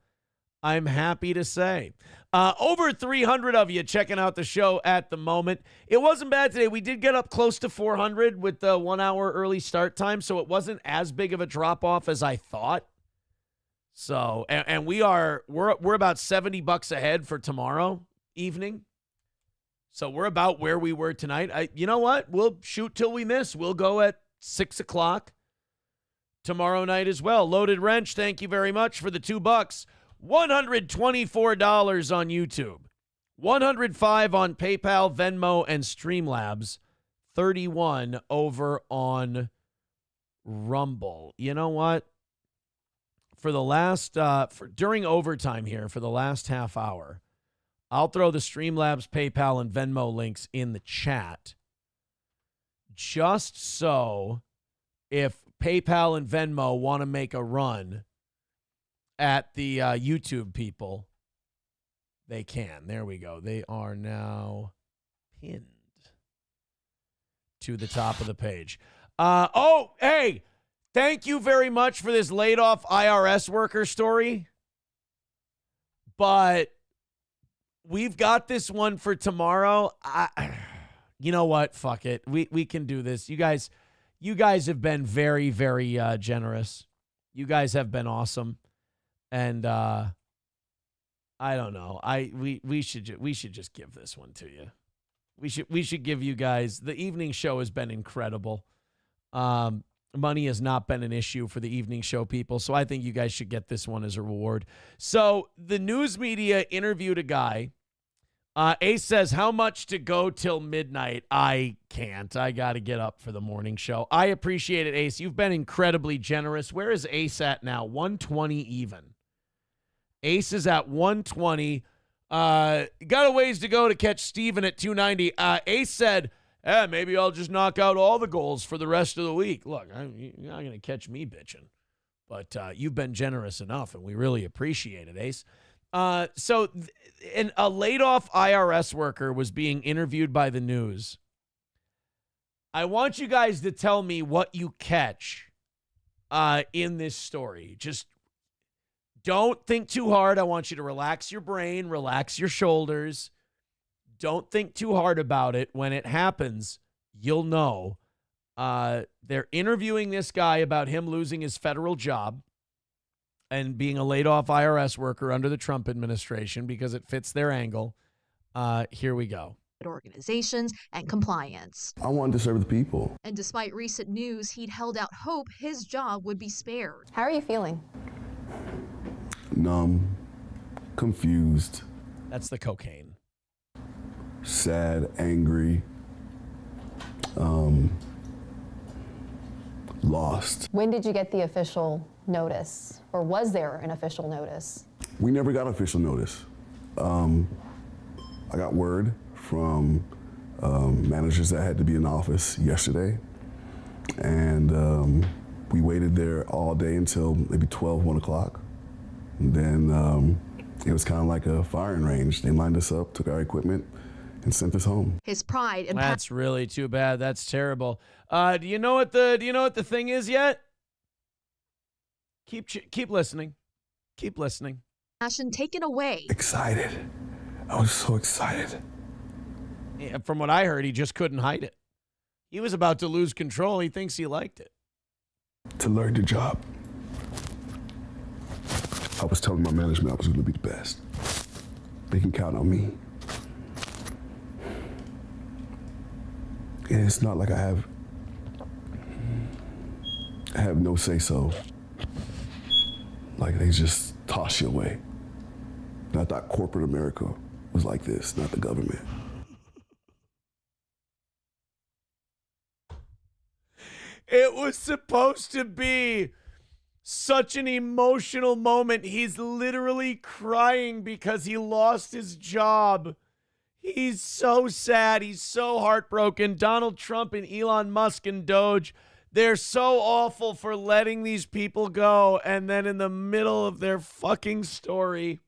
happy to say. Over 300 of you checking out the show at the moment. It wasn't bad today. We did get up close to 400 with the 1 hour early start time, so it wasn't as big of a drop off as I thought. So, and we're about $70 ahead for tomorrow evening. So we're about where we were tonight. You know what? We'll shoot till we miss. We'll go at 6 o'clock tomorrow night as well. Loaded Wrench, thank you very much for the $2. $124 on YouTube. $105 on PayPal, Venmo, and Streamlabs. $31 over on Rumble. You know what? For the last during overtime here, for the last half hour, I'll throw the Streamlabs, PayPal, and Venmo links in the chat. Just so if PayPal and Venmo want to make a run at the YouTube people, they can. There we go. They are now pinned to the top of the page. Hey, thank you very much for this laid off IRS worker story. But we've got this one for tomorrow. You know what? Fuck it. We can do this. You guys have been very, very generous. You guys have been awesome. And I don't know. We should just give this one to you. We should give you guys. The evening show has been incredible. Money has not been an issue for the evening show people, so I think you guys should get this one as a reward. So the news media interviewed a guy. Ace says, how much to go till midnight? I can't. I got to get up for the morning show. I appreciate it, Ace. You've been incredibly generous. Where is Ace at now? 120 even. Ace is at 120. Got a ways to go to catch Steven at 290. Ace said, maybe I'll just knock out all the goals for the rest of the week. Look, you're not going to catch me bitching. But you've been generous enough, and we really appreciate it, Ace. So a laid-off IRS worker was being interviewed by the news. I want you guys to tell me what you catch in this story. Just don't think too hard. I want you to relax your brain, relax your shoulders. Don't think too hard about it. When it happens, you'll know. They're interviewing this guy about him losing his federal job and being a laid-off IRS worker under the Trump administration because it fits their angle. Here we go. Organizations and compliance. I wanted to serve the people. And despite recent news, he'd held out hope his job would be spared. How are you feeling? Numb, confused. That's the cocaine. Sad, angry, lost. When did you get the official notice? Or was there an official notice? We never got official notice. I got word from managers that had to be in office yesterday. And we waited there all day until maybe 12, 1 o'clock. And then it was kind of like a firing range. They lined us up, took our equipment, and sent us home. His pride and That's really too bad. That's terrible. Do you know what the thing is yet? Keep listening. Keep listening. passion taken away. Excited. I was so excited. Yeah, from what I heard, he just couldn't hide it. He was about to lose control. He thinks he liked it. To learn the job. I was telling my management I was going to be the best. They can count on me. And it's not like I have no say-so. Like they just toss you away. And I thought corporate America was like this, not the government. It was supposed to be such an emotional moment. He's literally crying because he lost his job. He's so sad. He's so heartbroken. Donald Trump and Elon Musk and Doge, they're so awful for letting these people go. And then in the middle of their fucking story,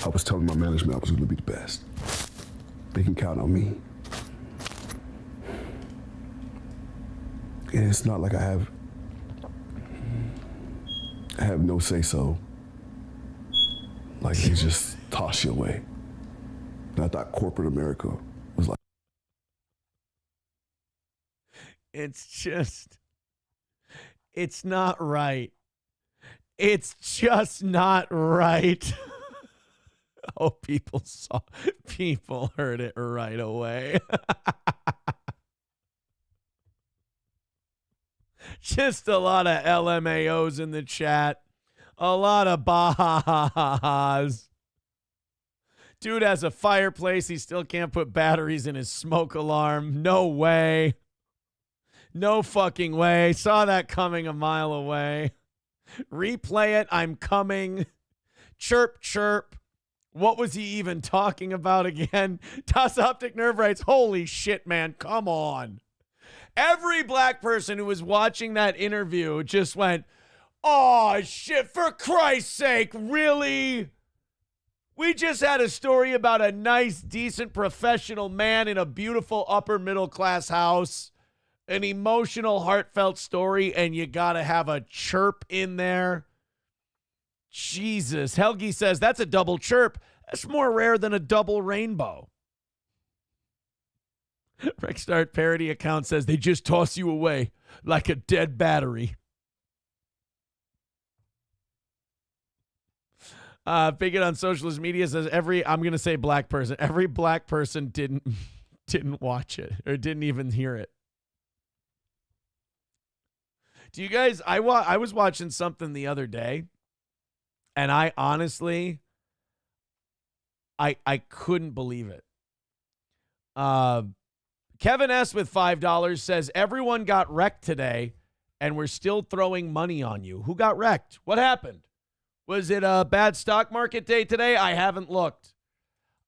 I was telling my management I was going to be the best. They can count on me. And it's not like I have no say-so. Like they just toss you away. And I thought corporate America was like. It's not right. It's just not right. Oh, people heard it right away. Just a lot of LMAOs in the chat. A lot of bah-ha-ha-ha-has. Dude has a fireplace. He still can't put batteries in his smoke alarm. No way. No fucking way. Saw that coming a mile away. Replay it. I'm coming. Chirp, chirp. What was he even talking about again? Toss Optic Nerve writes, holy shit, man. Come on. Every black person who was watching that interview just went, Oh, shit, for Christ's sake, really? We just had a story about a nice, decent, professional man in a beautiful upper middle class house. An emotional, heartfelt story, and you gotta have a chirp in there. Jesus. Helgi says, that's a double chirp. That's more rare than a double rainbow. Rexstart parody account says, they just toss you away like a dead battery. Bigot on socialist media says I'm going to say black person. Every black person didn't watch it or didn't even hear it. Do you guys, I was watching something the other day, and I honestly, I couldn't believe it. Kevin S. with $5 says, everyone got wrecked today, and we're still throwing money on you. Who got wrecked? What happened? Was it a bad stock market day today? I haven't looked.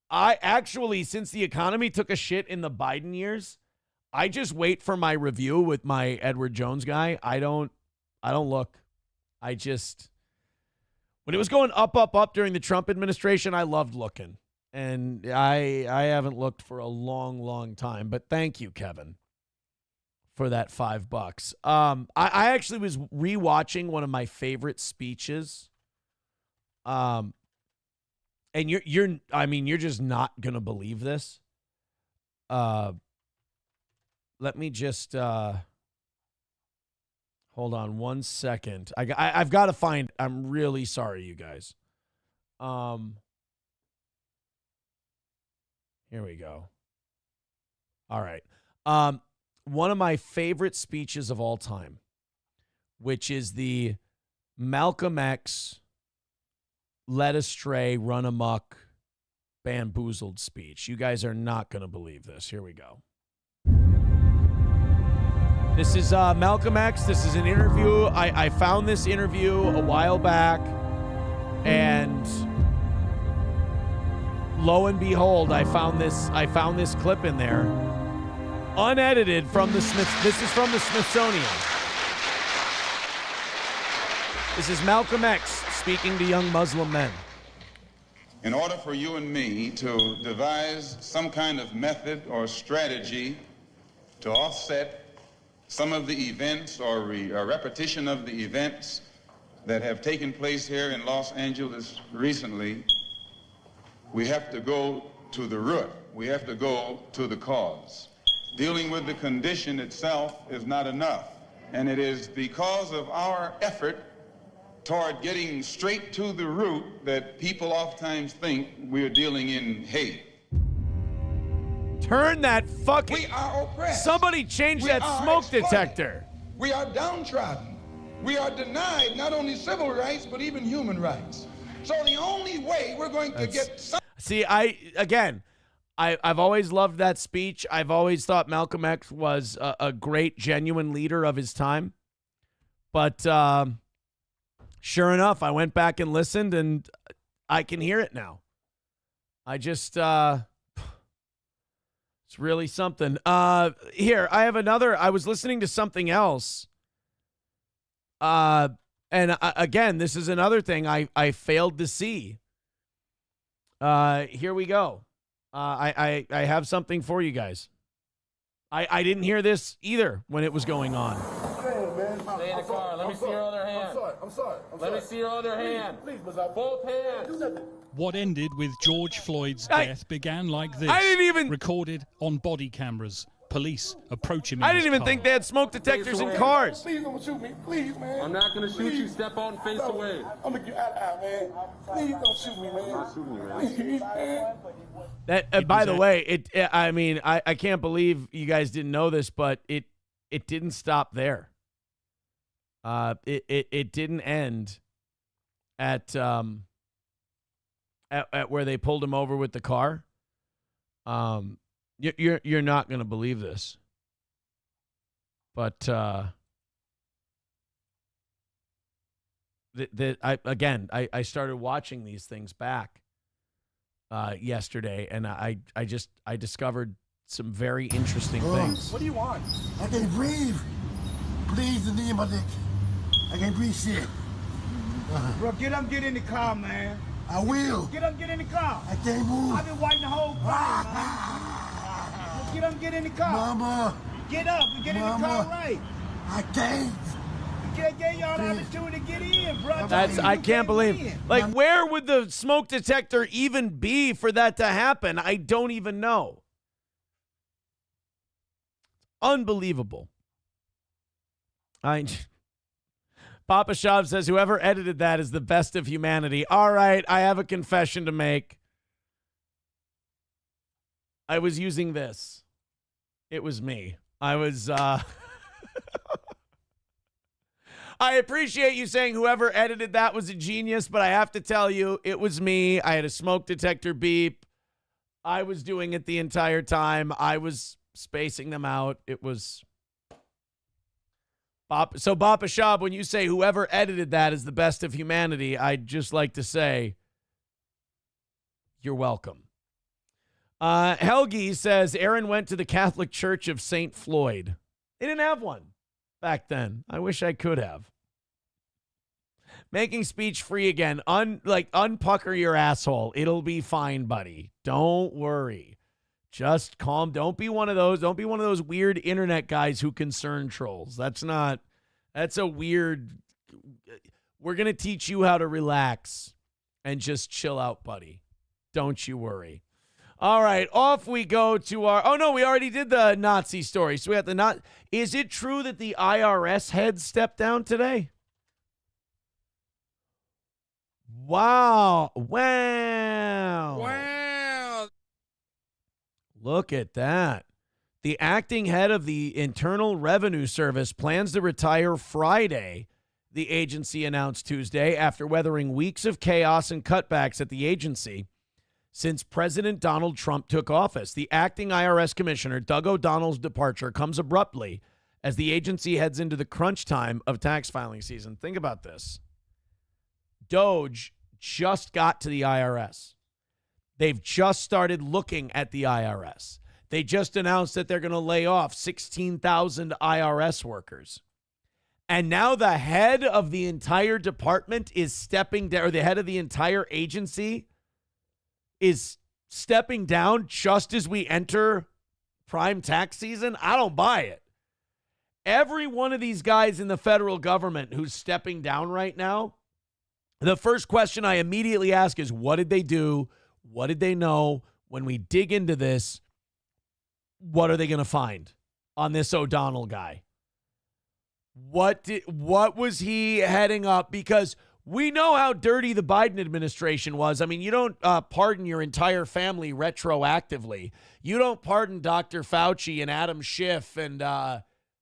I actually, since the economy took a shit in the Biden years, I just wait for my review with my Edward Jones guy. I don't look. I just, when it was going up during the Trump administration, I loved looking. And I haven't looked for a long, long time. But thank you, Kevin, for that $5. I actually was rewatching one of my favorite speeches. And you're just not gonna believe this. Let me just hold on one second. I've got to find. I'm really sorry, you guys. Here we go. All right. One of my favorite speeches of all time, which is the Malcolm X led astray, run amok, bamboozled speech. You guys are not going to believe this. Here we go. This is Malcolm X. This is an interview. I found this interview a while back, and lo and behold, I found this clip in there, unedited from the Smith. This is from the Smithsonian. This is Malcolm X speaking to young Muslim men. In order for you and me to devise some kind of method or strategy to offset some of the events or a repetition of the events that have taken place here in Los Angeles recently, we have to go to the root. We have to go to the cause. Dealing with the condition itself is not enough. And it is because of our effort toward getting straight to the root that people oftentimes think we're dealing in hate. Turn that fucking... We are oppressed. Somebody change that smoke detector. We are downtrodden. We are denied not only civil rights, but even human rights. So the only way we're going to get some... See, I've always loved that speech. I've always thought Malcolm X was a great, genuine leader of his time. But sure enough, I went back and listened, and I can hear it now. I just... It's really something. Here, I have another. I was listening to something else. And again, this is another thing I failed to see. Here we go. I have something for you guys. I didn't hear this either when it was going on. Stay in the car. Let me see your other hand. I'm sorry. Let me see your other hand. Please, both hands. What ended with George Floyd's death began like this. I didn't even... Recorded on body cameras. Police approach him in I didn't his even car. think they had smoke detectors in cars. Please don't shoot me. Please, man. I'm not going to shoot you. Step on, face away. I'm going to get out, man. Please don't shoot me, man. I'm not shooting you, man. Please, man. That, by the way, I can't believe you guys didn't know this, but it didn't stop there. It didn't end at where they pulled him over with the car. You're not going to believe this, but I started watching these things back yesterday, and I discovered some very interesting things. What do you want? I can't breathe. Please, the name of it. I can't breathe shit. Bro, get up, get in the car, man. I will. Get up, get in the car. I can't move. I've been waiting the whole time, man. Get up, get in the car. Mama. Get up and get in the car right. I can't. You gave y'all the opportunity to get in, bro. I can't believe. Like, where would the smoke detector even be for that to happen? I don't even know. Unbelievable. Papa Shav says, whoever edited that is the best of humanity. All right, I have a confession to make. I was using this. It was me. I was, I appreciate you saying whoever edited that was a genius, but I have to tell you, it was me. I had a smoke detector beep. I was doing it the entire time. I was spacing them out. It was... So, Bapa Shab, when you say whoever edited that is the best of humanity, I'd just like to say, you're welcome. Helgi says, Aaron went to the Catholic Church of St. Floyd. They didn't have one back then. I wish I could have. Making speech free again. Unpucker your asshole. It'll be fine, buddy. Don't worry. Just calm. Don't be one of those weird internet guys who concern trolls. That's a weird. We're going to teach you how to relax and just chill out, buddy. Don't you worry. All right. Off we go to our, oh no, we already did the Nazi story. So we have the is it true that the IRS head stepped down today? Wow. Look at that. The acting head of the Internal Revenue Service plans to retire Friday, the agency announced Tuesday, after weathering weeks of chaos and cutbacks at the agency since President Donald Trump took office. The acting IRS commissioner, Doug O'Donnell's departure comes abruptly as the agency heads into the crunch time of tax filing season. Think about this. Doge just got to the IRS. They've just started looking at the IRS. They just announced that they're going to lay off 16,000 IRS workers. And now the head of the entire department is stepping down, or the head of the entire agency is stepping down just as we enter prime tax season. I don't buy it. Every one of these guys in the federal government who's stepping down right now, the first question I immediately ask is, what did they do? What did they know? When we dig into this, what are they going to find on this O'Donnell guy? What was he heading up? Because we know how dirty the Biden administration was. I mean, you don't pardon your entire family retroactively. You don't pardon Dr. Fauci and Adam Schiff and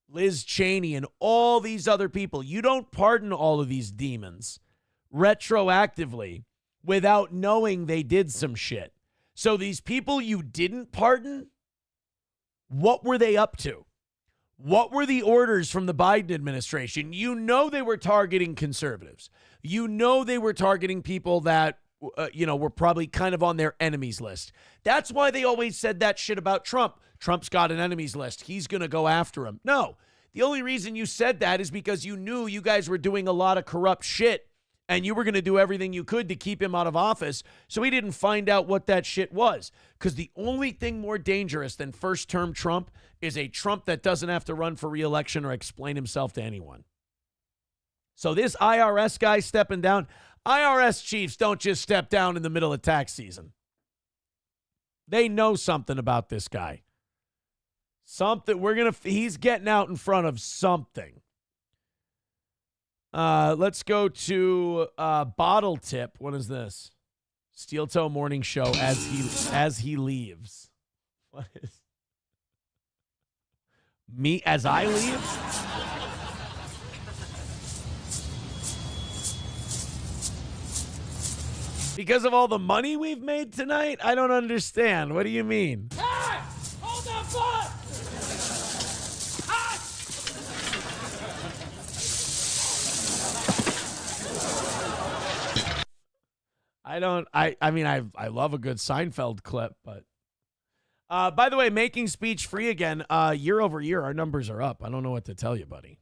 Liz Cheney and all these other people. You don't pardon all of these demons retroactively without knowing they did some shit. So these people you didn't pardon, what were they up to? What were the orders from the Biden administration? You know they were targeting conservatives. You know they were targeting people that, were probably kind of on their enemies list. That's why they always said that shit about Trump. Trump's got an enemies list. He's going to go after him. No, the only reason you said that is because you knew you guys were doing a lot of corrupt shit and you were going to do everything you could to keep him out of office so he didn't find out what that shit was. Because the only thing more dangerous than first-term Trump is a Trump that doesn't have to run for re-election or explain himself to anyone. So this IRS guy stepping down, IRS chiefs don't just step down in the middle of tax season. They know something about this guy. He's getting out in front of something. Let's go to Bottle Tip. What is this? Steel Toe Morning Show as he leaves. What is me as I leave? Because of all the money we've made tonight? I don't understand. What do you mean? Hey! Hold that foot! I love a good Seinfeld clip, but by the way, making speech free again, year over year, our numbers are up. I don't know what to tell you, buddy.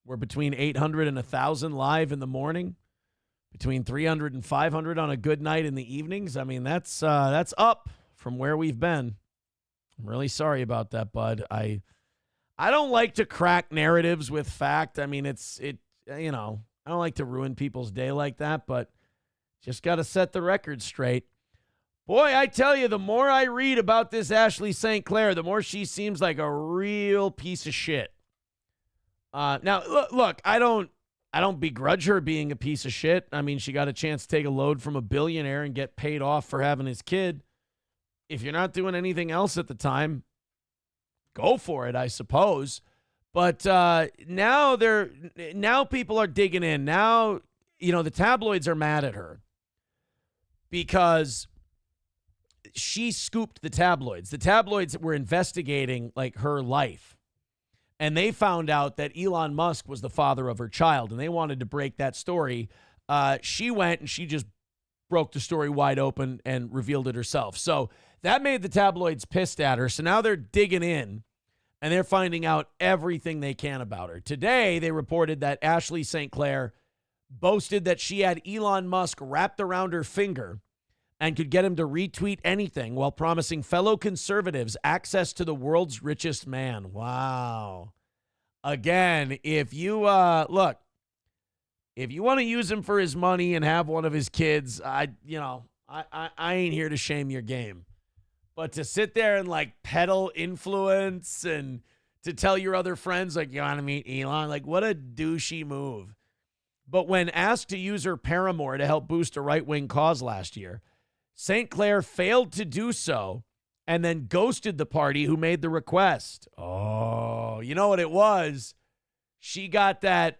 We're between 800 and 1,000 live in the morning, between 300 and 500 on a good night in the evenings. I mean, that's up from where we've been. I'm really sorry about that, bud. I don't like to crack narratives with fact. I mean, I don't like to ruin people's day like that, but just got to set the record straight. Boy, I tell you, the more I read about this Ashley St. Clair, the more she seems like a real piece of shit. Now, look, I don't begrudge her being a piece of shit. I mean, she got a chance to take a load from a billionaire and get paid off for having his kid. If you're not doing anything else at the time, go for it, I suppose. But now people are digging in. Now, the tabloids are mad at her because she scooped the tabloids. The tabloids were investigating like her life. And they found out that Elon Musk was the father of her child, and they wanted to break that story. She went and she just broke the story wide open and revealed it herself. So that made the tabloids pissed at her. So now they're digging in, and they're finding out everything they can about her. Today, they reported that Ashley St. Clair boasted that she had Elon Musk wrapped around her finger and could get him to retweet anything while promising fellow conservatives access to the world's richest man. Wow. Again, if you want to use him for his money and have one of his kids, I ain't here to shame your game. But to sit there and like peddle influence and to tell your other friends like you want to meet Elon, like what a douchey move. But when asked to use her paramour to help boost a right-wing cause last year, St. Clair failed to do so and then ghosted the party who made the request. Oh, you know what it was? She got that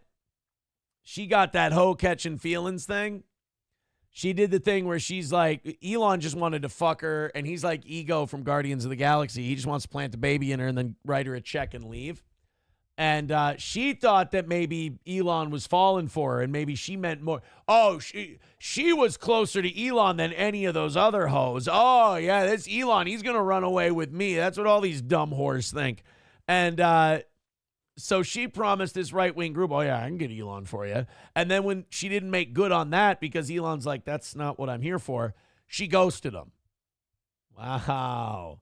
hoe catching feelings thing. She did the thing where she's like, Elon just wanted to fuck her, and he's like Ego from Guardians of the Galaxy. He just wants to plant a baby in her and then write her a check and leave. And she thought that maybe Elon was falling for her, and maybe she meant more. Oh, she was closer to Elon than any of those other hoes. Oh, yeah, that's Elon. He's going to run away with me. That's what all these dumb whores think. And so she promised this right-wing group, oh, yeah, I can get Elon for you. And then when she didn't make good on that because Elon's like, that's not what I'm here for, she ghosted him. Wow.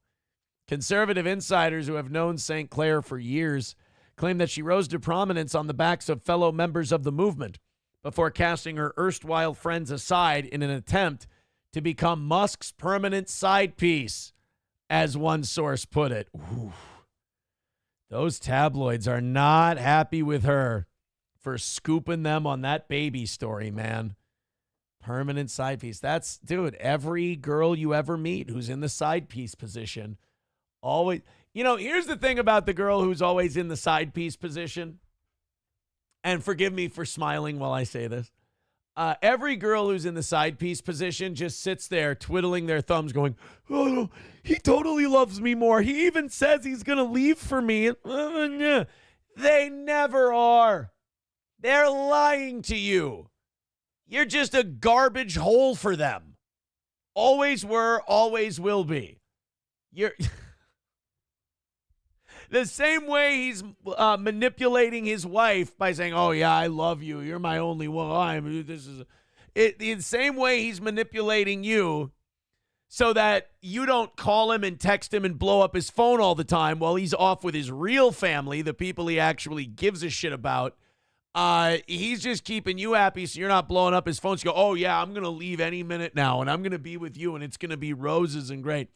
Conservative insiders who have known St. Clair for years claim that she rose to prominence on the backs of fellow members of the movement before casting her erstwhile friends aside in an attempt to become Musk's permanent side piece, as one source put it. Ooh. Those tabloids are not happy with her for scooping them on that baby story, man. Permanent side piece. That's, dude, every girl you ever meet who's in the side piece position always... here's the thing about the girl who's always in the side piece position. And forgive me for smiling while I say this. Every girl who's in the side piece position just sits there twiddling their thumbs going, oh, he totally loves me more. He even says he's going to leave for me. They never are. They're lying to you. You're just a garbage hole for them. Always were, always will be. You're... The same way he's manipulating his wife by saying, oh, yeah, I love you. You're my only one. The same way he's manipulating you so that you don't call him and text him and blow up his phone all the time while he's off with his real family, the people he actually gives a shit about. He's just keeping you happy so you're not blowing up his phone. So you go, oh, yeah, I'm going to leave any minute now, and I'm going to be with you, and it's going to be roses and great.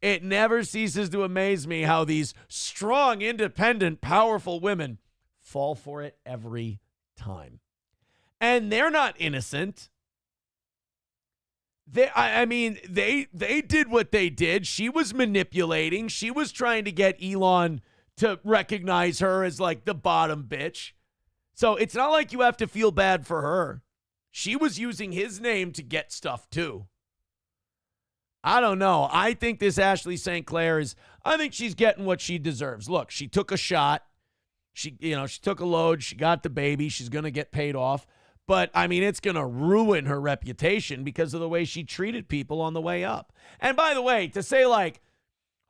It never ceases to amaze me how these strong, independent, powerful women fall for it every time. And they're not innocent. They did what they did. She was manipulating. She was trying to get Elon to recognize her as like the bottom bitch. So it's not like you have to feel bad for her. She was using his name to get stuff too. I don't know. I think this Ashley St. Clair I think she's getting what she deserves. Look, she took a shot. She took a load. She got the baby. She's going to get paid off. But, I mean, it's going to ruin her reputation because of the way she treated people on the way up. And by the way, to say like,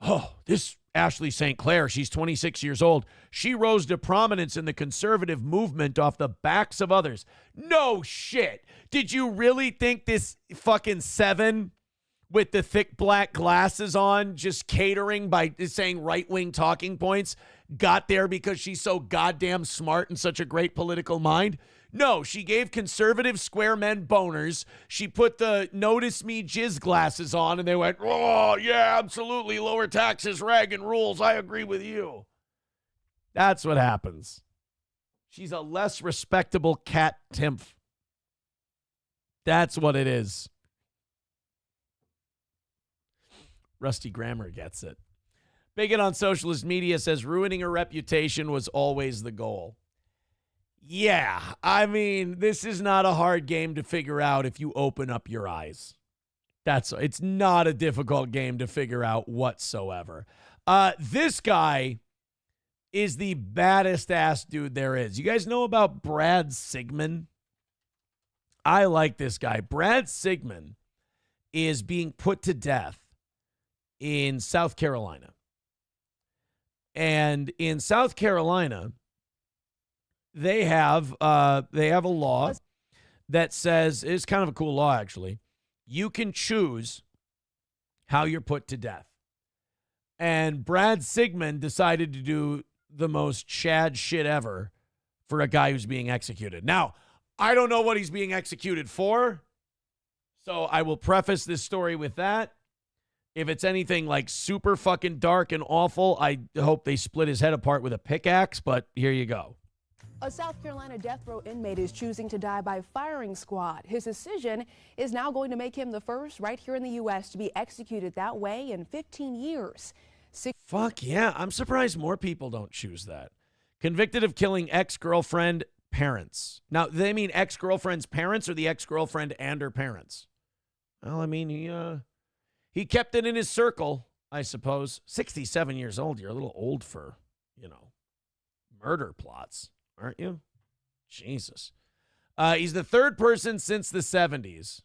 oh, this Ashley St. Clair. She's 26 years old. She rose to prominence in the conservative movement off the backs of others. No shit. Did you really think this fucking 7 with the thick black glasses on, just catering by saying right-wing talking points, got there because she's so goddamn smart and such a great political mind? No, she gave conservative square men boners. She put the notice me jizz glasses on, and they went, oh, yeah, absolutely, lower taxes, Reagan rules, I agree with you. That's what happens. She's a less respectable cat timph. That's what it is. Rusty Grammar gets it. Bigot on socialist media says ruining her reputation was always the goal. Yeah, I mean, this is not a hard game to figure out if you open up your eyes. It's not a difficult game to figure out whatsoever. This guy is the baddest ass dude there is. You guys know about Brad Sigmund? I like this guy. Brad Sigmund is being put to death in South Carolina. And in South Carolina, they have a law that says, it's kind of a cool law actually, you can choose how you're put to death. And Brad Sigmund decided to do the most Chad shit ever for a guy who's being executed. Now, I don't know what he's being executed for, so I will preface this story with that. If it's anything like super fucking dark and awful, I hope they split his head apart with a pickaxe, but here you go. A South Carolina death row inmate is choosing to die by firing squad. His decision is now going to make him the first right here in the U.S. to be executed that way in 15 years. Fuck yeah. I'm surprised more people don't choose that. Convicted of killing ex-girlfriend parents. Now, they mean ex-girlfriend's parents or the ex-girlfriend and her parents? Well, I mean, he kept it in his circle, I suppose. 67 years old. You're a little old for, murder plots, aren't you? Jesus. He's the third person since the 70s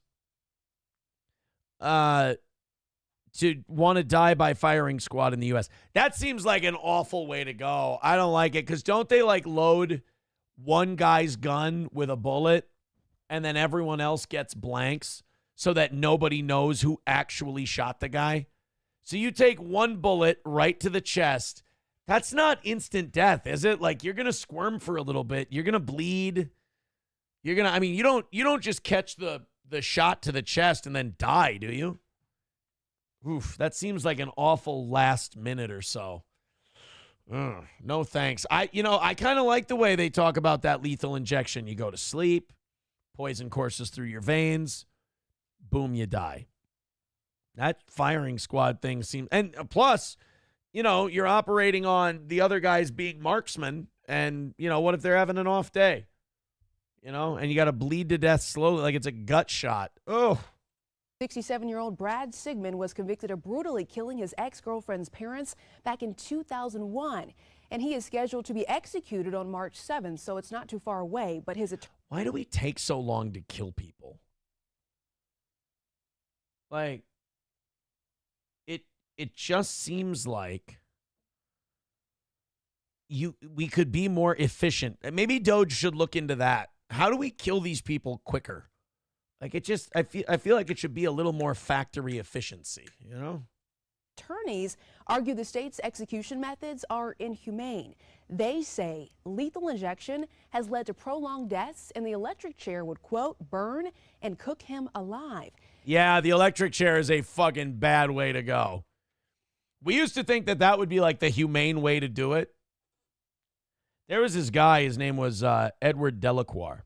to want to die by firing squad in the U.S. That seems like an awful way to go. I don't like it because don't they load one guy's gun with a bullet and then everyone else gets blanks so that nobody knows who actually shot the guy? So you take one bullet right to the chest. That's not instant death, is it? You're going to squirm for a little bit. You're going to bleed. You don't just catch the shot to the chest and then die, do you? Oof, that seems like an awful last minute or so. No thanks. I kind of like the way they talk about that lethal injection. You go to sleep, poison courses through your veins, boom, you die. That firing squad thing seems, and plus, you're operating on the other guys being marksmen, and what if they're having an off day? And you got to bleed to death slowly, like it's a gut shot. Oh. 67-year-old Brad Sigmund was convicted of brutally killing his ex-girlfriend's parents back in 2001, and he is scheduled to be executed on March 7th, so it's not too far away. But why do we take so long to kill people? It just seems like we could be more efficient. Maybe Doge should look into that. How do we kill these people quicker? I feel like it should be a little more factory efficiency, Attorneys argue the state's execution methods are inhumane. They say lethal injection has led to prolonged deaths, and the electric chair would, quote, burn and cook him alive. Yeah, the electric chair is a fucking bad way to go. We used to think that would be the humane way to do it. There was this guy, his name was Edward Delacroix.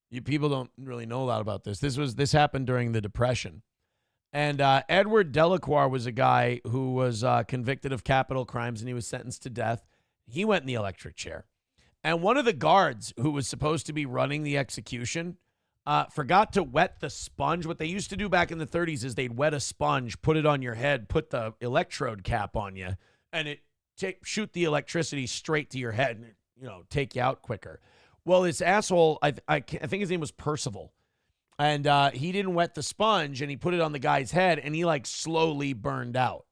You people don't really know a lot about this. This happened during the Depression. And Edward Delacroix was a guy who was convicted of capital crimes, and he was sentenced to death. He went in the electric chair. And one of the guards who was supposed to be running the execution forgot to wet the sponge. What they used to do back in the 30s is they'd wet a sponge, put it on your head, put the electrode cap on you, and it shoot the electricity straight to your head and, take you out quicker. Well, this asshole, I think his name was Percival, and he didn't wet the sponge, and he put it on the guy's head, and he slowly burned out.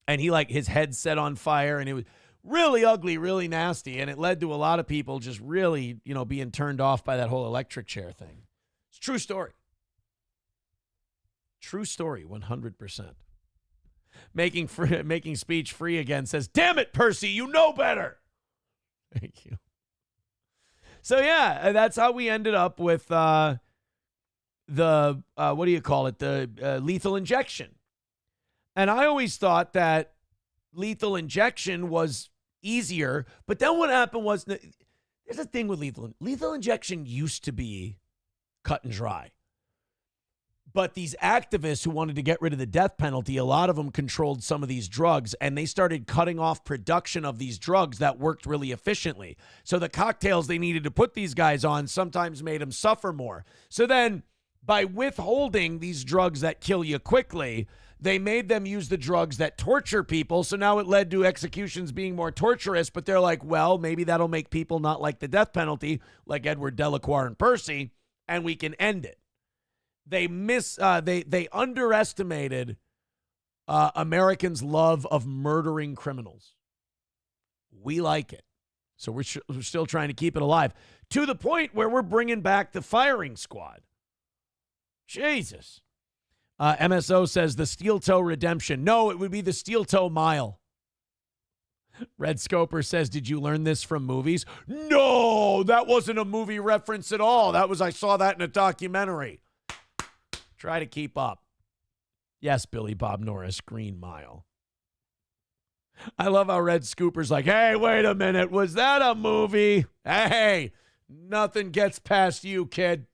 And he, like, his head set on fire, and it was really ugly, really nasty. And it led to a lot of people just really, being turned off by that whole electric chair thing. It's a true story. True story, 100%. Making speech free again says, damn it, Percy, you know better. Thank you. So, yeah, that's how we ended up with the lethal injection. And I always thought that lethal injection was easier. But then what happened was, there's a thing with lethal injection used to be cut and dry. But these activists who wanted to get rid of the death penalty, a lot of them controlled some of these drugs, and they started cutting off production of these drugs that worked really efficiently. So the cocktails they needed to put these guys on sometimes made them suffer more. So then by withholding these drugs that kill you quickly, they made them use the drugs that torture people. So now it led to executions being more torturous, but they're like, well, maybe that'll make people not like the death penalty, like Edward Delacroix and Percy, and we can end it. They underestimated Americans' love of murdering criminals. We like it. So we're still trying to keep it alive to the point where we're bringing back the firing squad. Jesus. MSO says the steel toe redemption. No, it would be the steel toe mile. Red Scoper says, did you learn this from movies? No, that wasn't a movie reference at all. I saw that in a documentary. Try to keep up. Yes, Billy Bob Norris, Green Mile. I love how Red Scooper's like, hey, wait a minute. Was that a movie? Hey, nothing gets past you, kid.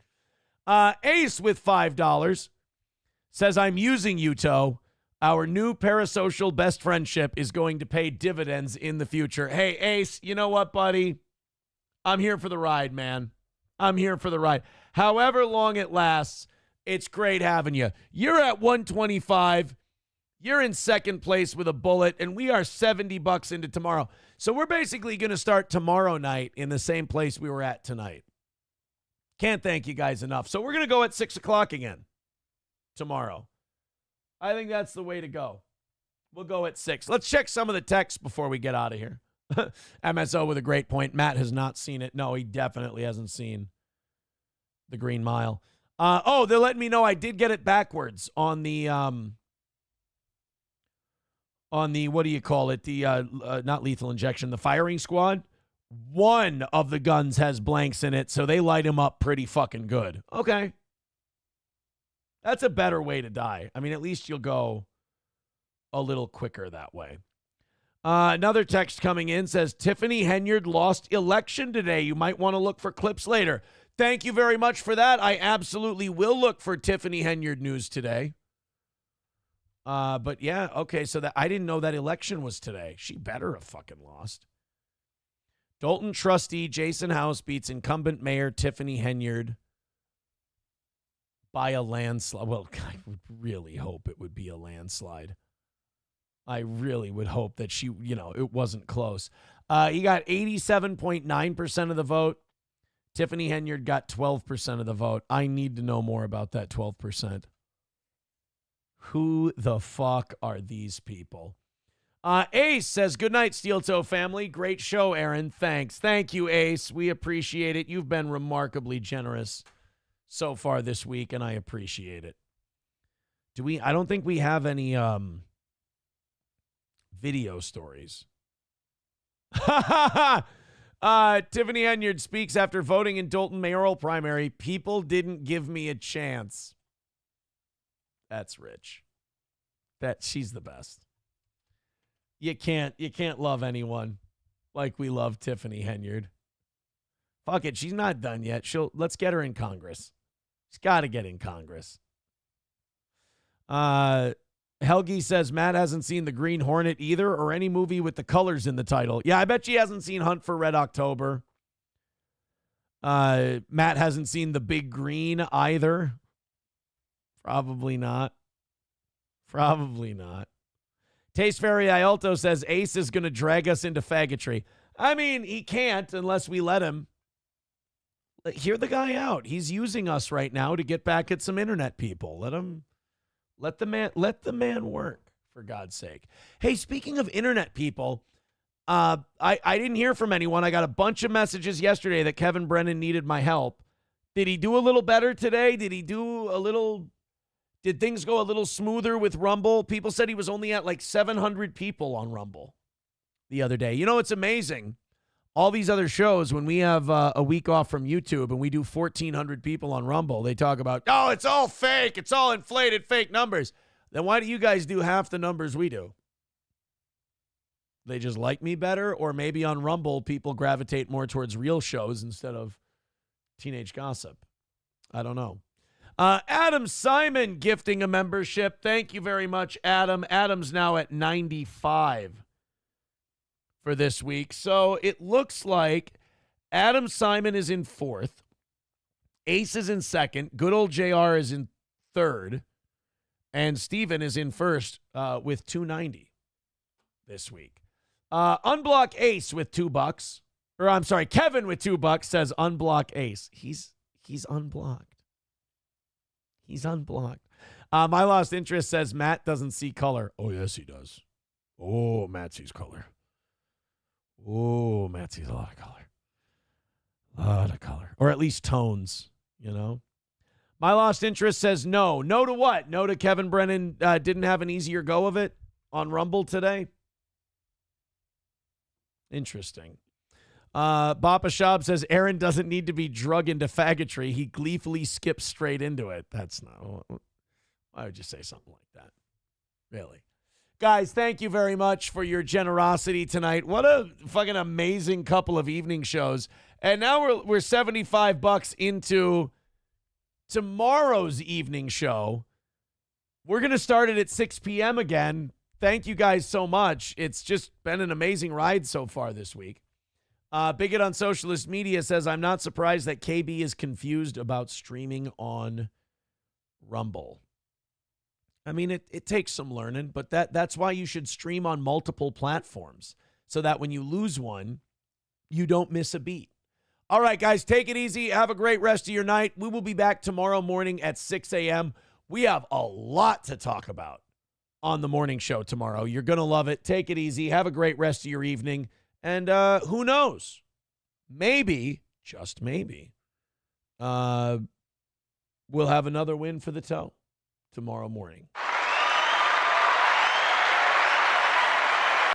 Ace with $5 says, I'm using you, Toe. Our new parasocial best friendship is going to pay dividends in the future. Hey, Ace, you know what, buddy? I'm here for the ride, man. I'm here for the ride. However long it lasts, it's great having you. You're at 125. You're in second place with a bullet, and we are $70 into tomorrow. So we're basically going to start tomorrow night in the same place we were at tonight. Can't thank you guys enough. So we're going to go at 6 o'clock again tomorrow. I think that's the way to go. We'll go at 6. Let's check some of the texts before we get out of here. MSO with a great point. Matt has not seen it. No, he definitely hasn't seen the Green Mile. They're letting me know I did get it backwards on the what do you call it? The not lethal injection, the firing squad. One of the guns has blanks in it, so they light him up pretty fucking good. Okay. That's a better way to die. I mean, at least you'll go a little quicker that way. Another text coming in says, Tiffany Henyard lost election today. You might want to look for clips later. Thank you very much for that. I absolutely will look for Tiffany Henyard news today. But yeah, okay, so that I didn't know that election was today. She better have fucking lost. Dalton trustee Jason House beats incumbent mayor Tiffany Henyard by a landslide. Well, I would really hope it would be a landslide. I really would hope that she, it wasn't close. He got 87.9% of the vote. Tiffany Henyard got 12% of the vote. I need to know more about that 12%. Who the fuck are these people? Ace says, good night, Steel Toe family. Great show, Aaron. Thanks. Thank you, Ace. We appreciate it. You've been remarkably generous so far this week, and I appreciate it. I don't think we have any video stories. Tiffany Henyard speaks after voting in Dalton mayoral primary. People didn't give me a chance. That's rich. She's the best. You can't love anyone like we love Tiffany Henyard. Fuck it, she's not done yet. Let's get her in Congress. She's got to get in Congress. Helgi says Matt hasn't seen The Green Hornet either or any movie with the colors in the title. Yeah, I bet she hasn't seen Hunt for Red October. Matt hasn't seen The Big Green either. Probably not. Taste Fairy Ialto says Ace is going to drag us into faggotry. I mean, he can't unless we let him. Hear the guy out. He's using us right now to get back at some internet people. Let the man work, for God's sake. Hey, speaking of internet people, I didn't hear from anyone. I got a bunch of messages yesterday that Kevin Brennan needed my help. Did he do a little better today? Did things go a little smoother with Rumble? People said he was only at like 700 people on Rumble the other day. You know, it's amazing. All these other shows, when we have a week off from YouTube and we do 1,400 people on Rumble, they talk about, oh, it's all fake. It's all inflated fake numbers. Then why do you guys do half the numbers we do? They just like me better? Or maybe on Rumble, people gravitate more towards real shows instead of teenage gossip. I don't know. Adam Simon gifting a membership. Thank you very much, Adam. Adam's now at 95 for this week. So it looks like Adam Simon is in 4th. Ace is in 2nd. Good old JR is in 3rd. And Steven is in 1st with 290 this week. Unblock Ace with $2. Or I'm sorry, Kevin with $2 says unblock Ace. He's unblocked. He's unblocked. My Lost Interest says Matt doesn't see color. Oh, yes, he does. Oh, Matt sees color. Oh, Matt sees a lot of color. A lot of color. Or at least tones, you know. My Lost Interest says no. No to what? No to Kevin Brennan didn't have an easier go of it on Rumble today? Interesting. Bappa Shab says Aaron doesn't need to be drug into faggotry. He gleefully skips straight into it. That's not. Why would you say something like that? Really? Guys, thank you very much for your generosity tonight. What a fucking amazing couple of evening shows. And now we're $75 into tomorrow's evening show. We're going to start it at 6 p.m. again. Thank you guys so much. It's just been an amazing ride so far this week. Bigot on Socialist Media says, I'm not surprised that KB is confused about streaming on Rumble. I mean, it takes some learning, but that's why you should stream on multiple platforms so that when you lose one, you don't miss a beat. All right, guys, take it easy. Have a great rest of your night. We will be back tomorrow morning at 6 a.m. We have a lot to talk about on the morning show tomorrow. You're going to love it. Take it easy. Have a great rest of your evening. And who knows? Maybe, just maybe, we'll have another win for the toe tomorrow morning.